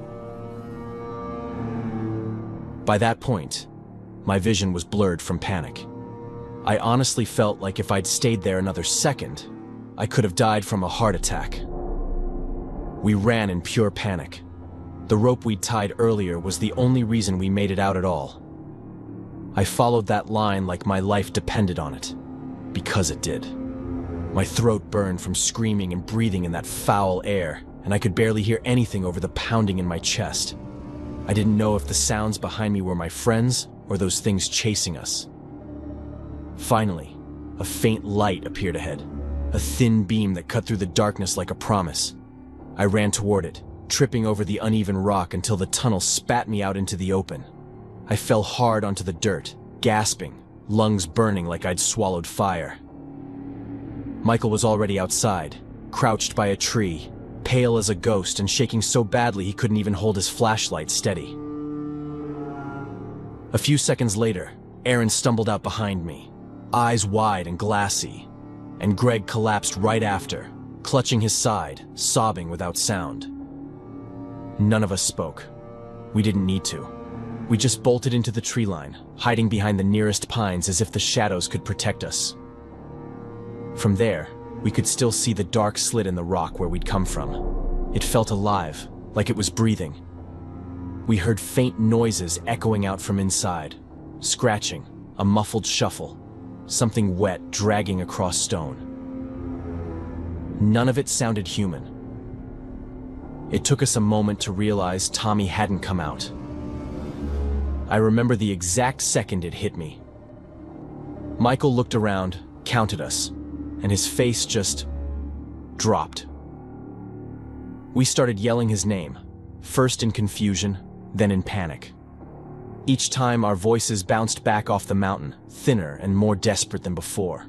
A: By that point, my vision was blurred from panic. I honestly felt like if I'd stayed there another second, I could have died from a heart attack. We ran in pure panic. The rope we'd tied earlier was the only reason we made it out at all. I followed that line like my life depended on it, because it did. My throat burned from screaming and breathing in that foul air, and I could barely hear anything over the pounding in my chest. I didn't know if the sounds behind me were my friends or those things chasing us. Finally, a faint light appeared ahead, a thin beam that cut through the darkness like a promise. I ran toward it, tripping over the uneven rock until the tunnel spat me out into the open. I fell hard onto the dirt, gasping, lungs burning like I'd swallowed fire. Michael was already outside, crouched by a tree, pale as a ghost and shaking so badly he couldn't even hold his flashlight steady. A few seconds later, Aaron stumbled out behind me, eyes wide and glassy, and Greg collapsed right after, clutching his side, sobbing without sound. None of us spoke. We didn't need to. We just bolted into the tree line, hiding behind the nearest pines as if the shadows could protect us. From there, we could still see the dark slit in the rock where we'd come from. It felt alive, like it was breathing. We heard faint noises echoing out from inside, scratching, a muffled shuffle, something wet dragging across stone. None of it sounded human. It took us a moment to realize Tommy hadn't come out. I remember the exact second it hit me. Michael looked around, counted us, and his face just dropped. We started yelling his name, first in confusion, then in panic. Each time our voices bounced back off the mountain, thinner and more desperate than before.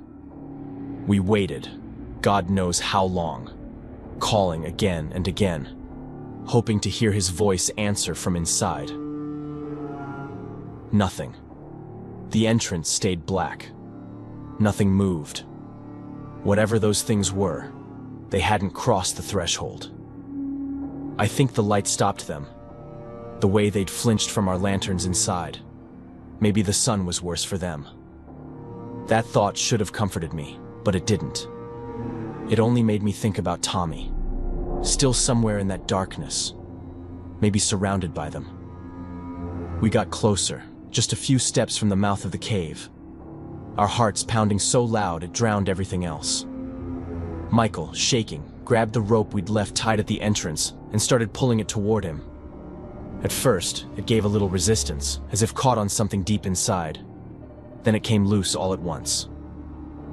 A: We waited, God knows how long, calling again and again, hoping to hear his voice answer from inside. Nothing. The entrance stayed black. Nothing moved. Whatever those things were, they hadn't crossed the threshold. I think the light stopped them, the way they'd flinched from our lanterns inside. Maybe the sun was worse for them. That thought should have comforted me, but it didn't. It only made me think about Tommy, still somewhere in that darkness, maybe surrounded by them. We got closer, just a few steps from the mouth of the cave, our hearts pounding so loud it drowned everything else. Michael, shaking, grabbed the rope we'd left tied at the entrance and started pulling it toward him. At first, it gave a little resistance, as if caught on something deep inside. Then it came loose all at once.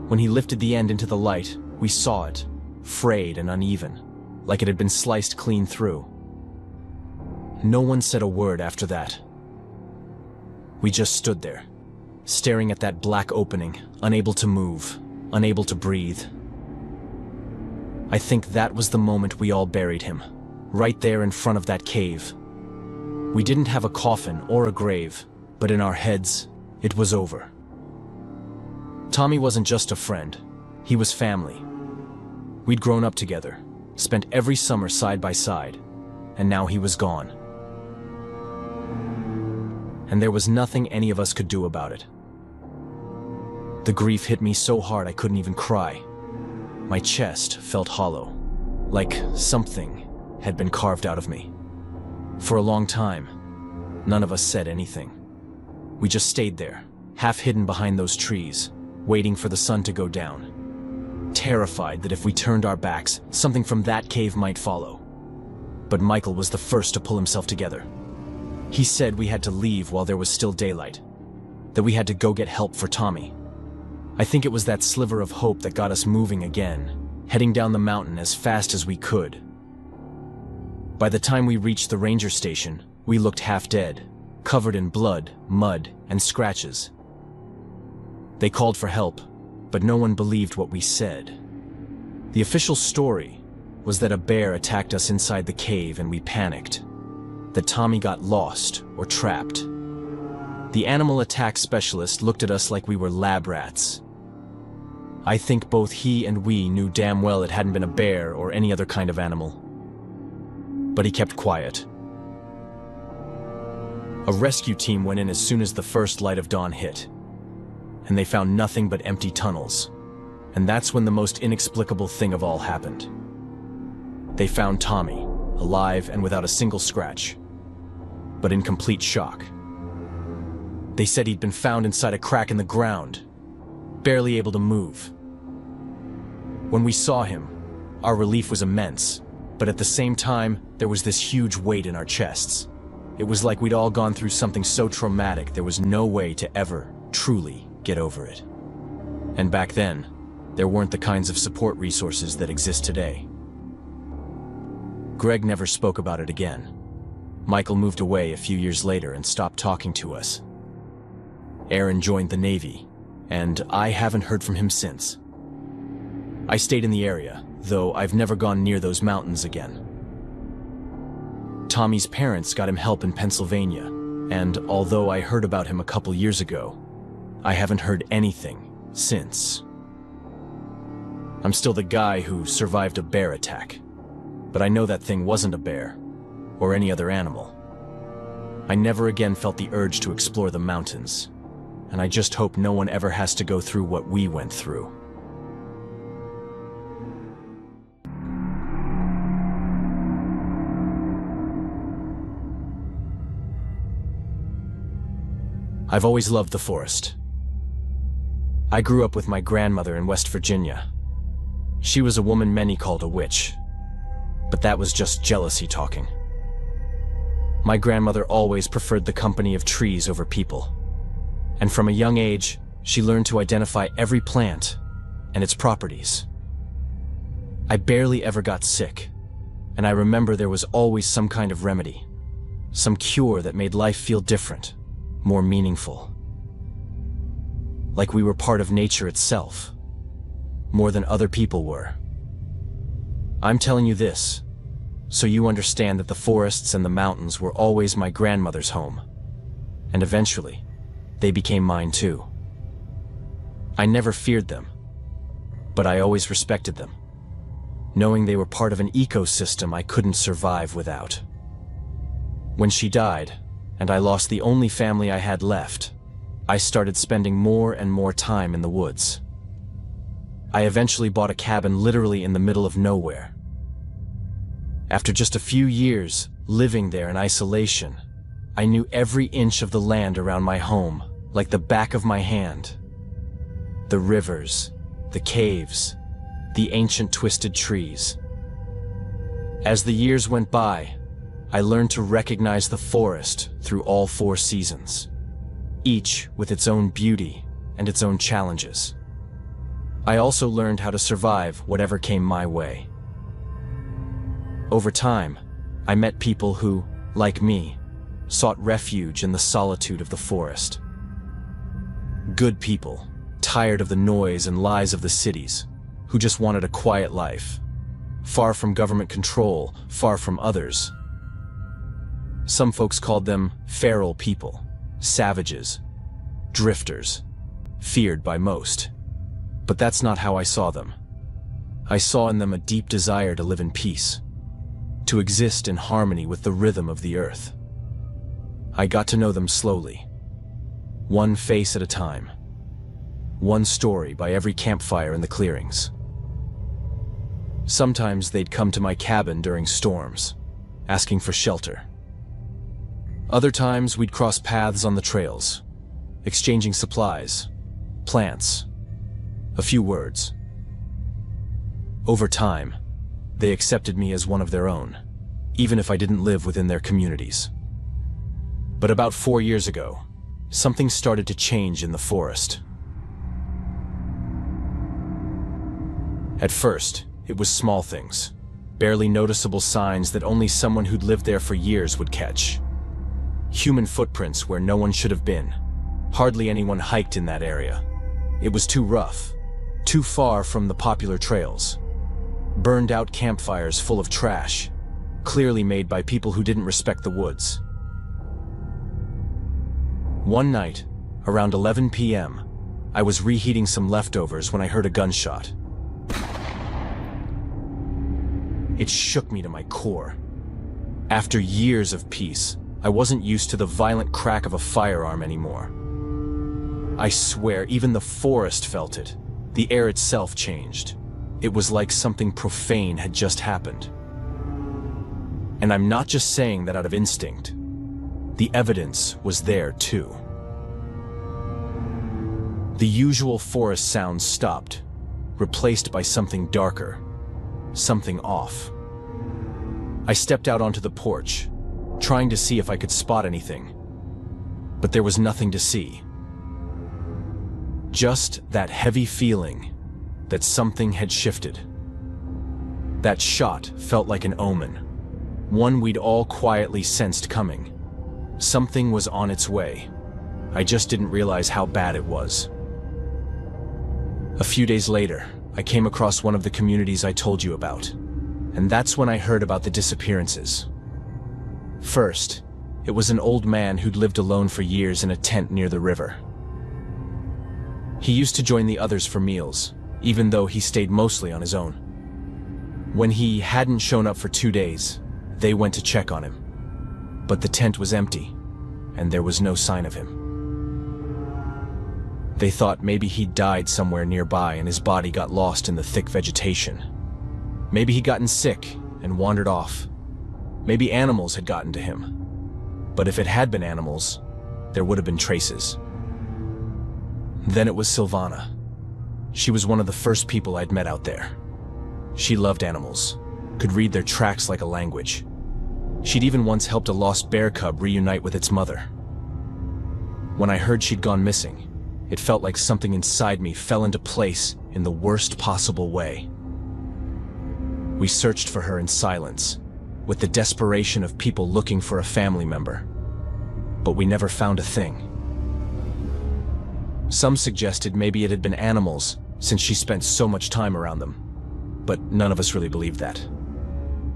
A: When he lifted the end into the light, we saw it, frayed and uneven, like it had been sliced clean through. No one said a word after that. We just stood there, staring at that black opening, unable to move, unable to breathe. I think that was the moment we all buried him, right there in front of that cave. We didn't have a coffin or a grave, but in our heads, it was over. Tommy wasn't just a friend, he was family. We'd grown up together, spent every summer side by side, and now he was gone. And there was nothing any of us could do about it. The grief hit me so hard I couldn't even cry. My chest felt hollow, like something had been carved out of me. For a long time, none of us said anything. We just stayed there, half hidden behind those trees, waiting for the sun to go down, terrified that if we turned our backs, something from that cave might follow. But Michael was the first to pull himself together. He said we had to leave while there was still daylight, that we had to go get help for Tommy. I think it was that sliver of hope that got us moving again, heading down the mountain as fast as we could. By the time we reached the ranger station, we looked half dead, covered in blood, mud, and scratches. They called for help, but no one believed what we said. The official story was that a bear attacked us inside the cave and we panicked, that Tommy got lost or trapped. The animal attack specialist looked at us like we were lab rats. I think both he and we knew damn well it hadn't been a bear or any other kind of animal. But he kept quiet. A rescue team went in as soon as the first light of dawn hit, and they found nothing but empty tunnels. And that's when the most inexplicable thing of all happened. They found Tommy, alive and without a single scratch, but in complete shock. They said he'd been found inside a crack in the ground, barely able to move. When we saw him, our relief was immense, but at the same time, there was this huge weight in our chests. It was like we'd all gone through something so traumatic there was no way to ever truly get over it. And back then, there weren't the kinds of support resources that exist today. Greg never spoke about it again. Michael moved away a few years later and stopped talking to us. Aaron joined the Navy, and I haven't heard from him since. I stayed in the area, though I've never gone near those mountains again. Tommy's parents got him help in Pennsylvania, and although I heard about him a couple years ago, I haven't heard anything since. I'm still the guy who survived a bear attack, but I know that thing wasn't a bear, or any other animal. I never again felt the urge to explore the mountains, and I just hope no one ever has to go through what we went through. I've always loved the forest. I grew up with my grandmother in West Virginia. She was a woman many called a witch, but that was just jealousy talking. My grandmother always preferred the company of trees over people, and from a young age, she learned to identify every plant and its properties. I barely ever got sick, and I remember there was always some kind of remedy, some cure that made life feel different, more meaningful. Like we were part of nature itself, more than other people were. I'm telling you this, so you understand that the forests and the mountains were always my grandmother's home, and eventually, they became mine too. I never feared them, but I always respected them, knowing they were part of an ecosystem I couldn't survive without. When she died, and I lost the only family I had left, I started spending more and more time in the woods. I eventually bought a cabin literally in the middle of nowhere. After just a few years living there in isolation, I knew every inch of the land around my home like the back of my hand. The rivers, the caves, the ancient twisted trees. As the years went by, I learned to recognize the forest through all 4 seasons, each with its own beauty and its own challenges. I also learned how to survive whatever came my way. Over time, I met people who, like me, sought refuge in the solitude of the forest. Good people, tired of the noise and lies of the cities, who just wanted a quiet life, far from government control, far from others. Some folks called them feral people, savages, drifters, feared by most. But that's not how I saw them. I saw in them a deep desire to live in peace, to exist in harmony with the rhythm of the earth. I got to know them slowly, one face at a time, one story by every campfire in the clearings. Sometimes they'd come to my cabin during storms, asking for shelter. Other times we'd cross paths on the trails, exchanging supplies, plants, a few words. Over time, they accepted me as one of their own, even if I didn't live within their communities. But about 4 years ago, something started to change in the forest. At first, it was small things, barely noticeable signs that only someone who'd lived there for years would catch. Human footprints where no one should have been. Hardly anyone hiked in that area. It was too rough, too far from the popular trails. Burned out campfires full of trash, clearly made by people who didn't respect the woods. One night, around 11 p.m., I was reheating some leftovers when I heard a gunshot. It shook me to my core. After years of peace, I wasn't used to the violent crack of a firearm anymore. I swear, even the forest felt it. The air itself changed. It was like something profane had just happened. And I'm not just saying that out of instinct. The evidence was there too. The usual forest sounds stopped, replaced by something darker, something off. I stepped out onto the porch, trying to see if I could spot anything. But there was nothing to see. Just that heavy feeling that something had shifted. That shot felt like an omen, one we'd all quietly sensed coming. Something was on its way. I just didn't realize how bad it was. A few days later, I came across one of the communities I told you about, and that's when I heard about the disappearances. First, it was an old man who'd lived alone for years in a tent near the river. He used to join the others for meals, even though he stayed mostly on his own. When he hadn't shown up for 2 days, they went to check on him. But the tent was empty, and there was no sign of him. They thought maybe he'd died somewhere nearby and his body got lost in the thick vegetation. Maybe he'd gotten sick and wandered off. Maybe animals had gotten to him. But if it had been animals, there would have been traces. Then it was Silvana. She was one of the first people I'd met out there. She loved animals, could read their tracks like a language. She'd even once helped a lost bear cub reunite with its mother. When I heard she'd gone missing, it felt like something inside me fell into place in the worst possible way. We searched for her in silence, with the desperation of people looking for a family member. But we never found a thing. Some suggested maybe it had been animals, since she spent so much time around them. But none of us really believed that.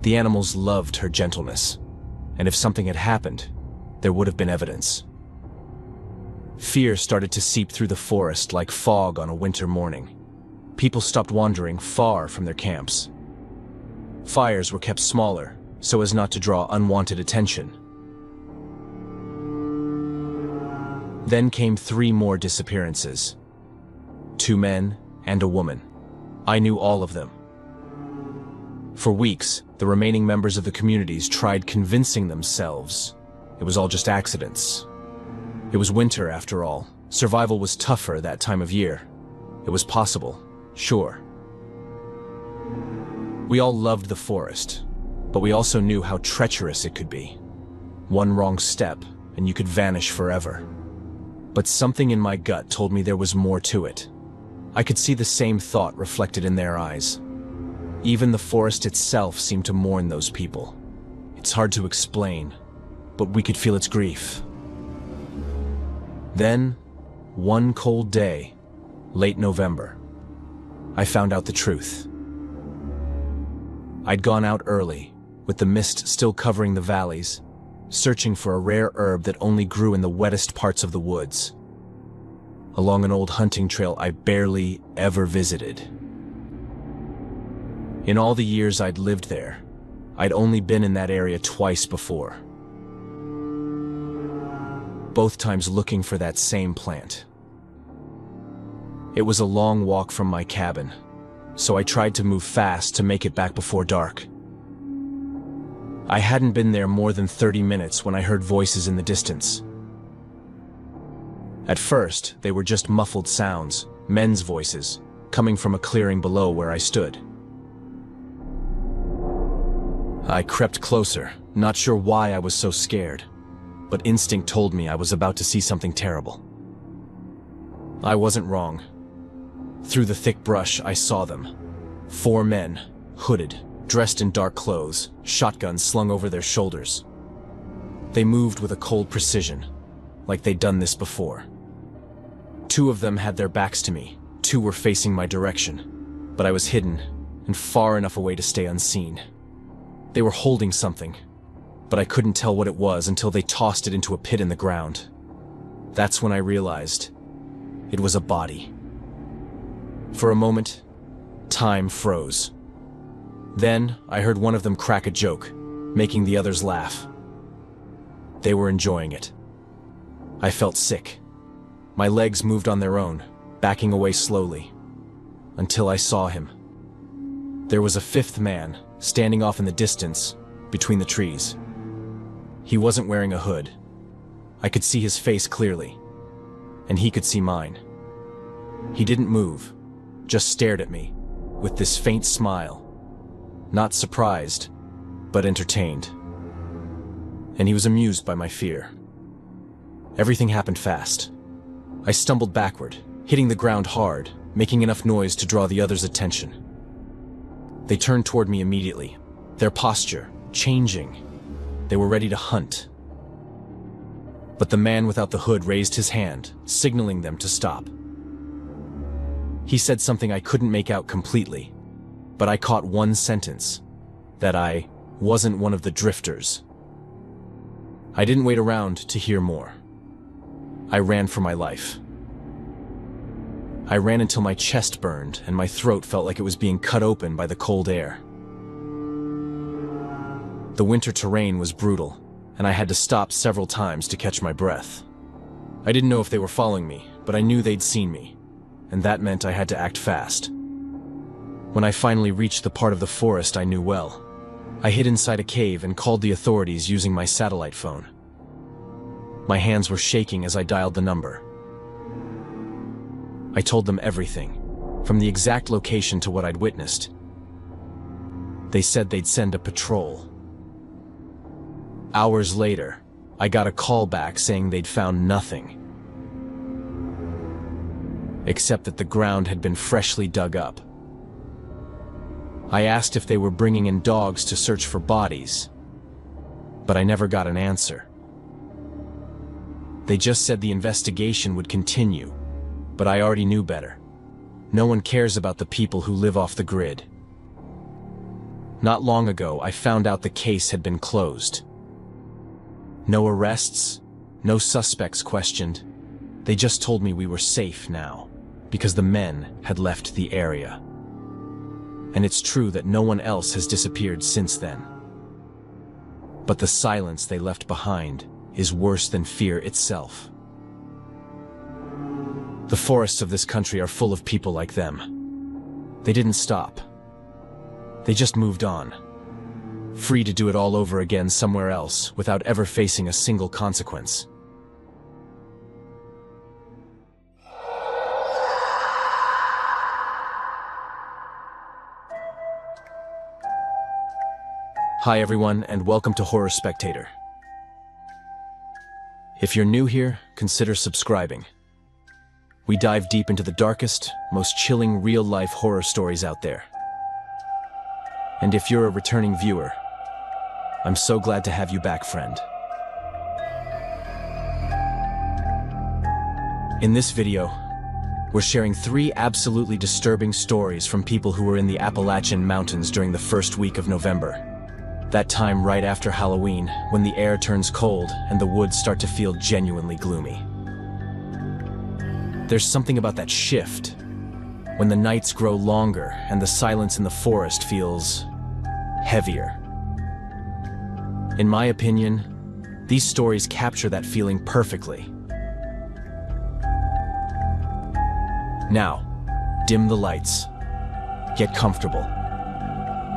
A: The animals loved her gentleness, and if something had happened, there would have been evidence. Fear started to seep through the forest like fog on a winter morning. People stopped wandering far from their camps. Fires were kept smaller, so as not to draw unwanted attention. Then came 3 more disappearances. 2 men and a woman. I knew all of them. For weeks, the remaining members of the communities tried convincing themselves it was all just accidents. It was winter, after all. Survival was tougher that time of year. It was possible, sure. We all loved the forest, but we also knew how treacherous it could be. One wrong step, and you could vanish forever. But something in my gut told me there was more to it. I could see the same thought reflected in their eyes. Even the forest itself seemed to mourn those people. It's hard to explain, but we could feel its grief. Then, one cold day, late November, I found out the truth. I'd gone out early, with the mist still covering the valleys, searching for a rare herb that only grew in the wettest parts of the woods, along an old hunting trail I barely ever visited. In all the years I'd lived there, I'd only been in that area twice before. Both times looking for that same plant. It was a long walk from my cabin, so I tried to move fast to make it back before dark. I hadn't been there more than 30 minutes when I heard voices in the distance. At first, they were just muffled sounds, men's voices, coming from a clearing below where I stood. I crept closer, not sure why I was so scared, but instinct told me I was about to see something terrible. I wasn't wrong. Through the thick brush, I saw them. 4 men, hooded, dressed in dark clothes, shotguns slung over their shoulders. They moved with a cold precision, like they'd done this before. 2 of them had their backs to me, 2 were facing my direction, but I was hidden and far enough away to stay unseen. They were holding something, but I couldn't tell what it was until they tossed it into a pit in the ground. That's when I realized it was a body. For a moment, time froze. Then I heard one of them crack a joke, making the others laugh. They were enjoying it. I felt sick. My legs moved on their own, backing away slowly, until I saw him. There was a 5th man, standing off in the distance, between the trees. He wasn't wearing a hood. I could see his face clearly, and he could see mine. He didn't move, just stared at me, with this faint smile. Not surprised, but entertained. and he was amused by my fear. Everything happened fast. I stumbled backward, hitting the ground hard, making enough noise to draw the others' attention. They turned toward me immediately, their posture changing. They were ready to hunt. But the man without the hood raised his hand, signaling them to stop. He said something I couldn't make out completely, but I caught one sentence, that I wasn't one of the drifters. I didn't wait around to hear more. I ran for my life. I ran until my chest burned and my throat felt like it was being cut open by the cold air. The winter terrain was brutal, and I had to stop several times to catch my breath. I didn't know if they were following me, but I knew they'd seen me, and that meant I had to act fast. When I finally reached the part of the forest I knew well, I hid inside a cave and called the authorities using my satellite phone. My hands were shaking as I dialed the number. I told them everything, from the exact location to what I'd witnessed. They said they'd send a patrol. Hours later, I got a call back saying they'd found nothing, except that the ground had been freshly dug up. I asked if they were bringing in dogs to search for bodies, but I never got an answer. They just said the investigation would continue, but I already knew better. No one cares about the people who live off the grid. Not long ago, I found out the case had been closed. No arrests, no suspects questioned. They just told me we were safe now, because the men had left the area. And it's true that no one else has disappeared since then. But the silence they left behind is worse than fear itself. The forests of this country are full of people like them. They didn't stop. They just moved on, free to do it all over again somewhere else without ever facing a single consequence. Hi everyone, and welcome to Horror Spectator. If you're new here, consider subscribing. We dive deep into the darkest, most chilling real-life horror stories out there. And if you're a returning viewer, I'm so glad to have you back, friend. In this video, we're sharing 3 absolutely disturbing stories from people who were in the Appalachian Mountains during the first week of November. That time right after Halloween, when the air turns cold and the woods start to feel genuinely gloomy. There's something about that shift, when the nights grow longer and the silence in the forest feels heavier. In my opinion, these stories capture that feeling perfectly. Now, dim the lights, get comfortable,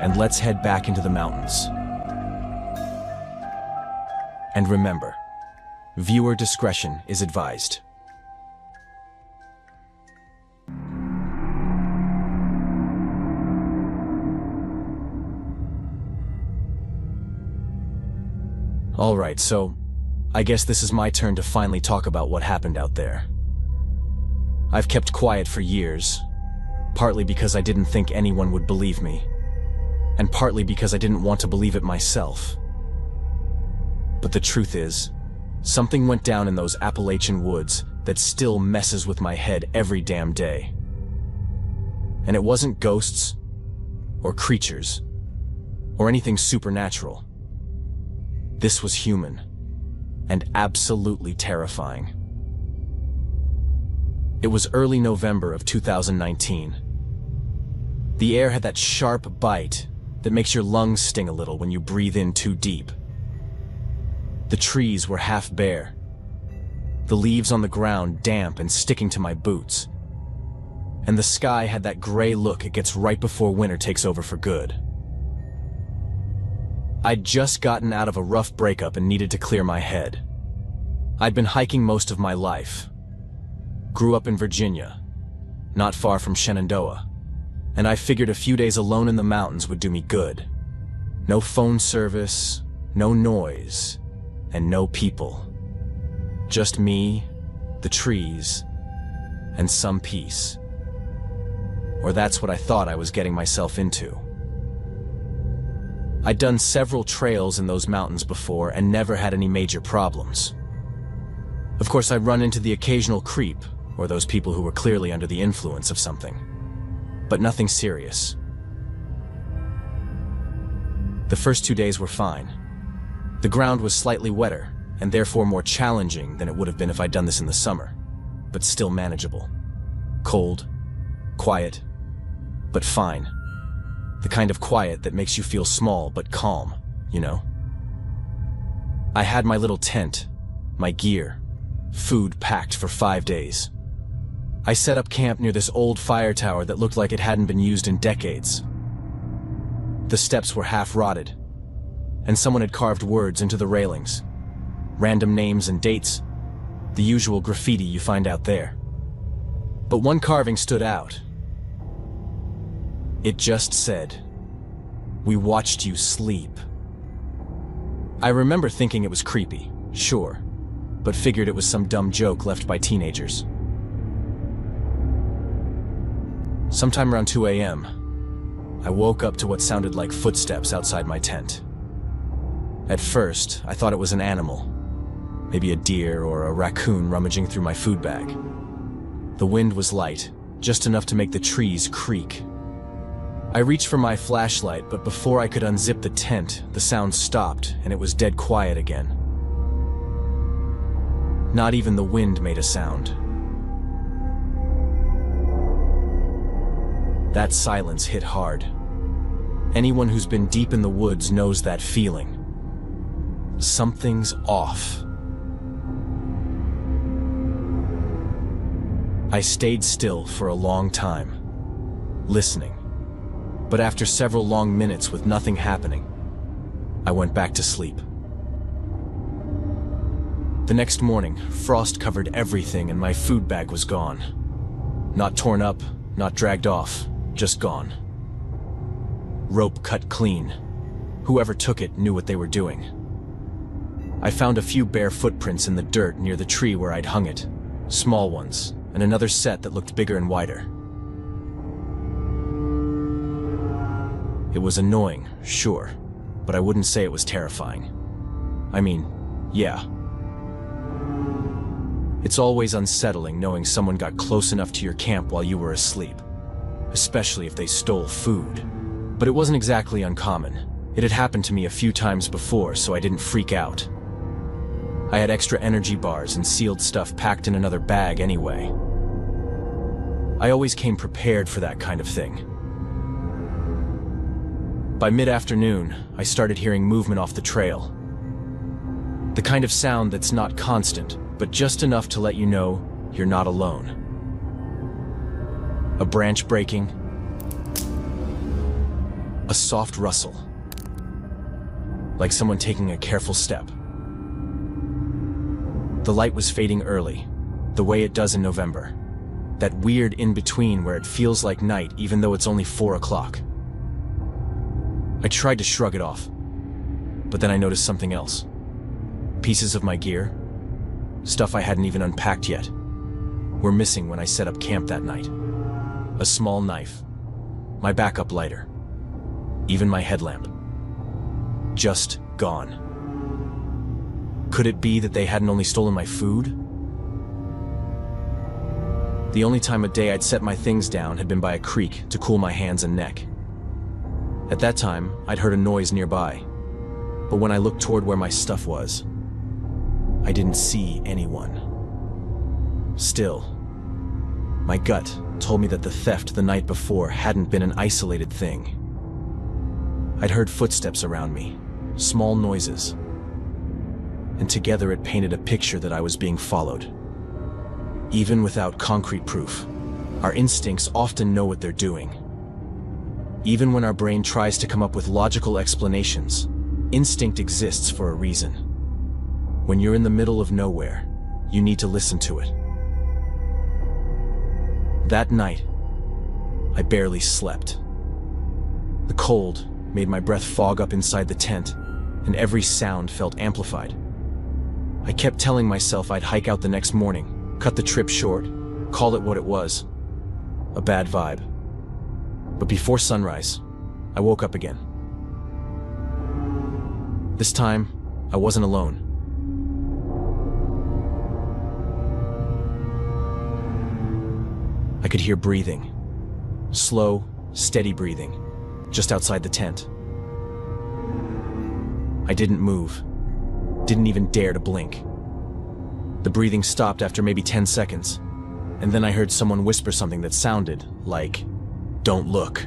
A: and let's head back into the mountains. And remember, viewer discretion is advised. Alright, so I guess this is my turn to finally talk about what happened out there. I've kept quiet for years, partly because I didn't think anyone would believe me, and partly because I didn't want to believe it myself. But the truth is, something went down in those Appalachian woods that still messes with my head every damn day. And it wasn't ghosts, or creatures, or anything supernatural. This was human, and absolutely terrifying. It was early November of 2019. The air had that sharp bite that makes your lungs sting a little when you breathe in too deep. The trees were half bare, the leaves on the ground damp and sticking to my boots, and the sky had that gray look it gets right before winter takes over for good. I'd just gotten out of a rough breakup and needed to clear my head. I'd been hiking most of my life. Grew up in Virginia, not far from Shenandoah, and I figured a few days alone in the mountains would do me good. No phone service, no noise, and no people. Just me, the trees, and some peace. Or that's what I thought I was getting myself into. I'd done several trails in those mountains before and never had any major problems. Of course, I'd run into the occasional creep, or those people who were clearly under the influence of something. But nothing serious. The first 2 days were fine. The ground was slightly wetter, and therefore more challenging than it would have been if I'd done this in the summer, but still manageable. Cold, quiet, but fine. The kind of quiet that makes you feel small but calm, you know? I had my little tent, my gear, food packed for 5 days. I set up camp near this old fire tower that looked like it hadn't been used in decades. The steps were half rotted, and someone had carved words into the railings. Random names and dates, the usual graffiti you find out there. But one carving stood out. It just said, "We watched you sleep." I remember thinking it was creepy, sure, but figured it was some dumb joke left by teenagers. Sometime around 2 a.m., I woke up to what sounded like footsteps outside my tent. At first, I thought it was an animal, maybe a deer or a raccoon rummaging through my food bag. The wind was light, just enough to make the trees creak. I reached for my flashlight, but before I could unzip the tent, the sound stopped and it was dead quiet again. Not even the wind made a sound. That silence hit hard. Anyone who's been deep in the woods knows that feeling. Something's off. I stayed still for a long time, listening. But after several long minutes with nothing happening, I went back to sleep. The next morning, frost covered everything and my food bag was gone. Not torn up, not dragged off, just gone. Rope cut clean. Whoever took it knew what they were doing. I found a few bare footprints in the dirt near the tree where I'd hung it. Small ones, and another set that looked bigger and wider. It was annoying, sure, but I wouldn't say it was terrifying. I mean, yeah. It's always unsettling knowing someone got close enough to your camp while you were asleep, especially if they stole food. But it wasn't exactly uncommon. It had happened to me a few times before, so I didn't freak out. I had extra energy bars and sealed stuff packed in another bag anyway. I always came prepared for that kind of thing. By mid-afternoon, I started hearing movement off the trail. The kind of sound that's not constant, but just enough to let you know you're not alone. A branch breaking, a soft rustle, like someone taking a careful step. The light was fading early, the way it does in November. That weird in-between where it feels like night even though it's only 4 o'clock. I tried to shrug it off, but then I noticed something else. Pieces of my gear, stuff I hadn't even unpacked yet, were missing when I set up camp that night. A small knife, my backup lighter, even my headlamp. Just gone. Could it be that they hadn't only stolen my food? The only time of day I'd set my things down had been by a creek to cool my hands and neck. At that time, I'd heard a noise nearby, but when I looked toward where my stuff was, I didn't see anyone. Still, my gut told me that the theft the night before hadn't been an isolated thing. I'd heard footsteps around me, small noises, and together it painted a picture that I was being followed. Even without concrete proof, our instincts often know what they're doing. Even when our brain tries to come up with logical explanations, instinct exists for a reason. When you're in the middle of nowhere, you need to listen to it. That night, I barely slept. The cold made my breath fog up inside the tent, and every sound felt amplified. I kept telling myself I'd hike out the next morning, cut the trip short, call it what it was. A bad vibe. But before sunrise, I woke up again. This time, I wasn't alone. I could hear breathing. Slow, steady breathing, just outside the tent. I didn't move. Didn't even dare to blink. The breathing stopped after maybe 10 seconds, and then I heard someone whisper something that sounded like, "Don't look."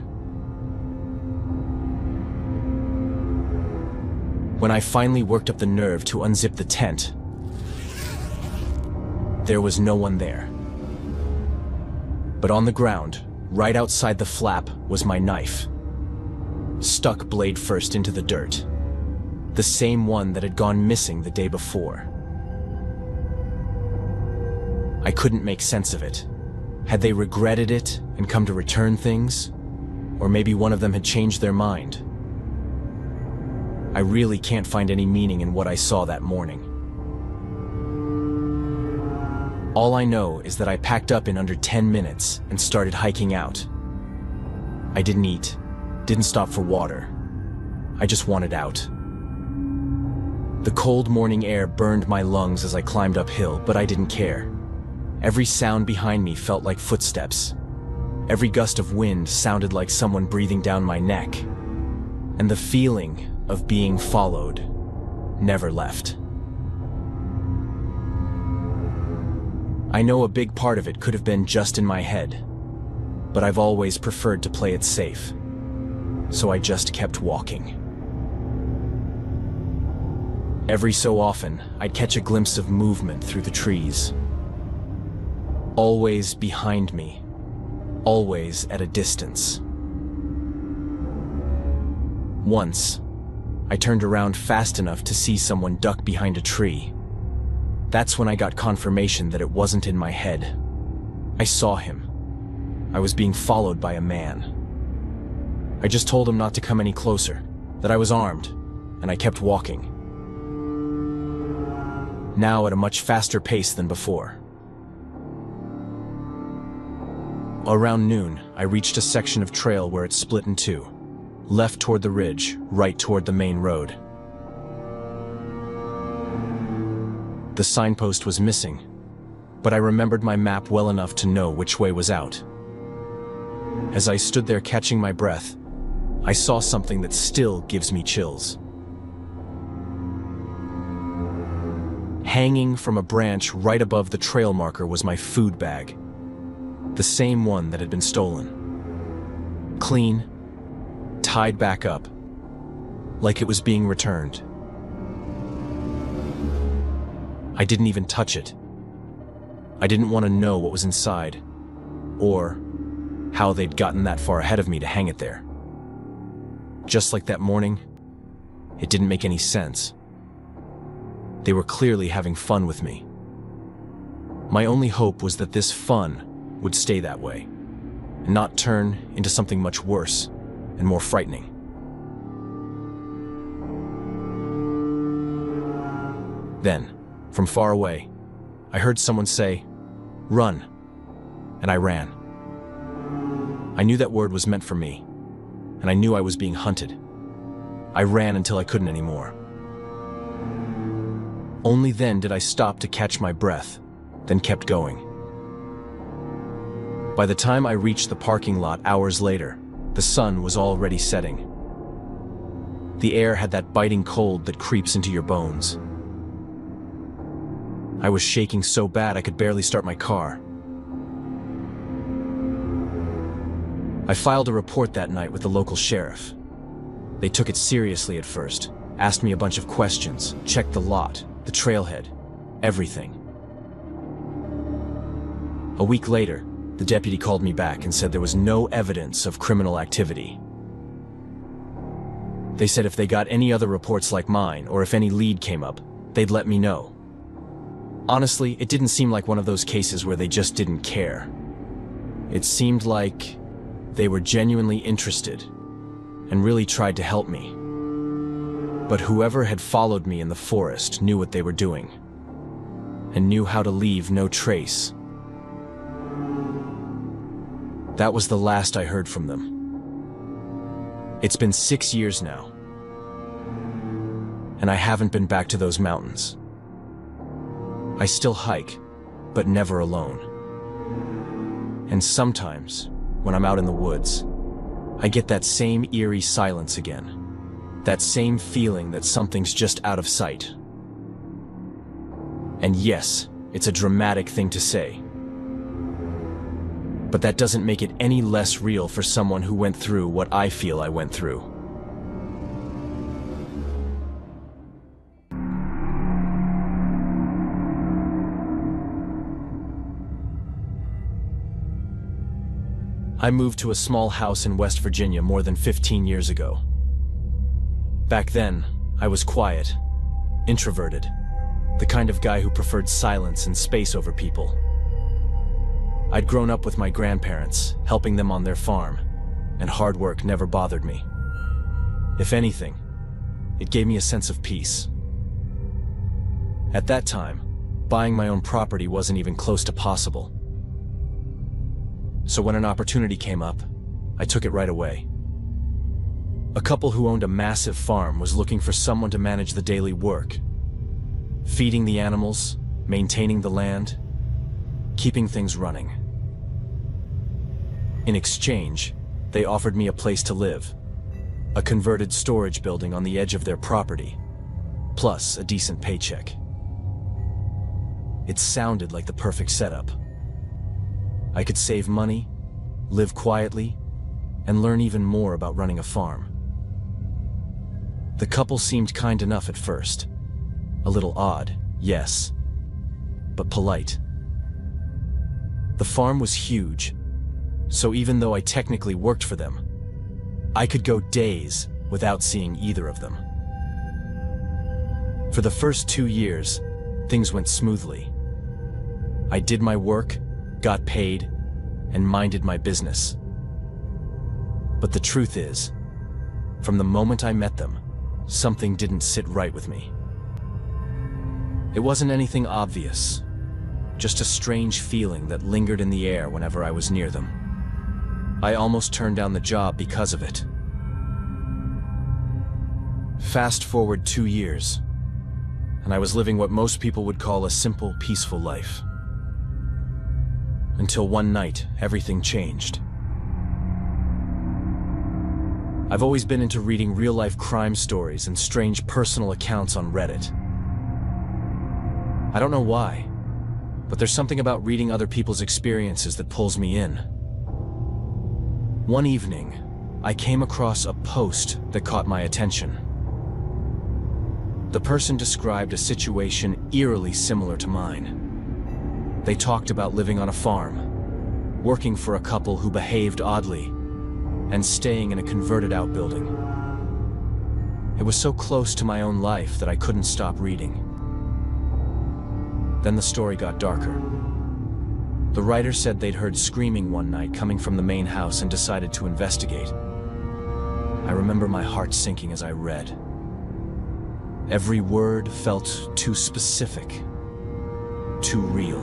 A: When I finally worked up the nerve to unzip the tent, there was no one there. But on the ground, right outside the flap, was my knife, stuck blade first into the dirt. The same one that had gone missing the day before. I couldn't make sense of it. Had they regretted it and come to return things? Or maybe one of them had changed their mind. I really can't find any meaning in what I saw that morning. All I know is that I packed up in under 10 minutes and started hiking out. I didn't eat, didn't stop for water. I just wanted out. The cold morning air burned my lungs as I climbed uphill, but I didn't care. Every sound behind me felt like footsteps. Every gust of wind sounded like someone breathing down my neck. And the feeling of being followed never left. I know a big part of it could have been just in my head, but I've always preferred to play it safe. So I just kept walking. Every so often, I'd catch a glimpse of movement through the trees. Always behind me, always at a distance. Once, I turned around fast enough to see someone duck behind a tree. That's when I got confirmation that it wasn't in my head. I saw him. I was being followed by a man. I just told him not to come any closer, that I was armed, and I kept walking. Now at a much faster pace than before. Around noon, I reached a section of trail where it split in two. Left toward the ridge, right toward the main road. The signpost was missing, but I remembered my map well enough to know which way was out. As I stood there catching my breath, I saw something that still gives me chills. Hanging from a branch right above the trail marker was my food bag, the same one that had been stolen. Clean, tied back up, like it was being returned. I didn't even touch it. I didn't want to know what was inside, or how they'd gotten that far ahead of me to hang it there. Just like that morning, it didn't make any sense. They were clearly having fun with me. My only hope was that this fun would stay that way, and not turn into something much worse and more frightening. Then, from far away, I heard someone say, "Run," and I ran. I knew that word was meant for me, and I knew I was being hunted. I ran until I couldn't anymore. Only then did I stop to catch my breath, then kept going. By the time I reached the parking lot hours later, the sun was already setting. The air had that biting cold that creeps into your bones. I was shaking so bad I could barely start my car. I filed a report that night with the local sheriff. They took it seriously at first, asked me a bunch of questions, checked the lot, the trailhead, everything. A week later, the deputy called me back and said there was no evidence of criminal activity. They said if they got any other reports like mine, or if any lead came up, they'd let me know. Honestly, it didn't seem like one of those cases where they just didn't care. It seemed like they were genuinely interested and really tried to help me. But whoever had followed me in the forest knew what they were doing. and knew how to leave no trace. That was the last I heard from them. It's been 6 years now, and I haven't been back to those mountains. I still hike, but never alone. And sometimes, when I'm out in the woods, I get that same eerie silence again. That same feeling that something's just out of sight. And yes, it's a dramatic thing to say. But that doesn't make it any less real for someone who went through what I feel I went through. I moved to a small house in West Virginia more than 15 years ago. Back then, I was quiet, introverted, the kind of guy who preferred silence and space over people. I'd grown up with my grandparents, helping them on their farm, and hard work never bothered me. If anything, it gave me a sense of peace. At that time, buying my own property wasn't even close to possible. So when an opportunity came up, I took it right away. A couple who owned a massive farm was looking for someone to manage the daily work. Feeding the animals, maintaining the land, keeping things running. In exchange, they offered me a place to live, a converted storage building on the edge of their property, plus a decent paycheck. It sounded like the perfect setup. I could save money, live quietly, and learn even more about running a farm. The couple seemed kind enough at first. A little odd, yes, but polite. The farm was huge, so even though I technically worked for them, I could go days without seeing either of them. For the first 2 years, things went smoothly. I did my work, got paid, and minded my business. But the truth is, from the moment I met them, something didn't sit right with me. It wasn't anything obvious, just a strange feeling that lingered in the air whenever I was near them. I almost turned down the job because of it. Fast forward 2 years, and I was living what most people would call a simple, peaceful life. Until one night, everything changed. I've always been into reading real-life crime stories and strange personal accounts on Reddit. I don't know why, but there's something about reading other people's experiences that pulls me in. One evening, I came across a post that caught my attention. The person described a situation eerily similar to mine. They talked about living on a farm, working for a couple who behaved oddly, and staying in a converted outbuilding. It was so close to my own life that I couldn't stop reading. Then the story got darker. The writer said they'd heard screaming one night coming from the main house and decided to investigate. I remember my heart sinking as I read. Every word felt too specific, too real.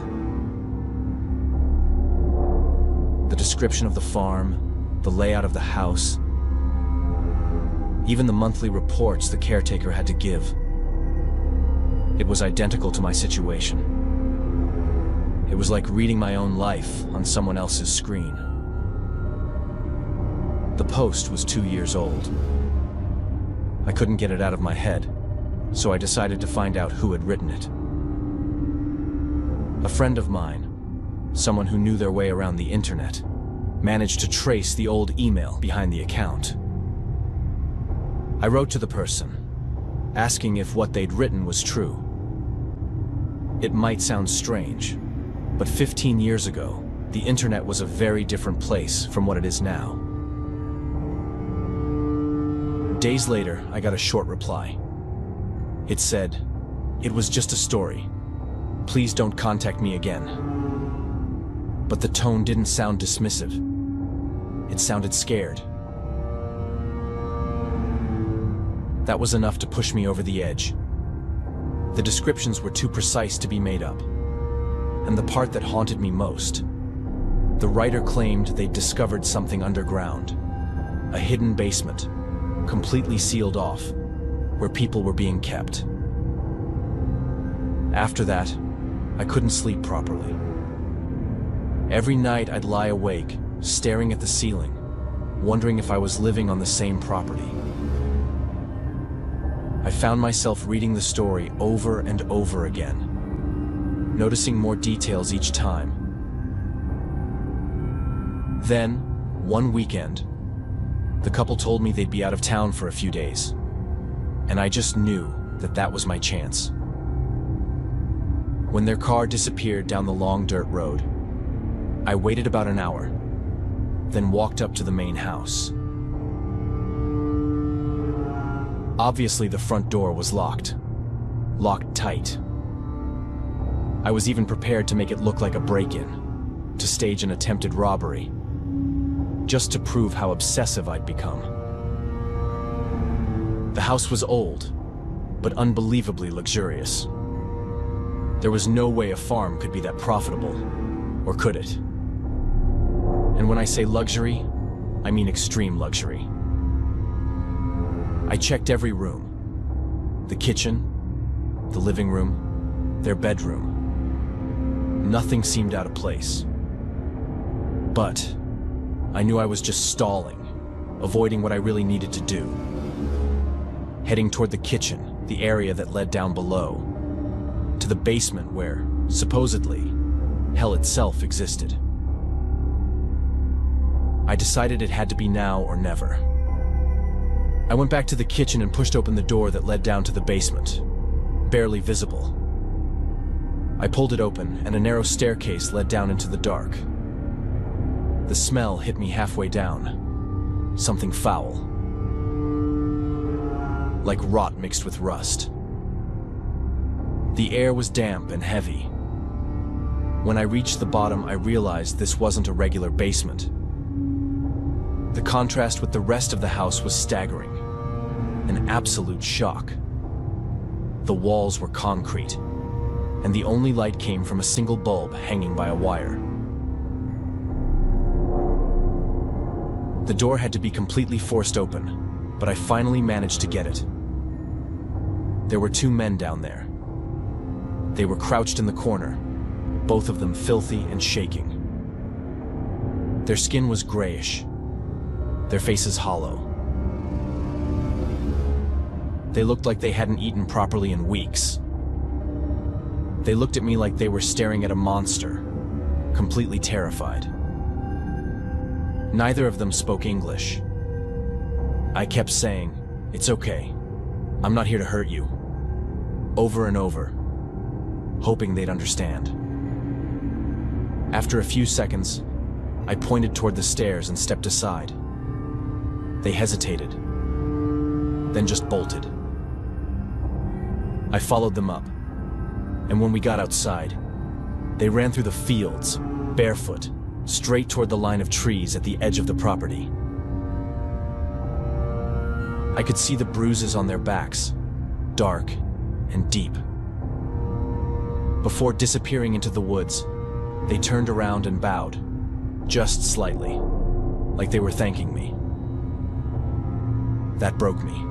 A: The description of the farm, the layout of the house, even the monthly reports the caretaker had to give. It was identical to my situation. It was like reading my own life on someone else's screen. The post was 2 years old. I couldn't get it out of my head, so I decided to find out who had written it. A friend of mine, someone who knew their way around the internet, managed to trace the old email behind the account. I wrote to the person, asking if what they'd written was true. It might sound strange, but 15 years ago, the internet was a very different place from what it is now. Days later, I got a short reply. It said, "It was just a story. Please don't contact me again." But the tone didn't sound dismissive. It sounded scared. That was enough to push me over the edge. The descriptions were too precise to be made up. And the part that haunted me most, the writer claimed they'd discovered something underground, a hidden basement, completely sealed off, where people were being kept. After that, I couldn't sleep properly. Every night I'd lie awake, staring at the ceiling, wondering if I was living on the same property. I found myself reading the story over and over again, noticing more details each time. Then, one weekend, the couple told me they'd be out of town for a few days, and I just knew that that was my chance. When their car disappeared down the long dirt road, I waited about an hour, then walked up to the main house. Obviously, the front door was locked tight. I was even prepared to make it look like a break-in, to stage an attempted robbery, just to prove how obsessive I'd become. The house was old, but unbelievably luxurious. There was no way a farm could be that profitable, or could it? And when I say luxury, I mean extreme luxury. I checked every room. The kitchen, the living room, their bedroom. Nothing seemed out of place. But I knew I was just stalling, avoiding what I really needed to do. Heading toward the kitchen, the area that led down below, to the basement where, supposedly, hell itself existed. I decided it had to be now or never. I went back to the kitchen and pushed open the door that led down to the basement, barely visible. I pulled it open, and a narrow staircase led down into the dark. The smell hit me halfway down. Something foul. Like rot mixed with rust. The air was damp and heavy. When I reached the bottom, I realized this wasn't a regular basement. The contrast with the rest of the house was staggering. An absolute shock. The walls were concrete, and the only light came from a single bulb hanging by a wire. The door had to be completely forced open, but I finally managed to get it. There were two men down there. They were crouched in the corner, both of them filthy and shaking. Their skin was grayish, their faces hollow. They looked like they hadn't eaten properly in weeks. They looked at me like they were staring at a monster, completely terrified. Neither of them spoke English. I kept saying, "It's okay. I'm not here to hurt you," over and over, hoping they'd understand. After a few seconds, I pointed toward the stairs and stepped aside. They hesitated, then just bolted. I followed them up, and when we got outside, they ran through the fields, barefoot, straight toward the line of trees at the edge of the property. I could see the bruises on their backs, dark and deep. Before disappearing into the woods, they turned around and bowed, just slightly, like they were thanking me. That broke me.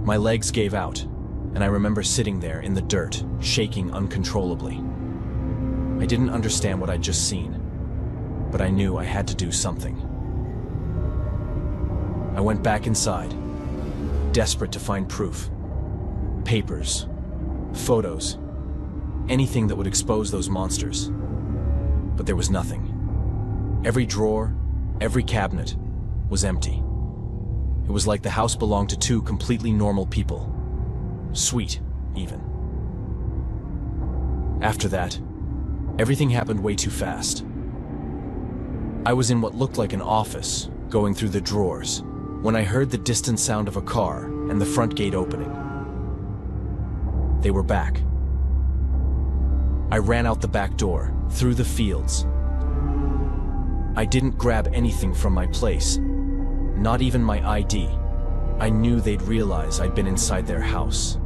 A: My legs gave out, and I remember sitting there in the dirt, shaking uncontrollably. I didn't understand what I'd just seen, but I knew I had to do something. I went back inside, desperate to find proof. Papers, photos, anything that would expose those monsters. But there was nothing. Every drawer, every cabinet was empty. It was like the house belonged to two completely normal people. Sweet, even. After that, everything happened way too fast. I was in what looked like an office, going through the drawers, when I heard the distant sound of a car and the front gate opening. They were back. I ran out the back door, through the fields. I didn't grab anything from my place, not even my ID. I knew they'd realize I'd been inside their house.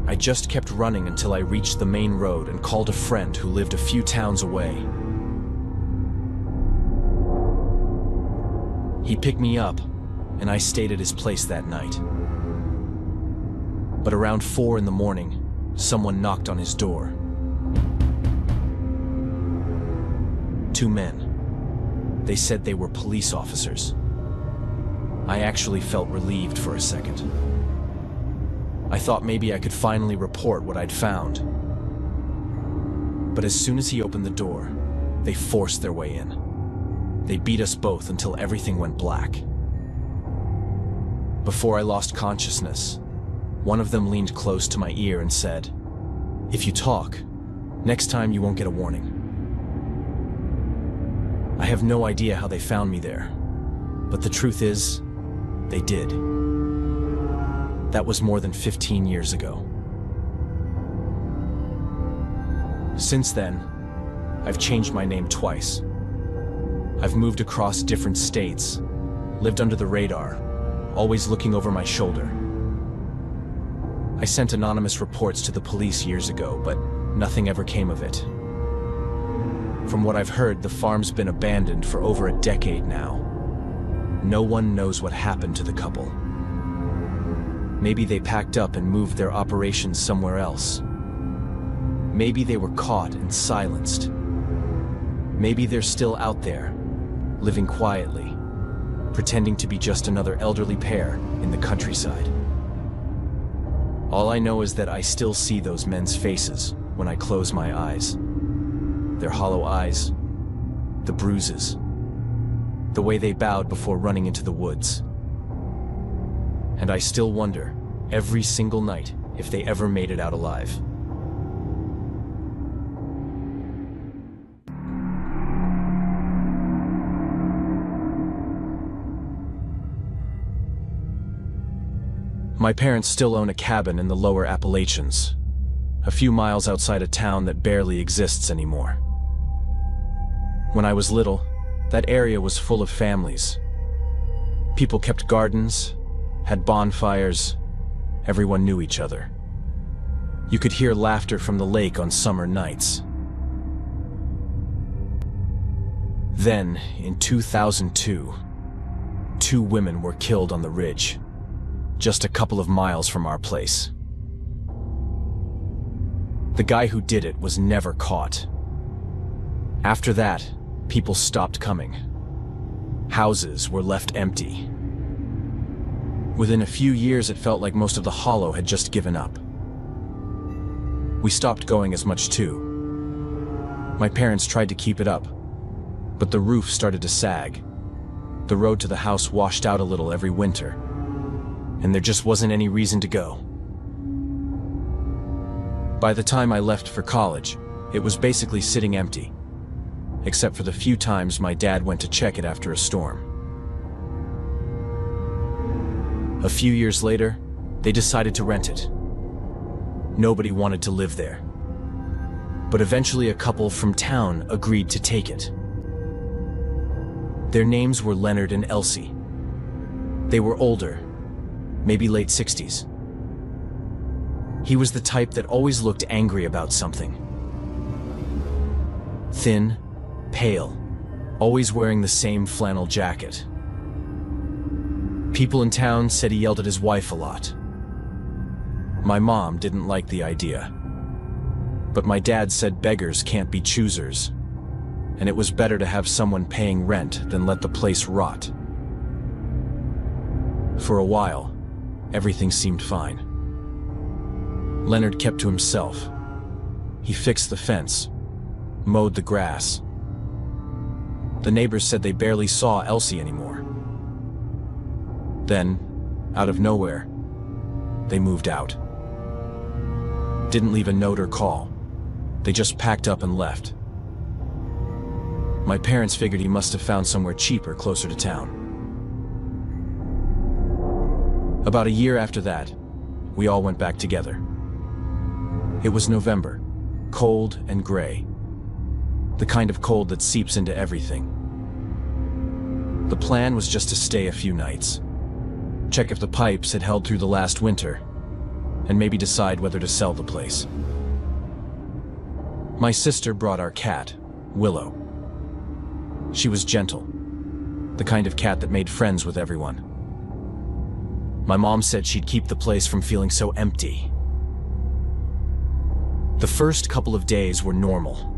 A: I just kept running until I reached the main road and called a friend who lived a few towns away. He picked me up, and I stayed at his place that night. But around 4 in the morning, someone knocked on his door. 2 men. They said they were police officers. I actually felt relieved for a second. I thought maybe I could finally report what I'd found. But as soon as he opened the door, they forced their way in. They beat us both until everything went black. Before I lost consciousness, one of them leaned close to my ear and said, "If you talk, next time you won't get a warning." I have no idea how they found me there, but the truth is, they did. That was more than 15 years ago. Since then, I've changed my name twice. I've moved across different states, lived under the radar, always looking over my shoulder. I sent anonymous reports to the police years ago, but nothing ever came of it. From what I've heard, the farm's been abandoned for over a decade now. No one knows what happened to the couple. Maybe they packed up and moved their operations somewhere else. Maybe they were caught and silenced. Maybe they're still out there, living quietly, pretending to be just another elderly pair in the countryside. All I know is that I still see those men's faces when I close my eyes. Their hollow eyes, the bruises, the way they bowed before running into the woods. And I still wonder, every single night, if they ever made it out alive. My parents still own a cabin in the lower Appalachians, a few miles outside a town that barely exists anymore. When I was little, that area was full of families. People kept gardens, had bonfires, everyone knew each other. You could hear laughter from the lake on summer nights. Then, in 2002, 2 women were killed on the ridge, just a couple of miles from our place. The guy who did it was never caught. After that, people stopped coming. Houses were left empty. Within a few years, it felt like most of the hollow had just given up. We stopped going as much too. My parents tried to keep it up, but the roof started to sag. The road to the house washed out a little every winter, and there just wasn't any reason to go. By the time I left for college, it was basically sitting empty, except for the few times my dad went to check it after a storm. A few years later, they decided to rent it. Nobody wanted to live there, but eventually a couple from town agreed to take it. Their names were Leonard and Elsie. They were older, maybe late 60s. He was the type that always looked angry about something. Thin, pale, always wearing the same flannel jacket. People in town said he yelled at his wife a lot. My mom didn't like the idea, but my dad said beggars can't be choosers, and it was better to have someone paying rent than let the place rot. For a while, everything seemed fine. Leonard kept to himself. He fixed the fence, mowed the grass. The neighbors said they barely saw Elsie anymore. Then, out of nowhere, they moved out. Didn't leave a note or call. They just packed up and left. My parents figured he must have found somewhere cheaper closer to town. About a year after that, we all went back together. It was November, cold and gray. The kind of cold that seeps into everything. The plan was just to stay a few nights, check if the pipes had held through the last winter, and maybe decide whether to sell the place. My sister brought our cat, Willow. She was gentle, the kind of cat that made friends with everyone. My mom said she'd keep the place from feeling so empty. The first couple of days were normal.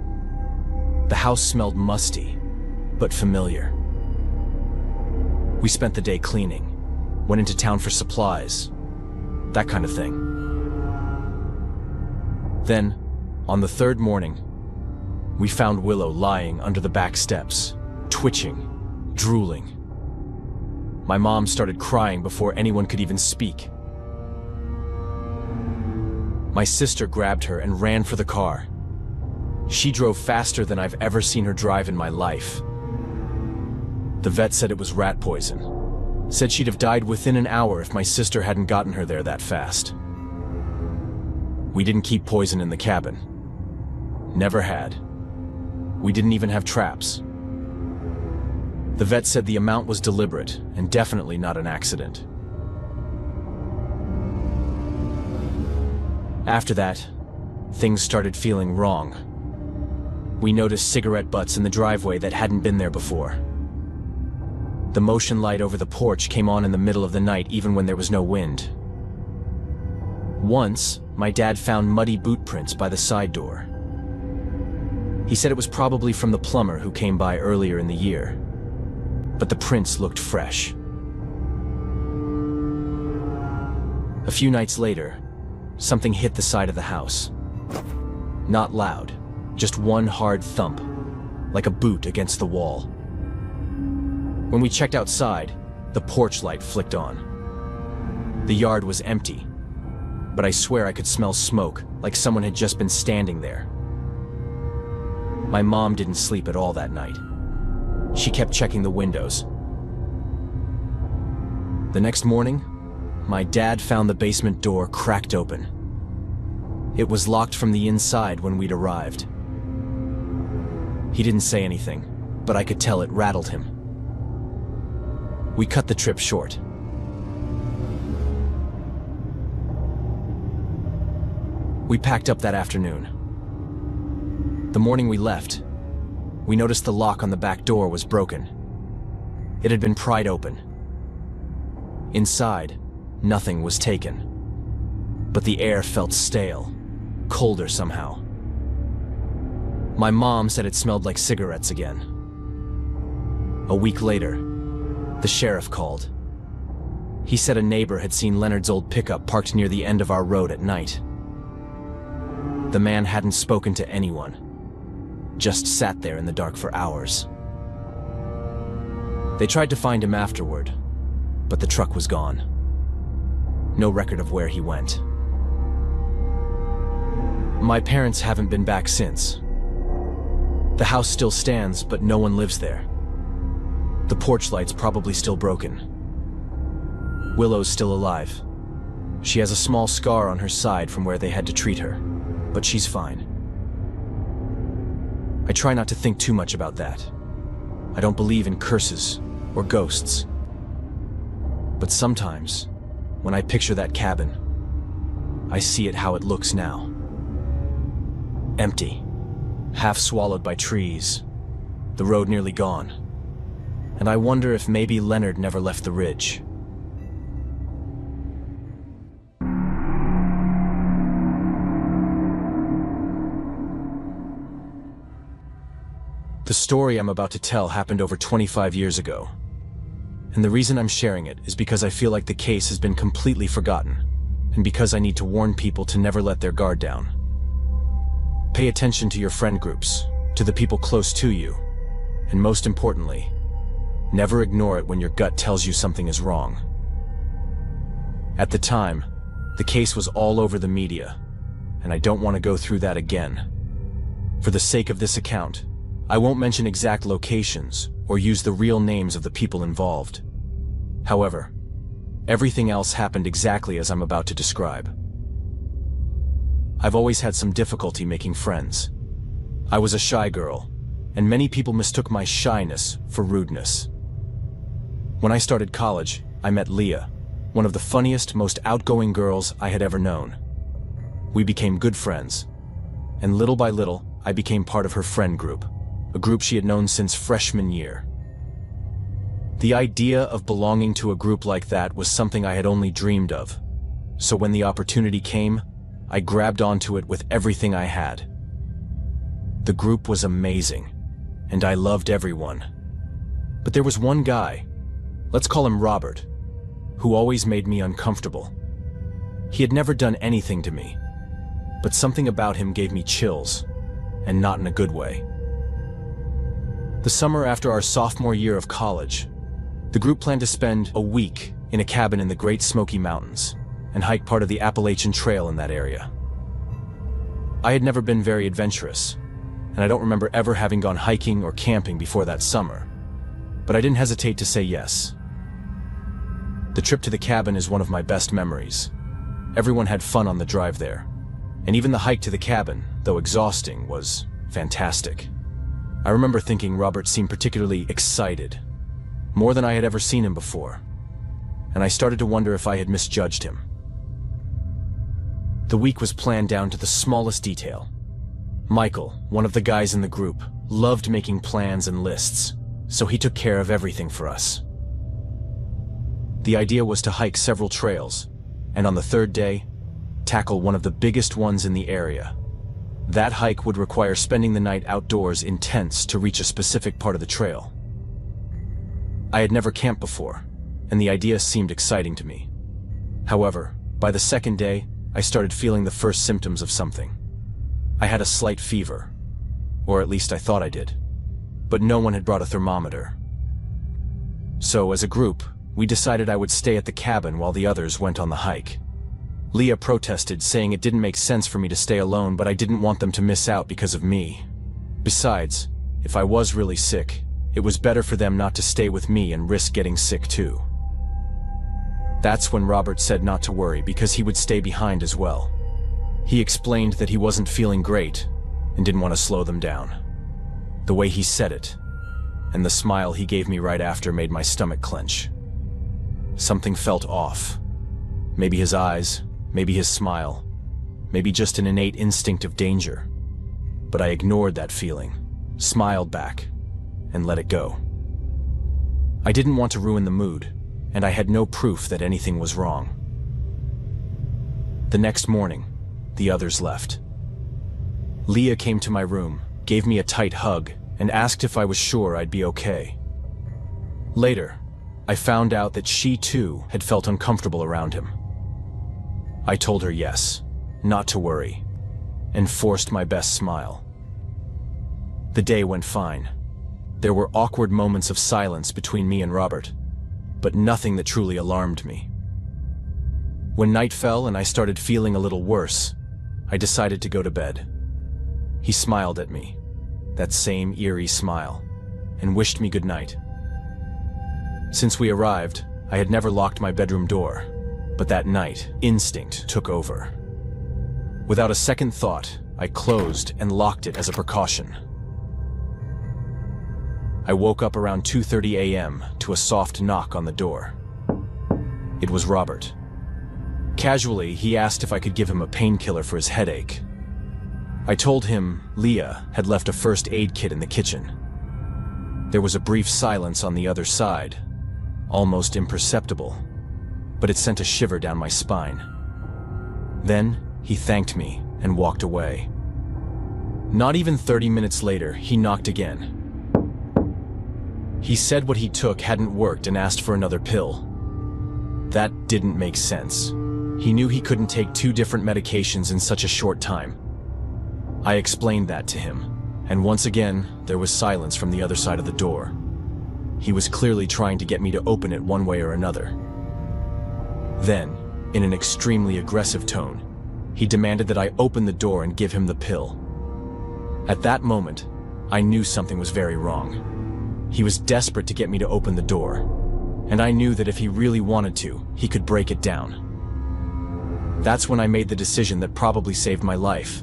A: The house smelled musty, but familiar. We spent the day cleaning, went into town for supplies, that kind of thing. Then, on the third morning, we found Willow lying under the back steps, twitching, drooling. My mom started crying before anyone could even speak. My sister grabbed her and ran for the car. She drove faster than I've ever seen her drive in my life. The vet said it was rat poison. Said she'd have died within an hour if my sister hadn't gotten her there that fast. We didn't keep poison in the cabin. Never had. We didn't even have traps. The vet said the amount was deliberate and definitely not an accident. After that, things started feeling wrong. We noticed cigarette butts in the driveway that hadn't been there before. The motion light over the porch came on in the middle of the night even when there was no wind. Once, my dad found muddy boot prints by the side door. He said it was probably from the plumber who came by earlier in the year, but the prints looked fresh. A few nights later, something hit the side of the house. Not loud, just one hard thump, like a boot against the wall. When we checked outside, the porch light flicked on. The yard was empty, but I swear I could smell smoke, like someone had just been standing there. My mom didn't sleep at all that night. She kept checking the windows. The next morning, my dad found the basement door cracked open. It was locked from the inside when we'd arrived. He didn't say anything, but I could tell it rattled him. We cut the trip short. We packed up that afternoon. The morning we left, we noticed the lock on the back door was broken. It had been pried open. Inside, nothing was taken. But the air felt stale, colder somehow. My mom said it smelled like cigarettes again. A week later, the sheriff called. He said a neighbor had seen Leonard's old pickup parked near the end of our road at night. The man hadn't spoken to anyone, just sat there in the dark for hours. They tried to find him afterward, but the truck was gone. No record of where he went. My parents haven't been back since. The house still stands, but no one lives there. The porch light's probably still broken. Willow's still alive. She has a small scar on her side from where they had to treat her, but she's fine. I try not to think too much about that. I don't believe in curses or ghosts. But sometimes, when I picture that cabin, I see it how it looks now. Empty, half swallowed by trees, the road nearly gone. And I wonder if maybe Leonard never left the ridge. The story I'm about to tell happened over 25 years ago. And the reason I'm sharing it is because I feel like the case has been completely forgotten, and because I need to warn people to never let their guard down. Pay attention to your friend groups, to the people close to you, and most importantly, never ignore it when your gut tells you something is wrong. At the time, the case was all over the media, and I don't want to go through that again. For the sake of this account, I won't mention exact locations or use the real names of the people involved. However, everything else happened exactly as I'm about to describe. I've always had some difficulty making friends. I was a shy girl, and many people mistook my shyness for rudeness. When I started college, I met Leah, one of the funniest, most outgoing girls I had ever known. We became good friends, and little by little, I became part of her friend group, a group she had known since freshman year. The idea of belonging to a group like that was something I had only dreamed of, so when the opportunity came, I grabbed onto it with everything I had. The group was amazing, and I loved everyone. But there was one guy, let's call him Robert, who always made me uncomfortable. He had never done anything to me, but something about him gave me chills, and not in a good way. The summer after our sophomore year of college, the group planned to spend a week in a cabin in the Great Smoky Mountains and hike part of the Appalachian Trail in that area. I had never been very adventurous, and I don't remember ever having gone hiking or camping before that summer, but I didn't hesitate to say yes. The trip to the cabin is one of my best memories. Everyone had fun on the drive there, and even the hike to the cabin, though exhausting, was fantastic. I remember thinking Robert seemed particularly excited, more than I had ever seen him before, and I started to wonder if I had misjudged him. The week was planned down to the smallest detail. Michael, one of the guys in the group, loved making plans and lists, so he took care of everything for us. The idea was to hike several trails, and on the third day, tackle one of the biggest ones in the area. That hike would require spending the night outdoors in tents to reach a specific part of the trail. I had never camped before, and the idea seemed exciting to me. However, by the second day, I started feeling the first symptoms of something. I had a slight fever, or at least I thought I did, but no one had brought a thermometer. So, as a group, we decided I would stay at the cabin while the others went on the hike. Leah protested, saying it didn't make sense for me to stay alone, but I didn't want them to miss out because of me. Besides, if I was really sick, it was better for them not to stay with me and risk getting sick too. That's when Robert said not to worry because he would stay behind as well. He explained that he wasn't feeling great and didn't want to slow them down. The way he said it, and the smile he gave me right after made my stomach clench. Something felt off. Maybe his eyes, maybe his smile, maybe just an innate instinct of danger. But I ignored that feeling, smiled back, and let it go. I didn't want to ruin the mood, and I had no proof that anything was wrong. The next morning, the others left. Leah came to my room, gave me a tight hug, and asked if I was sure I'd be okay. Later, I found out that she too had felt uncomfortable around him. I told her yes, not to worry, and forced my best smile. The day went fine. There were awkward moments of silence between me and Robert, but nothing that truly alarmed me. When night fell and I started feeling a little worse, I decided to go to bed. He smiled at me, that same eerie smile, and wished me good night. Since we arrived, I had never locked my bedroom door, but that night, instinct took over. Without a second thought, I closed and locked it as a precaution. I woke up around 2:30 a.m. to a soft knock on the door. It was Robert. Casually, he asked if I could give him a painkiller for his headache. I told him Leah had left a first aid kit in the kitchen. There was a brief silence on the other side, almost imperceptible, but it sent a shiver down my spine. Then, he thanked me and walked away. Not even 30 minutes later, he knocked again. He said what he took hadn't worked and asked for another pill. That didn't make sense. He knew he couldn't take 2 different medications in such a short time. I explained that to him, and once again, there was silence from the other side of the door. He was clearly trying to get me to open it one way or another. Then, in an extremely aggressive tone, he demanded that I open the door and give him the pill. At that moment, I knew something was very wrong. He was desperate to get me to open the door, and I knew that if he really wanted to, he could break it down. That's when I made the decision that probably saved my life.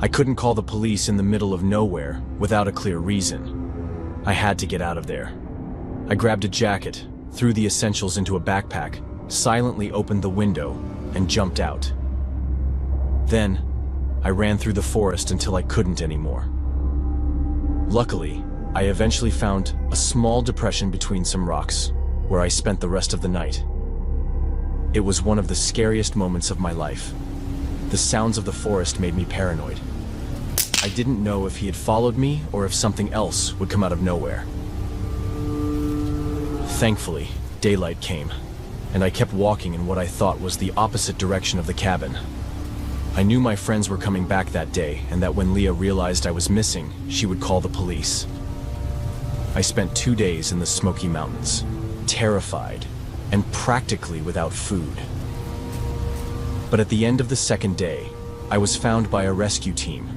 A: I couldn't call the police in the middle of nowhere without a clear reason. I had to get out of there. I grabbed a jacket, threw the essentials into a backpack, silently opened the window, and jumped out. Then, I ran through the forest until I couldn't anymore. Luckily, I eventually found a small depression between some rocks, where I spent the rest of the night. It was one of the scariest moments of my life. The sounds of the forest made me paranoid. I didn't know if he had followed me or if something else would come out of nowhere. Thankfully, daylight came, and I kept walking in what I thought was the opposite direction of the cabin. I knew my friends were coming back that day, and that when Leah realized I was missing, she would call the police. I spent 2 days in the Smoky Mountains, terrified and practically without food. But at the end of the second day, I was found by a rescue team.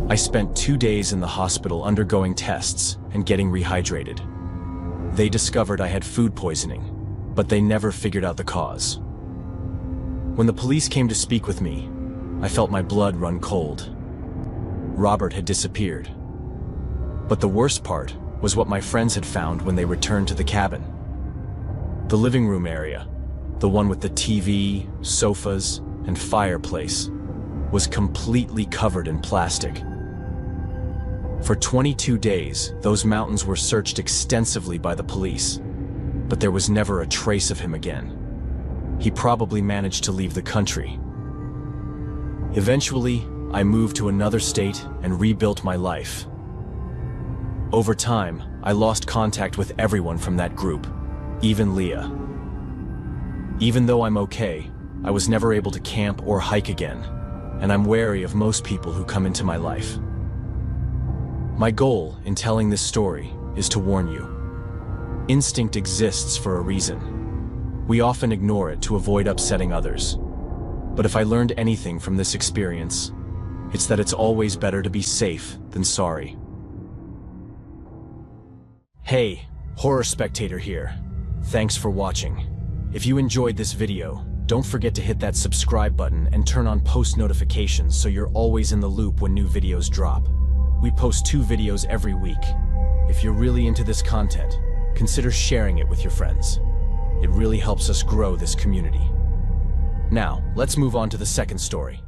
A: I spent 2 days in the hospital undergoing tests and getting rehydrated. They discovered I had food poisoning, but they never figured out the cause. When the police came to speak with me, I felt my blood run cold. Robert had disappeared. But the worst part was what my friends had found when they returned to the cabin. The living room area, the one with the TV, sofas, and fireplace, was completely covered in plastic. For 22 days, those mountains were searched extensively by the police, but there was never a trace of him again. He probably managed to leave the country. Eventually, I moved to another state and rebuilt my life. Over time, I lost contact with everyone from that group, even Leah. Even though I'm okay, I was never able to camp or hike again, and I'm wary of most people who come into my life. My goal in telling this story is to warn you. Instinct exists for a reason. We often ignore it to avoid upsetting others. But if I learned anything from this experience, it's that it's always better to be safe than sorry. Hey, horror spectator here. Thanks for watching. If you enjoyed this video, don't forget to hit that subscribe button and turn on post notifications so you're always in the loop when new videos drop. We post 2 videos every week. If you're really into this content, consider sharing it with your friends. It really helps us grow this community. Now, let's move on to the second story.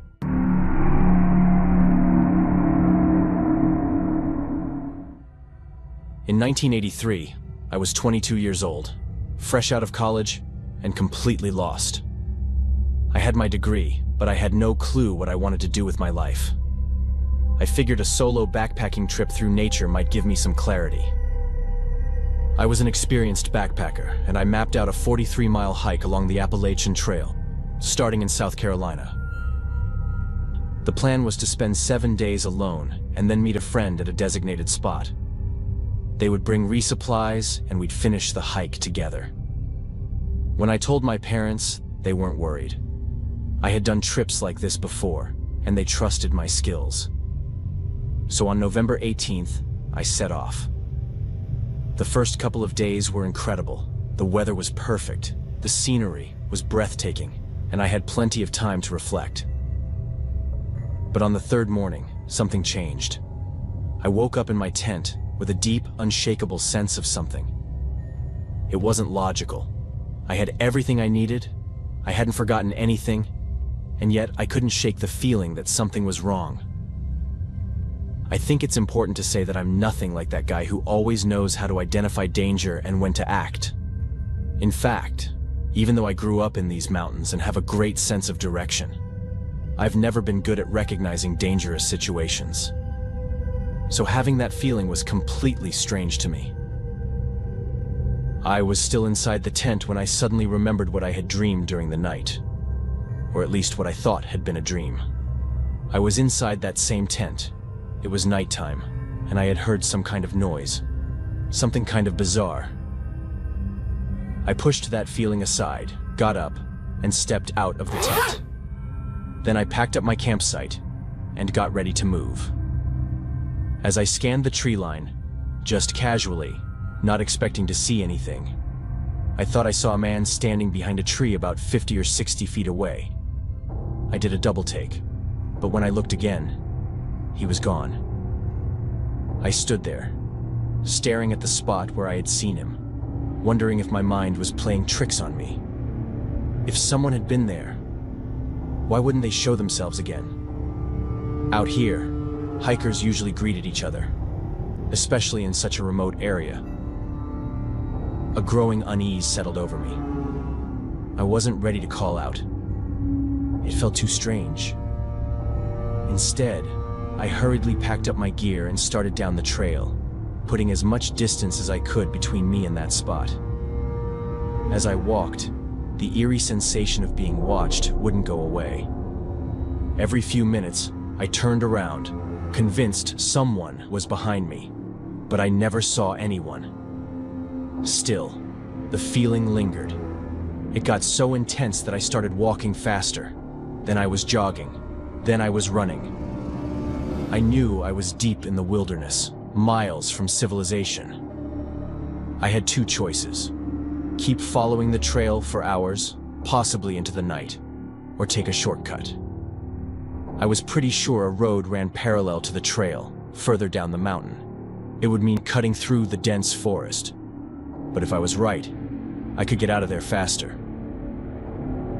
A: In 1983, I was 22 years old, fresh out of college, and completely lost. I had my degree, but I had no clue what I wanted to do with my life. I figured a solo backpacking trip through nature might give me some clarity. I was an experienced backpacker, and I mapped out a 43-mile hike along the Appalachian Trail, starting in South Carolina. The plan was to spend 7 days alone and then meet a friend at a designated spot. They would bring resupplies, and we'd finish the hike together. When I told my parents, they weren't worried. I had done trips like this before, and they trusted my skills. So on November 18th, I set off. The first couple of days were incredible. The weather was perfect, the scenery was breathtaking, and I had plenty of time to reflect. But on the third morning, something changed. I woke up in my tent with a deep, unshakable sense of something. It wasn't logical. I had everything I needed, I hadn't forgotten anything, and yet I couldn't shake the feeling that something was wrong. I think it's important to say that I'm nothing like that guy who always knows how to identify danger and when to act. In fact, even though I grew up in these mountains and have a great sense of direction, I've never been good at recognizing dangerous situations. So having that feeling was completely strange to me. I was still inside the tent when I suddenly remembered what I had dreamed during the night, or at least what I thought had been a dream. I was inside that same tent. It was nighttime, and I had heard some kind of noise, something kind of bizarre. I pushed that feeling aside, got up, and stepped out of the tent. Then I packed up my campsite and got ready to move. As I scanned the tree line, just casually, not expecting to see anything, I thought I saw a man standing behind a tree about 50 or 60 feet away. I did a double take, but when I looked again, he was gone. I stood there, staring at the spot where I had seen him, wondering if my mind was playing tricks on me, If someone had been there, why wouldn't they show themselves again? Out here, hikers usually greeted each other, especially in such a remote area. A growing unease settled over me. I wasn't ready to call out. It felt too strange. Instead, I hurriedly packed up my gear and started down the trail, putting as much distance as I could between me and that spot. As I walked, the eerie sensation of being watched wouldn't go away. Every few minutes, I turned around, convinced someone was behind me, but I never saw anyone. Still, the feeling lingered. It got so intense that I started walking faster. Then I was jogging. Then I was running. I knew I was deep in the wilderness, miles from civilization. I had two choices: keep following the trail for hours, possibly into the night, or take a shortcut. I was pretty sure a road ran parallel to the trail, further down the mountain. It would mean cutting through the dense forest. But if I was right, I could get out of there faster.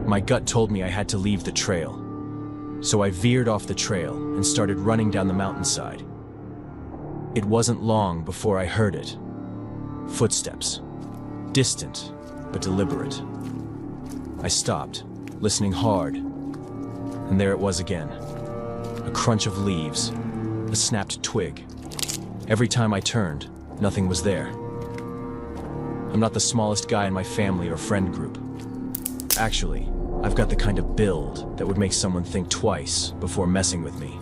A: My gut told me I had to leave the trail, so I veered off the trail and started running down the mountainside. It wasn't long before I heard it. Footsteps. Distant, but deliberate. I stopped, listening hard, and there it was again. A crunch of leaves, a snapped twig. Every time I turned, nothing was there. I'm not the smallest guy in my family or friend group. Actually, I've got the kind of build that would make someone think twice before messing with me.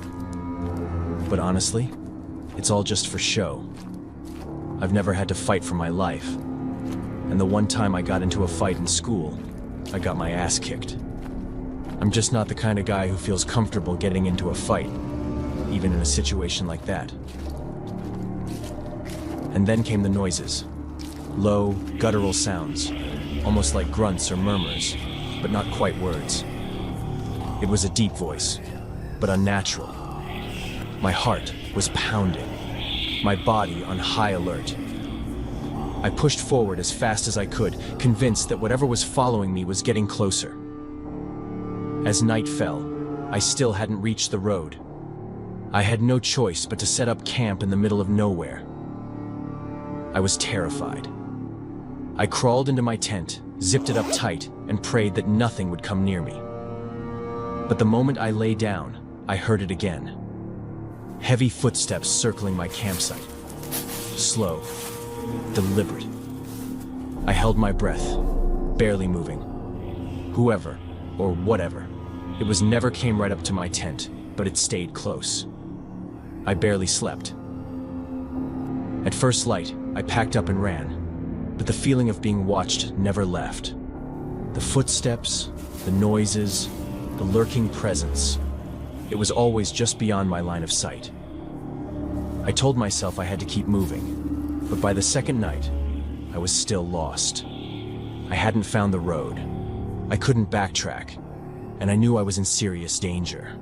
A: But honestly, it's all just for show. I've never had to fight for my life. And the one time I got into a fight in school, I got my ass kicked. I'm just not the kind of guy who feels comfortable getting into a fight, even in a situation like that. And then came the noises. Low, guttural sounds, almost like grunts or murmurs, but not quite words. It was a deep voice, but unnatural. My heart was pounding, my body on high alert. I pushed forward as fast as I could, convinced that whatever was following me was getting closer. As night fell, I still hadn't reached the road. I had no choice but to set up camp in the middle of nowhere. I was terrified. I crawled into my tent, zipped it up tight, and prayed that nothing would come near me. But the moment I lay down, I heard it again. Heavy footsteps circling my campsite. Slow, deliberate. I held my breath, barely moving. Whoever, or whatever, it was never came right up to my tent, but it stayed close. I barely slept. At first light, I packed up and ran, but the feeling of being watched never left. The footsteps, the noises, the lurking presence. It was always just beyond my line of sight. I told myself I had to keep moving, but by the second night, I was still lost. I hadn't found the road. I couldn't backtrack, and I knew I was in serious danger.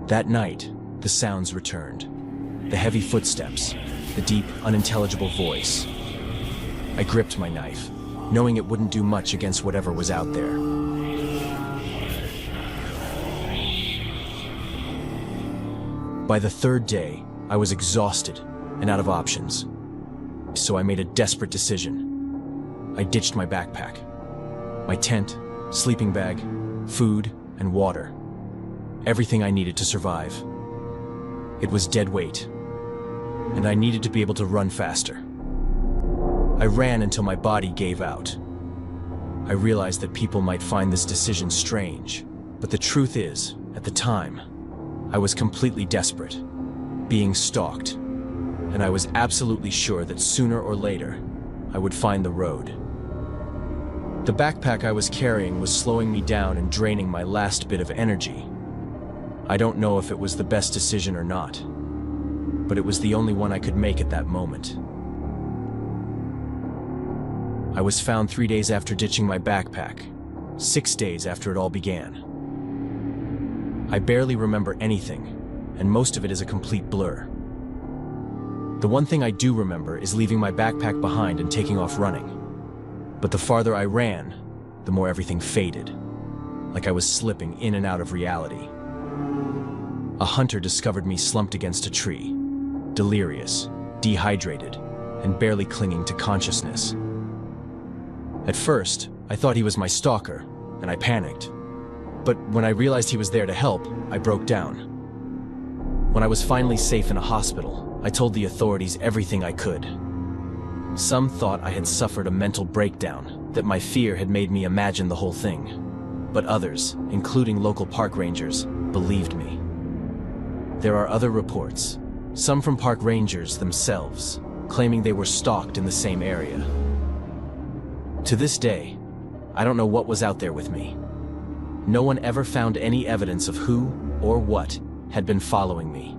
A: That night, the sounds returned. The heavy footsteps, the deep, unintelligible voice. I gripped my knife, knowing it wouldn't do much against whatever was out there. By the third day, I was exhausted and out of options. So I made a desperate decision. I ditched my backpack. My tent, sleeping bag, food, and water. Everything I needed to survive. It was dead weight, and I needed to be able to run faster. I ran until my body gave out. I realized that people might find this decision strange, but the truth is, at the time, I was completely desperate, being stalked, and I was absolutely sure that sooner or later, I would find the road. The backpack I was carrying was slowing me down and draining my last bit of energy. I don't know if it was the best decision or not, but it was the only one I could make at that moment. I was found 3 days after ditching my backpack, 6 days after it all began. I barely remember anything, and most of it is a complete blur. The one thing I do remember is leaving my backpack behind and taking off running. But the farther I ran, the more everything faded, like I was slipping in and out of reality. A hunter discovered me slumped against a tree, delirious, dehydrated, and barely clinging to consciousness. At first, I thought he was my stalker, and I panicked. But when I realized he was there to help, I broke down. When I was finally safe in a hospital, I told the authorities everything I could. Some thought I had suffered a mental breakdown, that my fear had made me imagine the whole thing. But others, including local park rangers, believed me. There are other reports, some from park rangers themselves, claiming they were stalked in the same area. To this day, I don't know what was out there with me. No one ever found any evidence of who or what had been following me.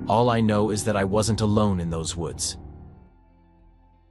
A: All I know is that I wasn't alone in those woods,